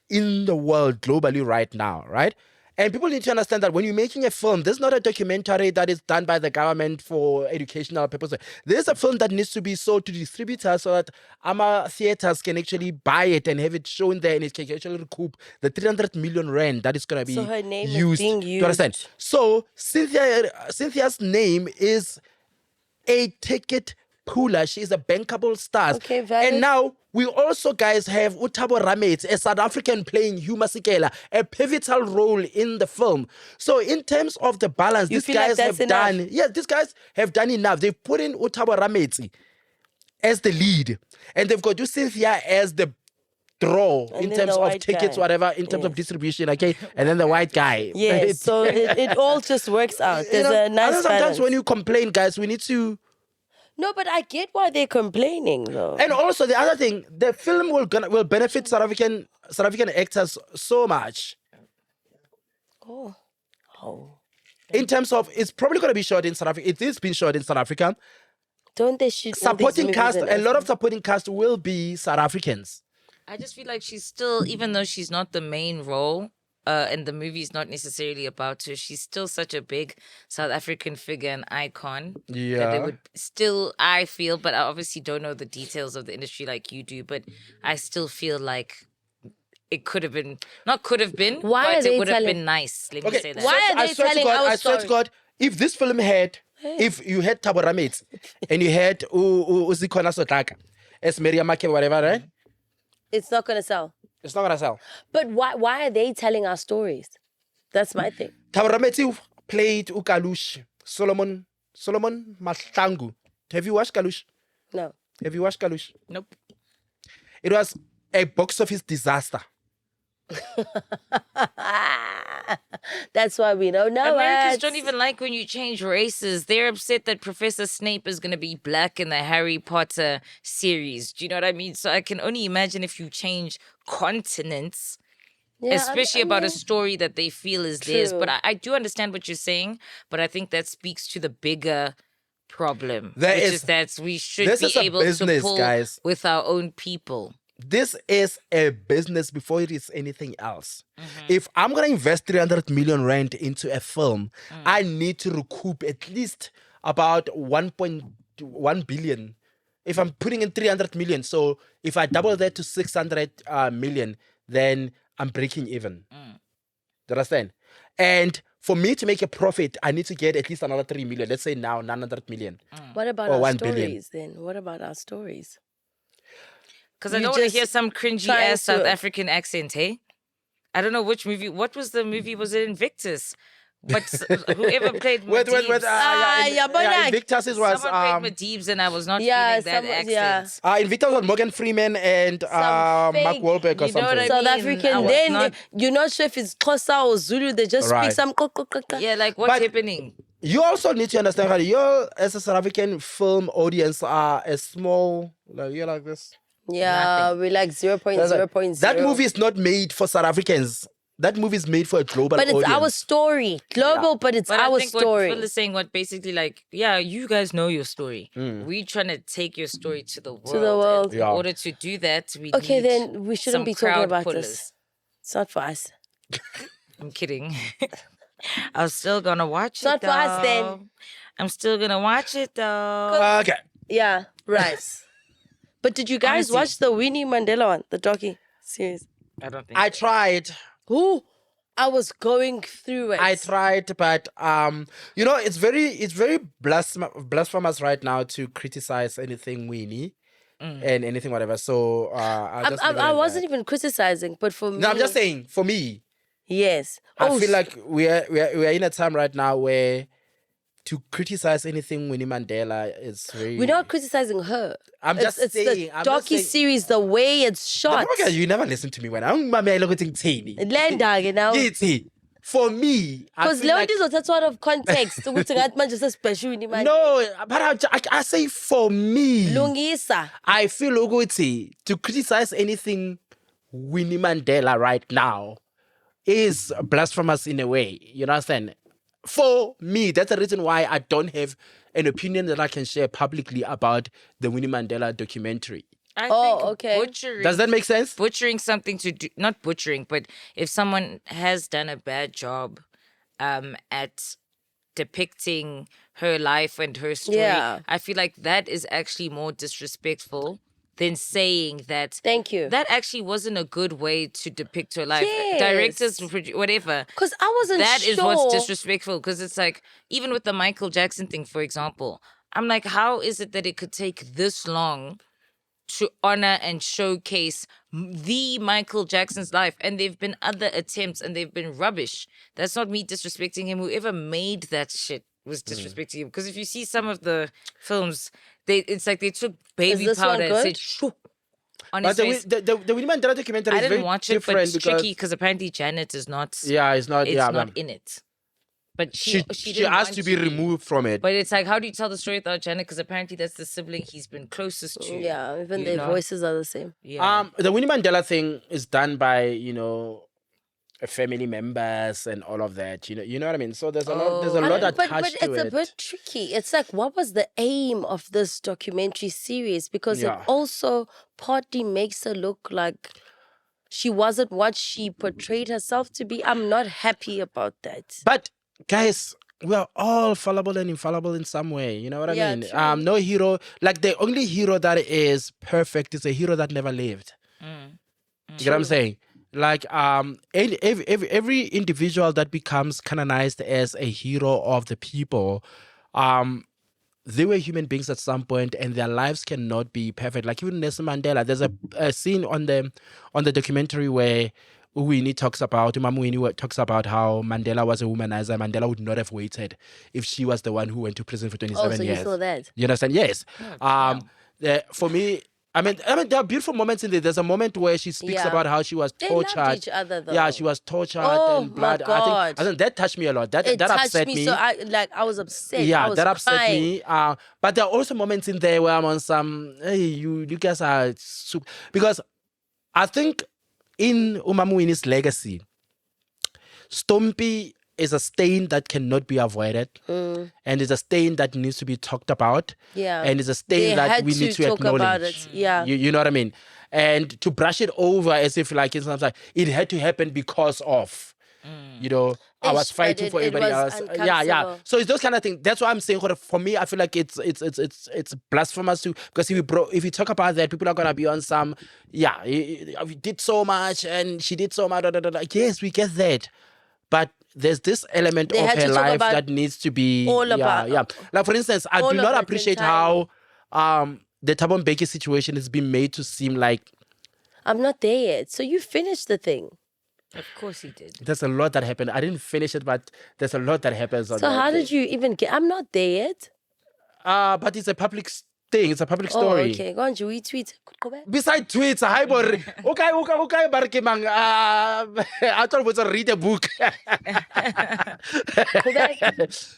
A: in the world globally right now, right? And people need to understand that when you're making a film, this is not a documentary that is done by the government for educational purposes. This is a film that needs to be sold to distributors so that our theaters can actually buy it and have it shown there and it can actually recoup the 300 million rand that is going to be
C: her name
A: used.
C: is being used.
A: To understand? So Cynthia's name is a ticket puller. She's a bankable star.
C: Okay, valid.
A: And now we also, guys, have Thabo Rametsi, a South African playing Hugh Masekela, a pivotal role in the film. So in terms of the balance, these guys have done. Yeah, these guys have done enough. They've put in Thabo Rametsi as the lead, and they've got Cynthia as the draw in terms of tickets, whatever, in terms of distribution, okay, and then the white guy.
C: Yes, so it all just works out. There's a nice balance.
A: Sometimes when you complain, guys, we need to.
C: No, but I get why they're complaining, though.
A: And also the other thing, the film will benefit South African actors so much.
C: Oh.
A: In terms of, it's probably going to be shot in South Africa. It is being shot in South Africa.
C: Don't they shoot
A: supporting cast? A lot of supporting cast will be South Africans.
B: I just feel like she's still, even though she's not the main role, and the movie's not necessarily about her, she's still such a big South African figure and icon.
A: Yeah.
B: That they would still, I feel, but I obviously don't know the details of the industry like you do, but I still feel like it could have been, not could have been, but it would have been nice. Let me say that.
C: Why are they telling our story?
A: I swear to God, if this film had, if you had Thabo Rametsi and you had Uzikhona Sotlaka as Miriam Makeba, whatever, right?
C: It's not going to sell.
A: It's not going to sell.
C: But why are they telling our stories? That's my thing.
A: Thabo Rametsi played Kalushi, Solomon Mahlangu. Have you watched Kalushi?
C: No.
A: Have you watched Kalushi?
B: Nope.
A: It was a box office disaster.
C: That's why we don't know.
B: Americans don't even like when you change races. They're upset that Professor Snape is going to be black in the Harry Potter series. Do you know what I mean? So I can only imagine if you change continents, especially about a story that they feel is theirs. But I do understand what you're saying, but I think that speaks to the bigger problem, which is that we should be able to pull with our own people.
A: This is a business before it is anything else. If I'm going to invest 300 million rand into a film, I need to recoup at least about 1.1 billion. If I'm putting in 300 million, so if I double that to 600 million, then I'm breaking even. Do you understand? And for me to make a profit, I need to get at least another 3 million. Let's say now 900 million.
C: What about our stories then? What about our stories?
B: Because I don't want to hear some cringy ass South African accent, hey? I don't know which movie. What was the movie? Was it Invictus? But whoever played Medivh.
A: Invictus was...
B: Someone played Medivh and I was not feeling that accent.
A: Invictus was Morgan Freeman and Mark Wahlberg or something.
B: What I mean?
C: South African. Then you're not sure if it's Xhosa or Zulu. They just speak some...
B: Yeah, like what's happening?
A: You also need to understand how you, as a South African film audience, are a small... You're like this.
C: Yeah, we're like 0.0.0.
A: That movie is not made for South Africans. That movie is made for a global audience.
C: But it's our story. Global, but it's our story.
B: What Phil is saying, basically like, yeah, you guys know your story. We're trying to take your story to the world. In order to do that, we need
C: then we shouldn't be talking about this. It's not for us.
B: I'm kidding. I'm still going to watch
C: it, It's not for us then.
B: I'm still going to watch it though.
A: Okay.
C: Yeah, right. But did you guys
B: Honestly.
C: watch the Winnie Mandela one, the docu series?
B: I don't think
A: I tried.
C: Who? I was going through it.
A: I tried, but it's very blasphemous right now to criticize anything Winnie and anything whatever. So I'll just leave it
C: I
A: at
C: wasn't
A: that.
C: even criticizing, but for me,
A: No, I'm just saying for me,
C: yes.
A: I feel like we're in a time right now where to criticize anything Winnie Mandela is very.
C: we're not criticizing her.
A: I'm
C: It's
A: just saying.
C: the
A: I'm just saying.
C: docu-series, the way it's shot.
A: You never listen to me when I'm looking tiny.
C: Lenda, now.
A: For me, I
C: Because
A: feel
C: Leon
A: like,
C: is that's out of context. Ukuthi ngathi manje sesibheshe Winnie Mandela.
A: no, but I say for me,
C: Lungisa.
A: I feel ukuthi to criticize anything Winnie Mandela right now is blasphemous in a way. You understand? For me, that's the reason why I don't have an opinion that I can share publicly about the Winnie Mandela documentary.
B: I
C: Oh,
B: think
C: okay.
B: butchering.
A: Does that make sense?
B: Butchering something to do, not butchering, but if someone has done a bad job at depicting her life and her story,
C: Yeah.
B: I feel like that is actually more disrespectful than saying that.
C: Thank you.
B: That actually wasn't a good way to depict her life.
C: Yes.
B: Directors, whatever.
C: Because I wasn't
B: That
C: sure.
B: is what's disrespectful. Because it's like, even with the Michael Jackson thing, for example, I'm like, how is it that it could take this long to honor and showcase the Michael Jackson's life? And there've been other attempts and they've been rubbish. That's not me disrespecting him. Whoever made that shit was disrespecting him. Because if you see some of the films, it's like they took baby
C: this one
B: powder and
C: good?
B: said, shoo, on
A: But
B: his face.
A: the Winnie Mandela documentary
B: I
A: is
B: didn't
A: very
B: watch it, but
A: different
B: it's
A: because
B: tricky because apparently Janet is not.
A: yeah, it's not.
B: It's
A: yeah,
B: not
A: but
B: in it. But
A: she
B: didn't
A: asked
B: want
A: to be removed from it.
B: But it's like, how do you tell the story without Janet? Because apparently that's the sibling he's been closest to.
C: Yeah, even
B: You
C: their
B: know?
C: voices are the same.
B: Yeah.
A: The Winnie Mandela thing is done by family members and all of that. You know what I mean. So there's a lot. There's a lot
C: But
A: attached
C: it's
A: to
C: a
A: it.
C: bit tricky. It's like, what was the aim of this documentary series? Because
A: Yeah.
C: it also partly makes her look like she wasn't what she portrayed herself to be. I'm not happy about that.
A: But guys, we are all fallible and infallible in some way. You know what I
C: Yeah,
A: mean?
C: true.
A: No hero. Like the only hero that is perfect is a hero that never lived. You get what I'm saying? Like every individual that becomes canonized as a hero of the people, they were human beings at some point, and their lives cannot be perfect. Like even Nelson Mandela, there's a scene on the documentary where Winnie talks about how Mandela was a womanizer. Mandela would not have waited if she was the one who went to prison for 27
C: Oh, so
A: years.
C: you saw that?
A: You understand? Yes. For me, I mean, there are beautiful moments in there. There's a moment where she speaks
C: Yeah.
A: about how she was
C: They
A: tortured.
C: loved each other, though.
A: Yeah, she was tortured
C: Oh,
A: and blood.
C: my God.
A: I think that touched me a lot. That
C: It touched
A: upset
C: me,
A: me.
C: so I was upset. I
A: Yeah,
C: was
A: that upset
C: crying.
A: me. But there are also moments in there where I'm on some, hey, you guys are super. Because I think in Umamuini's legacy, Stompy is a stain that cannot be avoided. And it's a stain that needs to be talked about.
C: Yeah.
A: And it's a stain
C: They
A: that
C: had
A: we need to
C: talk
A: acknowledge.
C: about it. Yeah.
A: You know what I mean? And to brush it over as if like it's something like it had to happen because of, I was
C: Ish, but
A: fighting for
C: it
A: everybody
C: was
A: else. Yeah.
C: uncomfortable.
A: So it's those kind of things. That's why I'm saying for me, I feel like it's blasphemous too, because if you talk about that, people are gonna be on some, we did so much and she did so much. Yes, we get that, but there's this element
C: They
A: of
C: had to
A: her
C: talk
A: life
C: about
A: that needs to be
C: all about-
A: Like for instance, I
C: all
A: do
C: of
A: not
C: it
A: appreciate
C: entirely.
A: how the Thabo Mbeki situation has been made to seem like
C: I'm not there yet. So you finished the thing.
B: Of course he did.
A: there's a lot that happened. I didn't finish it, but there's a lot that happens on
C: So
A: that
C: how
A: thing.
C: did you even get? I'm not there yet.
A: But it's a public thing. It's a public
C: Oh,
A: story.
C: okay. Go on, you tweet. Go back.
A: Beside tweets, hi bor. Okay, Barkimang. I thought it was a read a book.
C: Go back.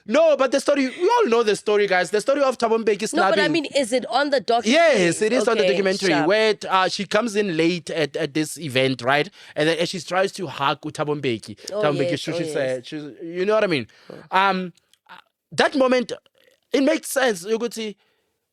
A: No, but the story, we all know the story, guys. The story of Thabo Mbeki
C: No,
A: snapping.
C: but I mean, is it on the documentary?
A: Yes, it is on the
C: Okay,
A: documentary
C: sharp.
A: where she comes in late at this event, right? And then she tries to hug Thabo Mbeki.
C: Oh,
A: Thabo Mbeki
C: yes,
A: shushes you know what I mean? That moment, it makes sense. You could see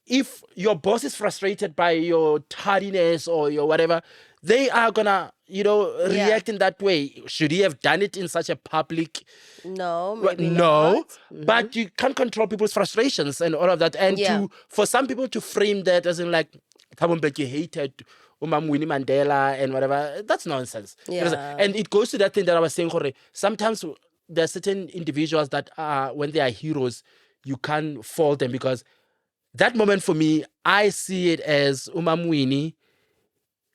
A: if your boss is frustrated by your tardiness or your whatever, they are gonna, react in that way. Should he have done it in such a public?
C: No, maybe
A: No,
C: not.
A: but you can't control people's frustrations and all of that. And
C: Yeah.
A: for some people to frame that as in like, Thabo Mbeki hated Winnie Mandela and whatever, that's nonsense.
C: Yeah.
A: And it goes to that thing that I was saying, Jorge. Sometimes there are certain individuals that when they are heroes, you can't fault them because that moment for me, I see it as Winnie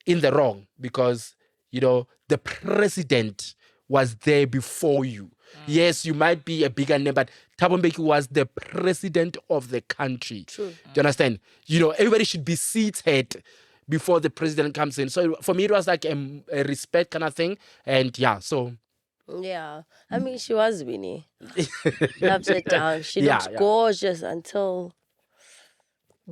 A: in the wrong because, the president was there before you. Yes, you might be a bigger name, but Thabo Mbeki was the president of the country.
C: True.
A: Do you understand? Everybody should be seated before the president comes in. So for me, it was like a respect kind of thing. And yeah, so.
C: Yeah. I mean, she was Winnie. Loved her down. She
A: Yeah,
C: looked
A: yeah.
C: gorgeous until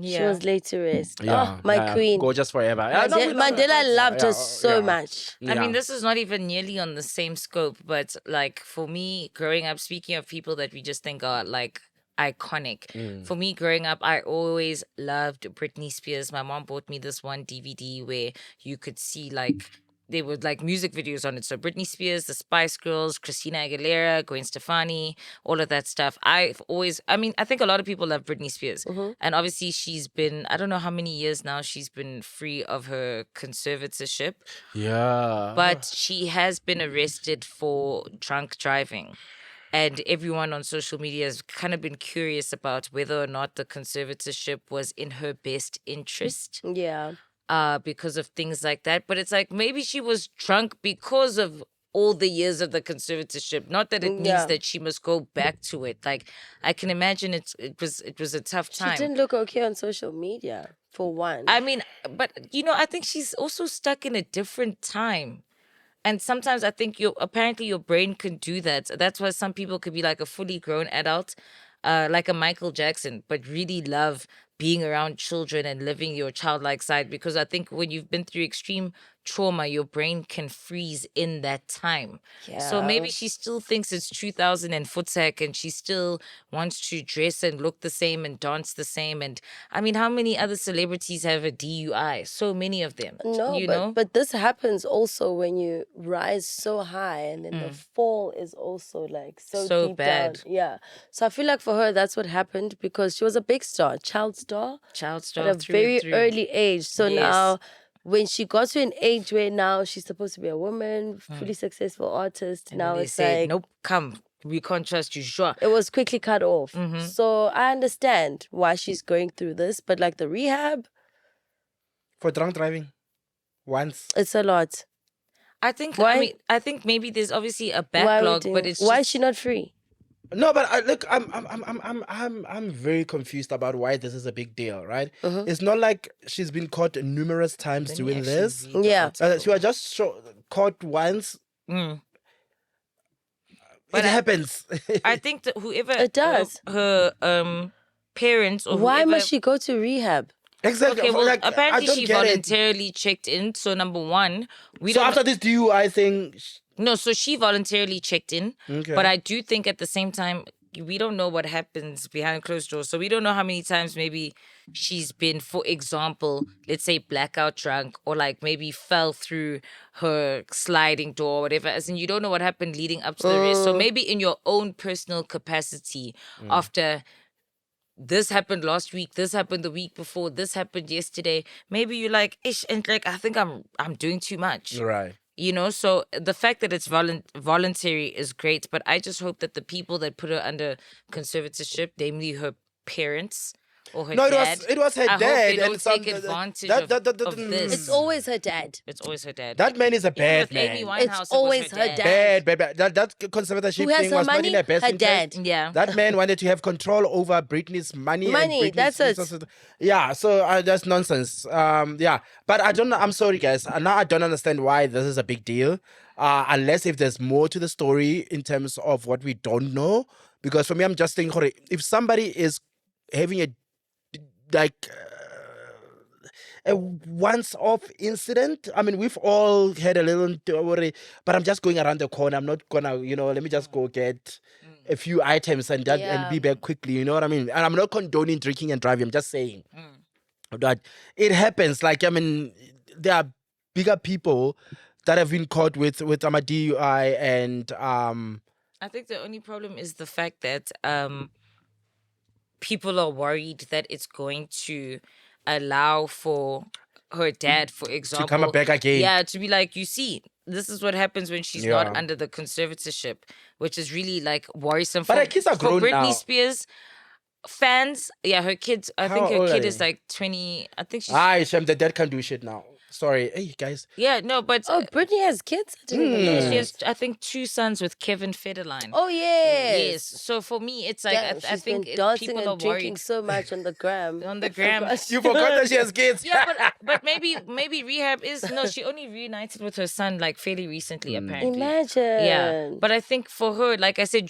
C: she was laid to rest. Oh, my queen.
A: Gorgeous forever.
C: Mandela loved her so
A: yeah.
C: much.
B: I mean, this is not even nearly on the same scope, but like for me, growing up, speaking of people that we just think are like iconic. For me, growing up, I always loved Britney Spears. My mom bought me this one DVD where you could see like there were like music videos on it. So Britney Spears, the Spice Girls, Christina Aguilera, Gwen Stefani, all of that stuff. I think a lot of people love Britney Spears. And obviously she's been, I don't know how many years now she's been free of her conservatorship.
A: Yeah.
B: But she has been arrested for drunk driving. And everyone on social media has kind of been curious about whether or not the conservatorship was in her best interest.
C: Yeah.
B: Because of things like that. But it's like maybe she was drunk because of all the years of the conservatorship. Not that it means that she must go back to it. Like I can imagine it was a tough time.
C: She didn't look okay on social media, for one.
B: I mean, but I think she's also stuck in a different time. And sometimes I think apparently your brain can do that. That's why some people could be like a fully grown adult, like a Michael Jackson, but really love being around children and living your childlike side. Because I think when you've been through extreme trauma, your brain can freeze in that time. So maybe she still thinks it's 2000 and Footsec and she still wants to dress and look the same and dance the same. And I mean, how many other celebrities have a DUI? So many of them.
C: No, but this happens also when you rise so high and then the fall is also like so deep
B: bad.
C: down. Yeah. So I feel like for her, that's what happened because she was a big star, child star
B: at
C: a very early age. So now when she got to an age where now she's supposed to be a woman, fully successful artist,
B: And
C: now
B: then they
C: it's
B: say,
C: like,
B: nope, come, we can't trust you, sure.
C: it was quickly cut off. So I understand why she's going through this, but like the rehab,
A: For drunk driving. Once.
C: it's a lot.
B: I think
C: Why-
B: I think maybe there's obviously a
C: Why are we
B: backlog,
C: doing-
B: but it's
C: why is
B: just,
C: she not free?
A: No, but look, I'm very confused about why this is a big deal, right? It's not like she's been caught numerous times
B: Let me
A: doing
B: actually
A: this.
B: read the
C: Yeah.
B: article.
A: She was just caught once.
B: Mm.
A: It
B: But
A: happens.
B: I think that whoever
C: It does.
B: her parents or
C: Why
B: whoever,
C: must she go to rehab?
A: Exactly.
B: Okay, well,
A: Like, I
B: apparently
A: don't
B: she
A: get it.
B: voluntarily checked in. So number one, we
A: So
B: don't
A: after this DUI thing,
B: no. So she voluntarily checked in,
A: Okay.
B: but I do think at the same time we don't know what happens behind closed doors. So we don't know how many times maybe she's been, for example, let's say blackout drunk or like maybe fell through her sliding door or whatever. As in you don't know what happened leading up to the arrest. So maybe in your own personal capacity after this happened last week, this happened the week before, this happened yesterday, maybe you're like, ish, and like I think I'm doing too much.
A: right.
B: So the fact that it's voluntary is great, but I just hope that the people that put her under conservatorship, namely her parents or her
A: No,
B: dad,
A: it was her
B: I hope
A: dad.
B: they
A: and
B: don't
A: some-
B: take advantage
A: that-
B: of,
A: that- that-
B: of
A: that-
B: this.
C: It's always her dad.
B: It's always her dad.
A: That man is a
B: Even
A: bad
B: with Amy
A: man.
B: Winehouse, it was
C: always her dad.
A: Bad. That conservatorship
C: Who has
A: thing
C: her
A: was not
C: money?
A: in her best
C: Her
A: interest.
C: dad.
B: Yeah.
A: That man wanted to have control over Britney's money.
C: Money,
A: and Britney's
C: that's it.
A: resources. Yeah, so that's nonsense. Yeah, but I don't know. I'm sorry, guys. Now I don't understand why this is a big deal. Unless if there's more to the story in terms of what we don't know. Because for me, I'm just thinking, if somebody is having a like a once-off incident. I mean, we've all had a little worry, but I'm just going around the corner. I'm not gonna, let me just go get a few items and be back quickly. You know what I mean? And I'm not condoning drinking and driving. I'm just saying that it happens. Like, I mean, there are bigger people that have been caught with a DUI and
B: I think the only problem is the fact that people are worried that it's going to allow for her dad, for example,
A: come back again.
B: Yeah, to be like, you see, this is what happens when she's not under the conservatorship, which is really like worrisome.
A: But her kids are grown
B: for Britney
A: now.
B: Spears fans, her kids, I think her kid is like 20. I think she's.
A: Shem, the dad can't do shit now. Sorry, hey guys.
B: Yeah, no, but
C: Britney has kids. I didn't even know.
B: she has, I think, 2 sons with Kevin Federline.
C: Oh yes.
B: Yes. So for me, it's like I think
C: dancing
B: people
C: and
B: are
C: drinking
B: worried
C: so much on the gram.
B: on the gram.
A: You forgot that she has kids.
B: Yeah, but maybe rehab is no. She only reunited with her son like fairly recently, apparently.
C: Imagine.
B: Yeah, but I think for her, like I said,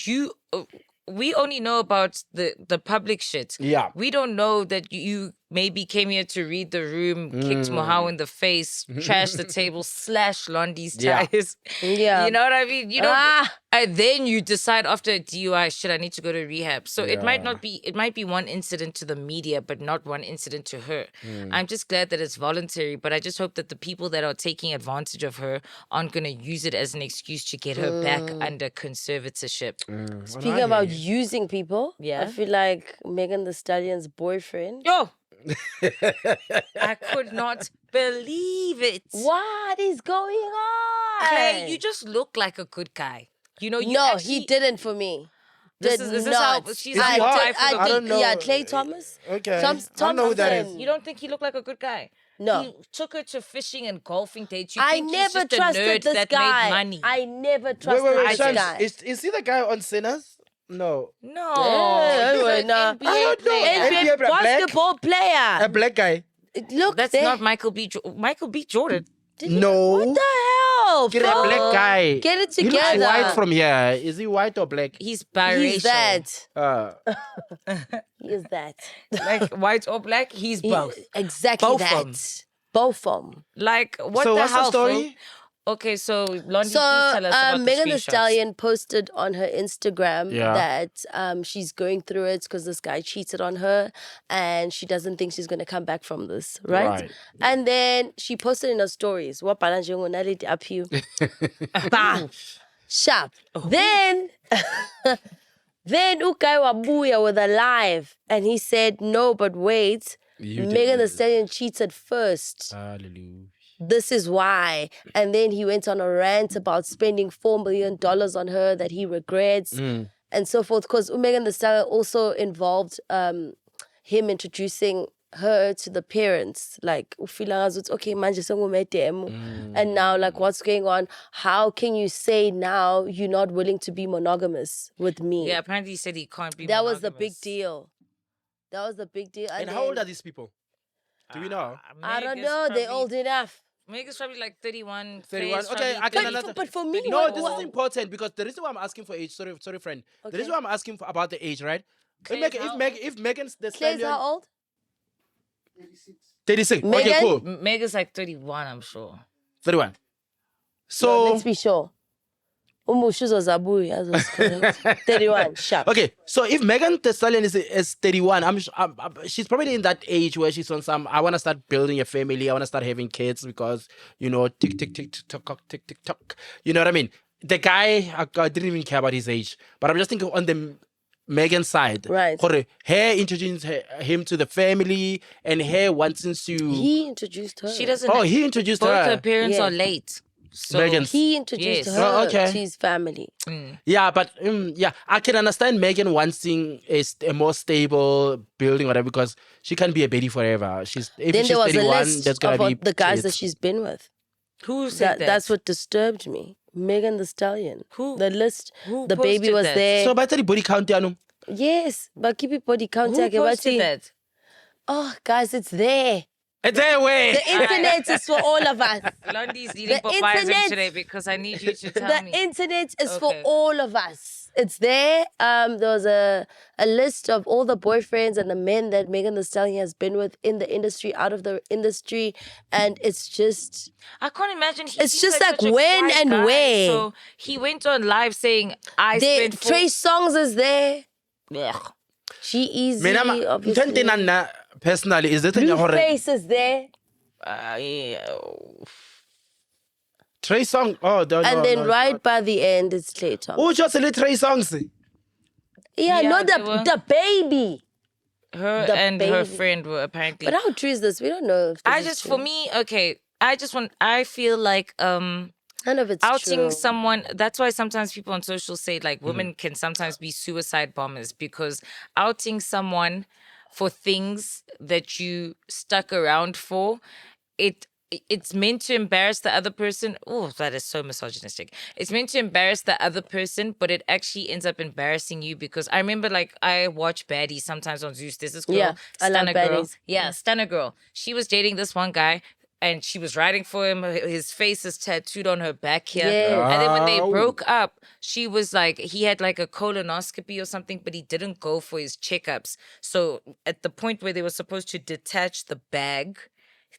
B: we only know about the public shit.
A: Yeah.
B: We don't know that you maybe came here to read the room, kicked Mohau in the face, trashed the table, slashed Londi's tires.
C: Yeah.
B: You know what I mean? You know, and then you decide after a DUI, shit, I need to go to rehab. So it might be one incident to the media, but not one incident to her. I'm just glad that it's voluntary, but I just hope that the people that are taking advantage of her aren't going to use it as an excuse to get her back under conservatorship.
C: Speaking about using people,
B: Yeah.
C: I feel like Megan Thee Stallion's boyfriend.
B: Yo! I could not believe it.
C: What is going on?
B: Clay, you just look like a good guy. You know,
C: he didn't for me.
B: This
C: Did
B: is
C: not.
B: how she's
A: Is he
B: like,
A: hot?
B: die for the
A: I don't know.
C: Yeah, Clay Thomas.
A: Okay.
C: Tom
A: I don't know who that
C: Thompson.
A: is.
B: You don't think he looked like a good guy?
C: No.
B: He took her to fishing and golfing dates. You
C: I
B: think he's
C: never
B: just a
C: trusted
B: nerd
C: this
B: that
C: guy.
B: made money?
C: I never
A: Wait,
C: trusted this
A: Shams,
C: guy.
A: is he the guy on Sinners? No.
B: No.
C: Yeah,
B: he's
C: anyway,
B: an
C: nah.
B: NBA
A: I don't know.
B: player.
A: NBA
C: NBA
A: black?
C: basketball player.
A: A black guy?
C: Look,
B: That's
C: there.
B: not Michael B. Michael B. Jordan.
A: No.
C: What the hell?
A: Get a
C: Phil?
A: black guy.
C: Get it
A: He looks
C: together.
A: white from here. Is he white or black?
B: He's biracial.
C: He's that. He is that.
B: Like white or black, he's both.
C: Exactly
B: Both
C: that.
B: of 'em.
C: Both of them.
B: Like what
A: So
B: the
A: what's the
B: hell?
A: story?
B: Phil? Okay, so Londi,
C: So
B: please tell us about
C: Megan
B: the
C: Thee
B: screenshots.
C: Stallion posted on her Instagram
A: Yeah.
C: that she's going through it because this guy cheated on her and she doesn't think she's going to come back from this, right?
A: Right.
C: And then she posted in her stories, "Wapala njengo naledi Aphiwe." Bah, sharp. Then Ukai wabuya with a live and he said, "No, but wait, Megan Thee Stallion cheated first.
A: Hallelujah.
C: This is why." And then he went on a rant about spending $4 million on her that he regrets and so forth. Because Megan Thee Stallion also involved him introducing her to the parents. Like, okay, manje sengumedemo. And now, like, what's going on? How can you say now you're not willing to be monogamous with me?
B: Yeah, apparently he said he can't be.
C: That was the big
B: monogamous.
C: deal. That was the big deal.
A: And how old are these people? Do we know?
C: I don't
B: Meg is
C: know. They're
B: probably-
C: old enough.
B: Meg is probably like 31.
A: 31.
B: Clay's
A: Okay,
B: probably
A: I can
B: 30.
A: another.
C: But for me,
A: No,
C: what-
A: this
C: what-
A: is important because the reason why I'm asking for age. Sorry, friend. The
C: Okay.
A: reason why I'm asking about the age, right?
B: Clay, how
A: If Megan's the
C: Claire's
A: stallion,
C: how old?
A: 36. Okay,
C: Megan?
A: cool.
B: Meg is like 31, I'm sure.
A: 31.
C: No,
A: So
C: let's be sure. Umushuzo Zabui, as was correct. 31, sharp.
A: okay, so if Megan Thee Stallion is 31, she's probably in that age where she's on some. I want to start building a family. I want to start having kids because tick tick tick tock tick tick tock. You know what I mean? The guy, I didn't even care about his age, but I'm just thinking on the Megan side,
C: Right.
A: Her introducing him to the family and her wanting to.
C: He introduced her.
B: She doesn't.
A: Oh, he introduced
B: Both her
A: her.
B: parents
C: Yeah.
B: are late. So
A: Megan's.
C: He introduced
B: Yes.
C: her
A: Oh, okay.
C: to his family.
A: Yeah, but I can understand Megan wanting a more stable building, whatever, because she can't be a baby forever. If
C: Then
A: she's
C: there was a
A: 31,
C: list
A: there's gonna
C: of
A: be
C: the guys that
A: kids.
C: she's been with.
B: who said that?
C: That's what disturbed me. Megan Thee Stallion.
B: Who-
C: The list.
B: who
C: The baby
B: posted
C: was
B: that?
C: there.
A: So, by the body count, Yanu.
C: Yes, but keep it body count.
B: Who posted that?
C: Oh, guys, it's there.
A: It's their way.
C: The internet is for all of us.
B: Londi's eating
C: The
B: papayas
C: internet-
B: today because I need you to tell
C: The
B: me.
C: internet is for
B: Okay.
C: all of us. it's there. There was a list of all the boyfriends and the men that Megan Thee Stallion has been with in the industry, out of the industry, and it's just
B: I can't imagine. He
C: It's
B: seems
C: just like
B: such a
C: when
B: quiet
C: and
B: guy.
C: where.
B: So he went on live saying, "I
C: there.
B: spent
C: Trey Songs is there.
B: Ugh.
C: G-Eazy,
A: Mina,
C: obviously.
A: personally, is it in your
C: Blueface is there.
B: Yeah.
A: Trey Song? Oh,
C: And then right by the end, it's Clay Thompson.
A: Oh, just a Trey Songs.
C: Yeah,
B: Yeah,
C: not
B: they were-
C: the baby.
B: Her
C: The
B: and her
C: baby.
B: friend were apparently.
C: But how true is this? We don't know if this is true.
B: For me, okay. I feel like
C: None of it's
B: outing
C: true.
B: someone. That's why sometimes people on social say like women can sometimes be suicide bombers, because outing someone for things that you stuck around for, it's meant to embarrass the other person. Oh, that is so misogynistic. It's meant to embarrass the other person, but it actually ends up embarrassing you, because I remember like I watch baddies sometimes on Zeus. There's this girl,
C: Yeah, I love
B: Stunner girl.
C: baddies.
B: Yeah, Stunner girl. She was dating this one guy, and she was writing for him. His face is tattooed on her back here.
C: Yes.
B: And then when they
A: Wow.
B: broke up, she was like, he had like a colonoscopy or something, but he didn't go for his checkups. So at the point where they were supposed to detach the bag,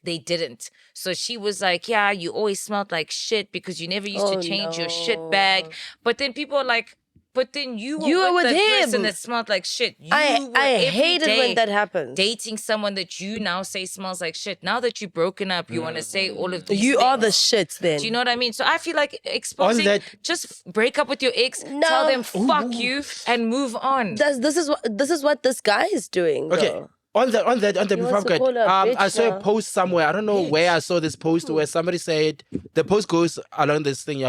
B: they didn't. So she was like, yeah, you always smelled like shit because you never used to change your shit bag. But then people are like, but then you were with the person
C: him.
B: that smelled like shit. You
C: I
B: were
C: hate
B: every
C: it
B: day
C: when that happens.
B: dating someone that you now say smells like shit. Now that you've broken up, you want to say all of these
C: You
B: things.
C: are the shit then.
B: Do you know what I mean? So I feel like exposing,
A: that-
B: just break up with your ex,
C: No.
B: tell them fuck you, and move on.
C: This is what this guy is doing.
A: Okay.
C: Though.
A: On the
C: wants
A: before
C: to
A: I
C: call her a bitch
A: I saw
C: now.
A: a post somewhere. I don't know where I saw this post where somebody said the post goes along this thing.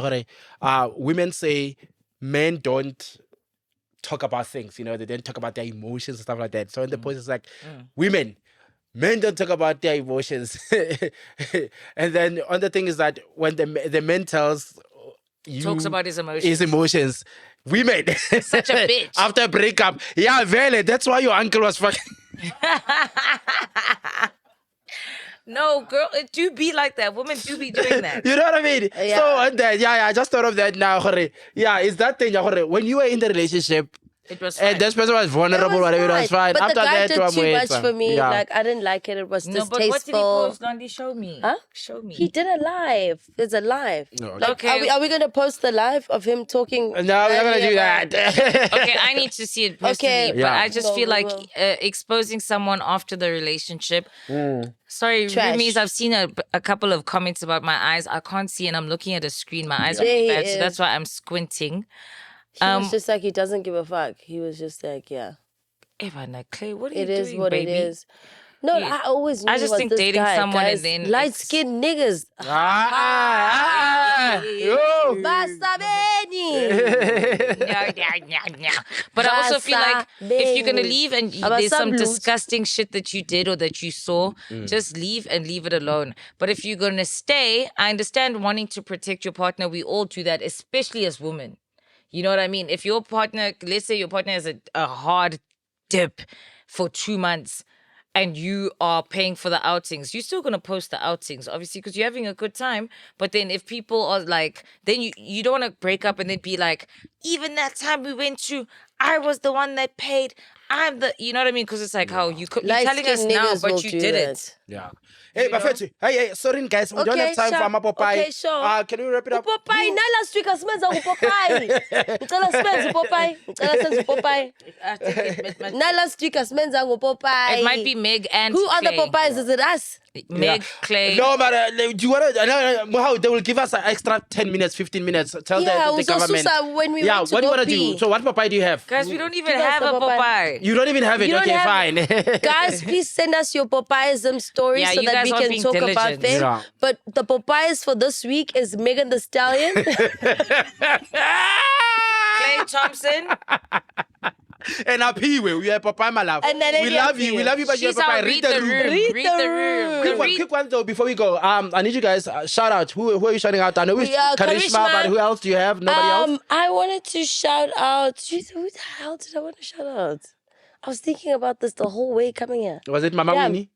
A: Women say men don't talk about things. They don't talk about their emotions and stuff like that. So in the post, it's like men don't talk about their emotions. And then on the thing is that when the man tells you
B: Talks about his emotions.
A: Women.
B: Such a bitch.
A: After a breakup. Yeah, really. That's why your uncle was fucking.
B: No, girl, it do be like that. Women do be doing that.
A: You know what I mean?
C: Yeah.
A: So, and then, I just thought of that now. Yeah, it's that thing. When you were in the relationship,
B: It was fine.
A: and this person was vulnerable,
C: It was
A: whatever, it was fine.
C: But
A: After
C: the guy
A: that,
C: did too much
A: wait,
C: for me.
A: yeah.
C: Like I didn't like it. It was
B: No,
C: distasteful.
B: but what did he post, Gandhi? Show me.
C: Huh?
B: Show me.
C: He did a live. It's a live.
A: No,
C: Like,
B: okay.
C: Are we gonna post the live of him talking?
A: No, we're not going to do
C: about-
A: that.
B: Okay, I need to see it personally,
C: Okay.
B: but
A: Yeah.
B: I just
C: No,
B: feel
C: we
B: like
C: will.
B: exposing someone after the relationship. Sorry,
C: Trash.
B: Rumies, I've seen a couple of comments about my eyes. I can't see, and I'm looking at a screen. My eyes are
C: There he
B: bad, so
C: is.
B: that's why I'm squinting.
C: He was just like he doesn't give a fuck. He was just like, yeah,
B: Evan, Clay, what are you
C: it
B: doing,
C: is what
B: baby?
C: it is. No,
B: Yeah.
C: I always knew
B: I
C: he
B: just
C: was
B: think
C: this
B: dating
C: guy,
B: someone and
C: guys.
B: then
C: light skinned niggas.
A: Yo.
C: Basabeni.
B: No. But I also feel like if you're gonna leave and there's some
C: Abasablu.
B: disgusting shit that you did or that you saw, just leave and leave it alone. But if you're gonna stay, I understand wanting to protect your partner. We all do that, especially as women. You know what I mean? If your partner, let's say your partner has a hard dip for 2 months and you are paying for the outings, you're still going to post the outings, obviously, because you're having a good time. But then if people are like, then you don't want to break up and then be like, even that time we went to, I was the one that paid. I'm the, you know what I mean? Because it's like how you're telling us
C: Light-skinned
B: now,
C: niggas will
B: but you
C: do
B: did
C: that.
B: it.
A: Yeah. Hey, Bafetu. Hey, sorry, guys. We don't
C: Okay,
A: have time
C: sure.
A: for my Popeye.
C: Okay, sure.
A: Can we wrap it up?
C: Popeye, na last week asimenza uPopeye. Ngicela simenze uPopeye. Ngicela senze uPopeye.
B: I think it
C: Na last week asimenza uPopeye.
B: might be Meg and
C: Who are the
B: Clay.
C: Popeyes? Is it us?
B: Meg, Clay.
A: No, but do you want to? How they will give us an extra 10 minutes, 15 minutes. Tell
C: Yeah,
A: the government.
C: Uzosusa when we
A: Yeah,
C: went to
A: what do you
C: go
A: want to do?
C: pee.
A: So, what Popeye do you have?
B: Guys, we don't even
C: Give us
B: have
C: the
B: a Popeye.
A: You don't even have it.
C: You don't
A: Okay,
C: have-
A: fine.
C: Guys, please send us your Popeyism stories
B: Yeah,
C: so
B: you
C: that
B: guys
C: we
B: aren't
C: can
B: being
C: talk about
B: diligent.
C: them.
A: Yeah.
C: But the Popeyes for this week is Megan Thee Stallion.
B: Clay Thompson.
A: And Aphiwe, we are Popeye, my love.
C: And then
A: We love you. We love you, but you're
B: She's our
A: Popeye.
B: read the room.
C: Read
B: Read
C: the
B: the
C: room.
B: room.
A: Quick one though before we go. I need you guys shout out. Who are you shouting out? I know it's
C: We are
A: Karishma,
C: Karishma.
A: but who else do you have? Nobody else.
C: I wanted to shout out. Jeez, who the hell did I want to shout out? I was thinking about this the whole way coming here.
A: Was it Mama
C: Damn.
A: Winnie?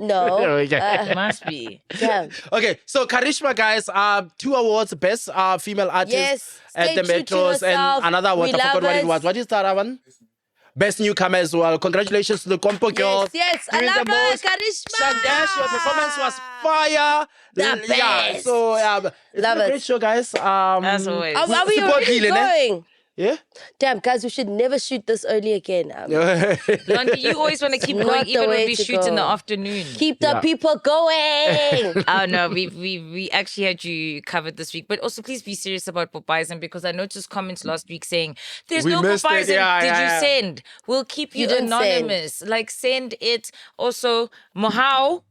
C: No.
A: Okay.
B: Must be.
C: Damn.
A: Okay, so Karishma, guys, 2 awards, best female artist
C: Yes,
A: at the
C: stay true to
A: Metros, and
C: yourself.
A: another award.
C: We
A: I forgot
C: love
A: what it
C: it.
A: was. What is the other one? Best newcomer as well. Congratulations to the Compo girls.
C: Yes, I
A: doing
C: love
A: the
C: her,
A: most.
C: Karishma.
A: Shadash, your performance was fire.
C: The
A: Yeah,
C: best.
A: so it's
C: Love
A: been a
C: it.
A: great show, guys.
B: As always.
C: Are we
A: Support
C: already
A: Lily, ne?
C: going?
A: Yeah.
C: Damn, guys, we should never shoot this early again.
B: Blondie, you always want to keep
C: Not
B: going,
C: the
B: even
C: way
B: when we
C: to
B: shoot in the
C: go.
B: afternoon.
C: Keep the people going.
B: Oh no, we actually had you covered this week, but also please be serious about Popaisen because I noticed comments last week saying there's
A: We
B: no
A: missed it.
B: Popaisen.
A: Yeah,
B: Did
A: yeah,
B: you
A: yeah.
B: send? We'll keep you,
C: didn't
B: anonymous. Like send it. Also, Mohau,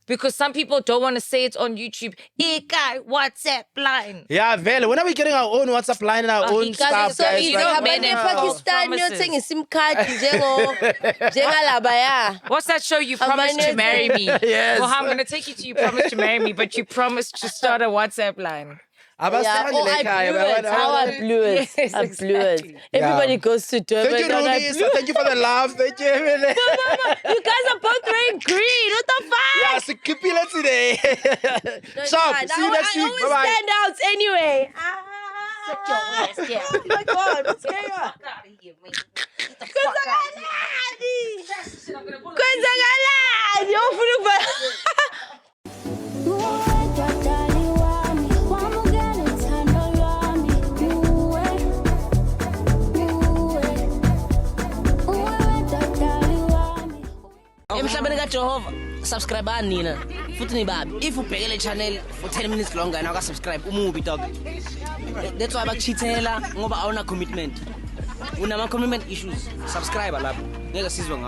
B: because some people don't want to say it on YouTube. Guy, WhatsApp line.
A: Yeah, Vele. When are we getting our own WhatsApp line and our own stuff,
C: Guys, so
A: guys?
C: easy.
B: you know,
C: Hamba
B: men and
C: Pakistan
B: promises.
C: yothenga iSIM card njengalaba ya.
B: What's that show? You promised to
C: Amane-
B: marry me.
A: Yes.
B: Well, I'm going to take you to You Promised to Marry Me, but you promised to start a WhatsApp line.
C: Yeah, oh, I blew it. How I blew it.
B: Yes,
C: I blew it.
B: exactly.
C: Everybody goes to Durban.
A: Thank you,
C: and I
A: Rudy.
C: blew it.
A: Thank you for the love. Thank you.
C: You guys are both wearing green. What the fuck?
A: Yeah, so keep it today. Sharp.
C: God,
A: See you next
C: I
A: week.
C: always
A: Bye-bye.
C: stand out anyway. Oh my God, what's going on? Kwenzakalani? Ufuna ukuba-
F: Emhlabeni kaJehova subscribe nina futhi nibabi if ubheke le channel for 10 minutes longer na subscribe umubi dog that's why bakuchithela ngoba awuna commitment unama commitment issues subscribe lapho ngeke sizwe ngawo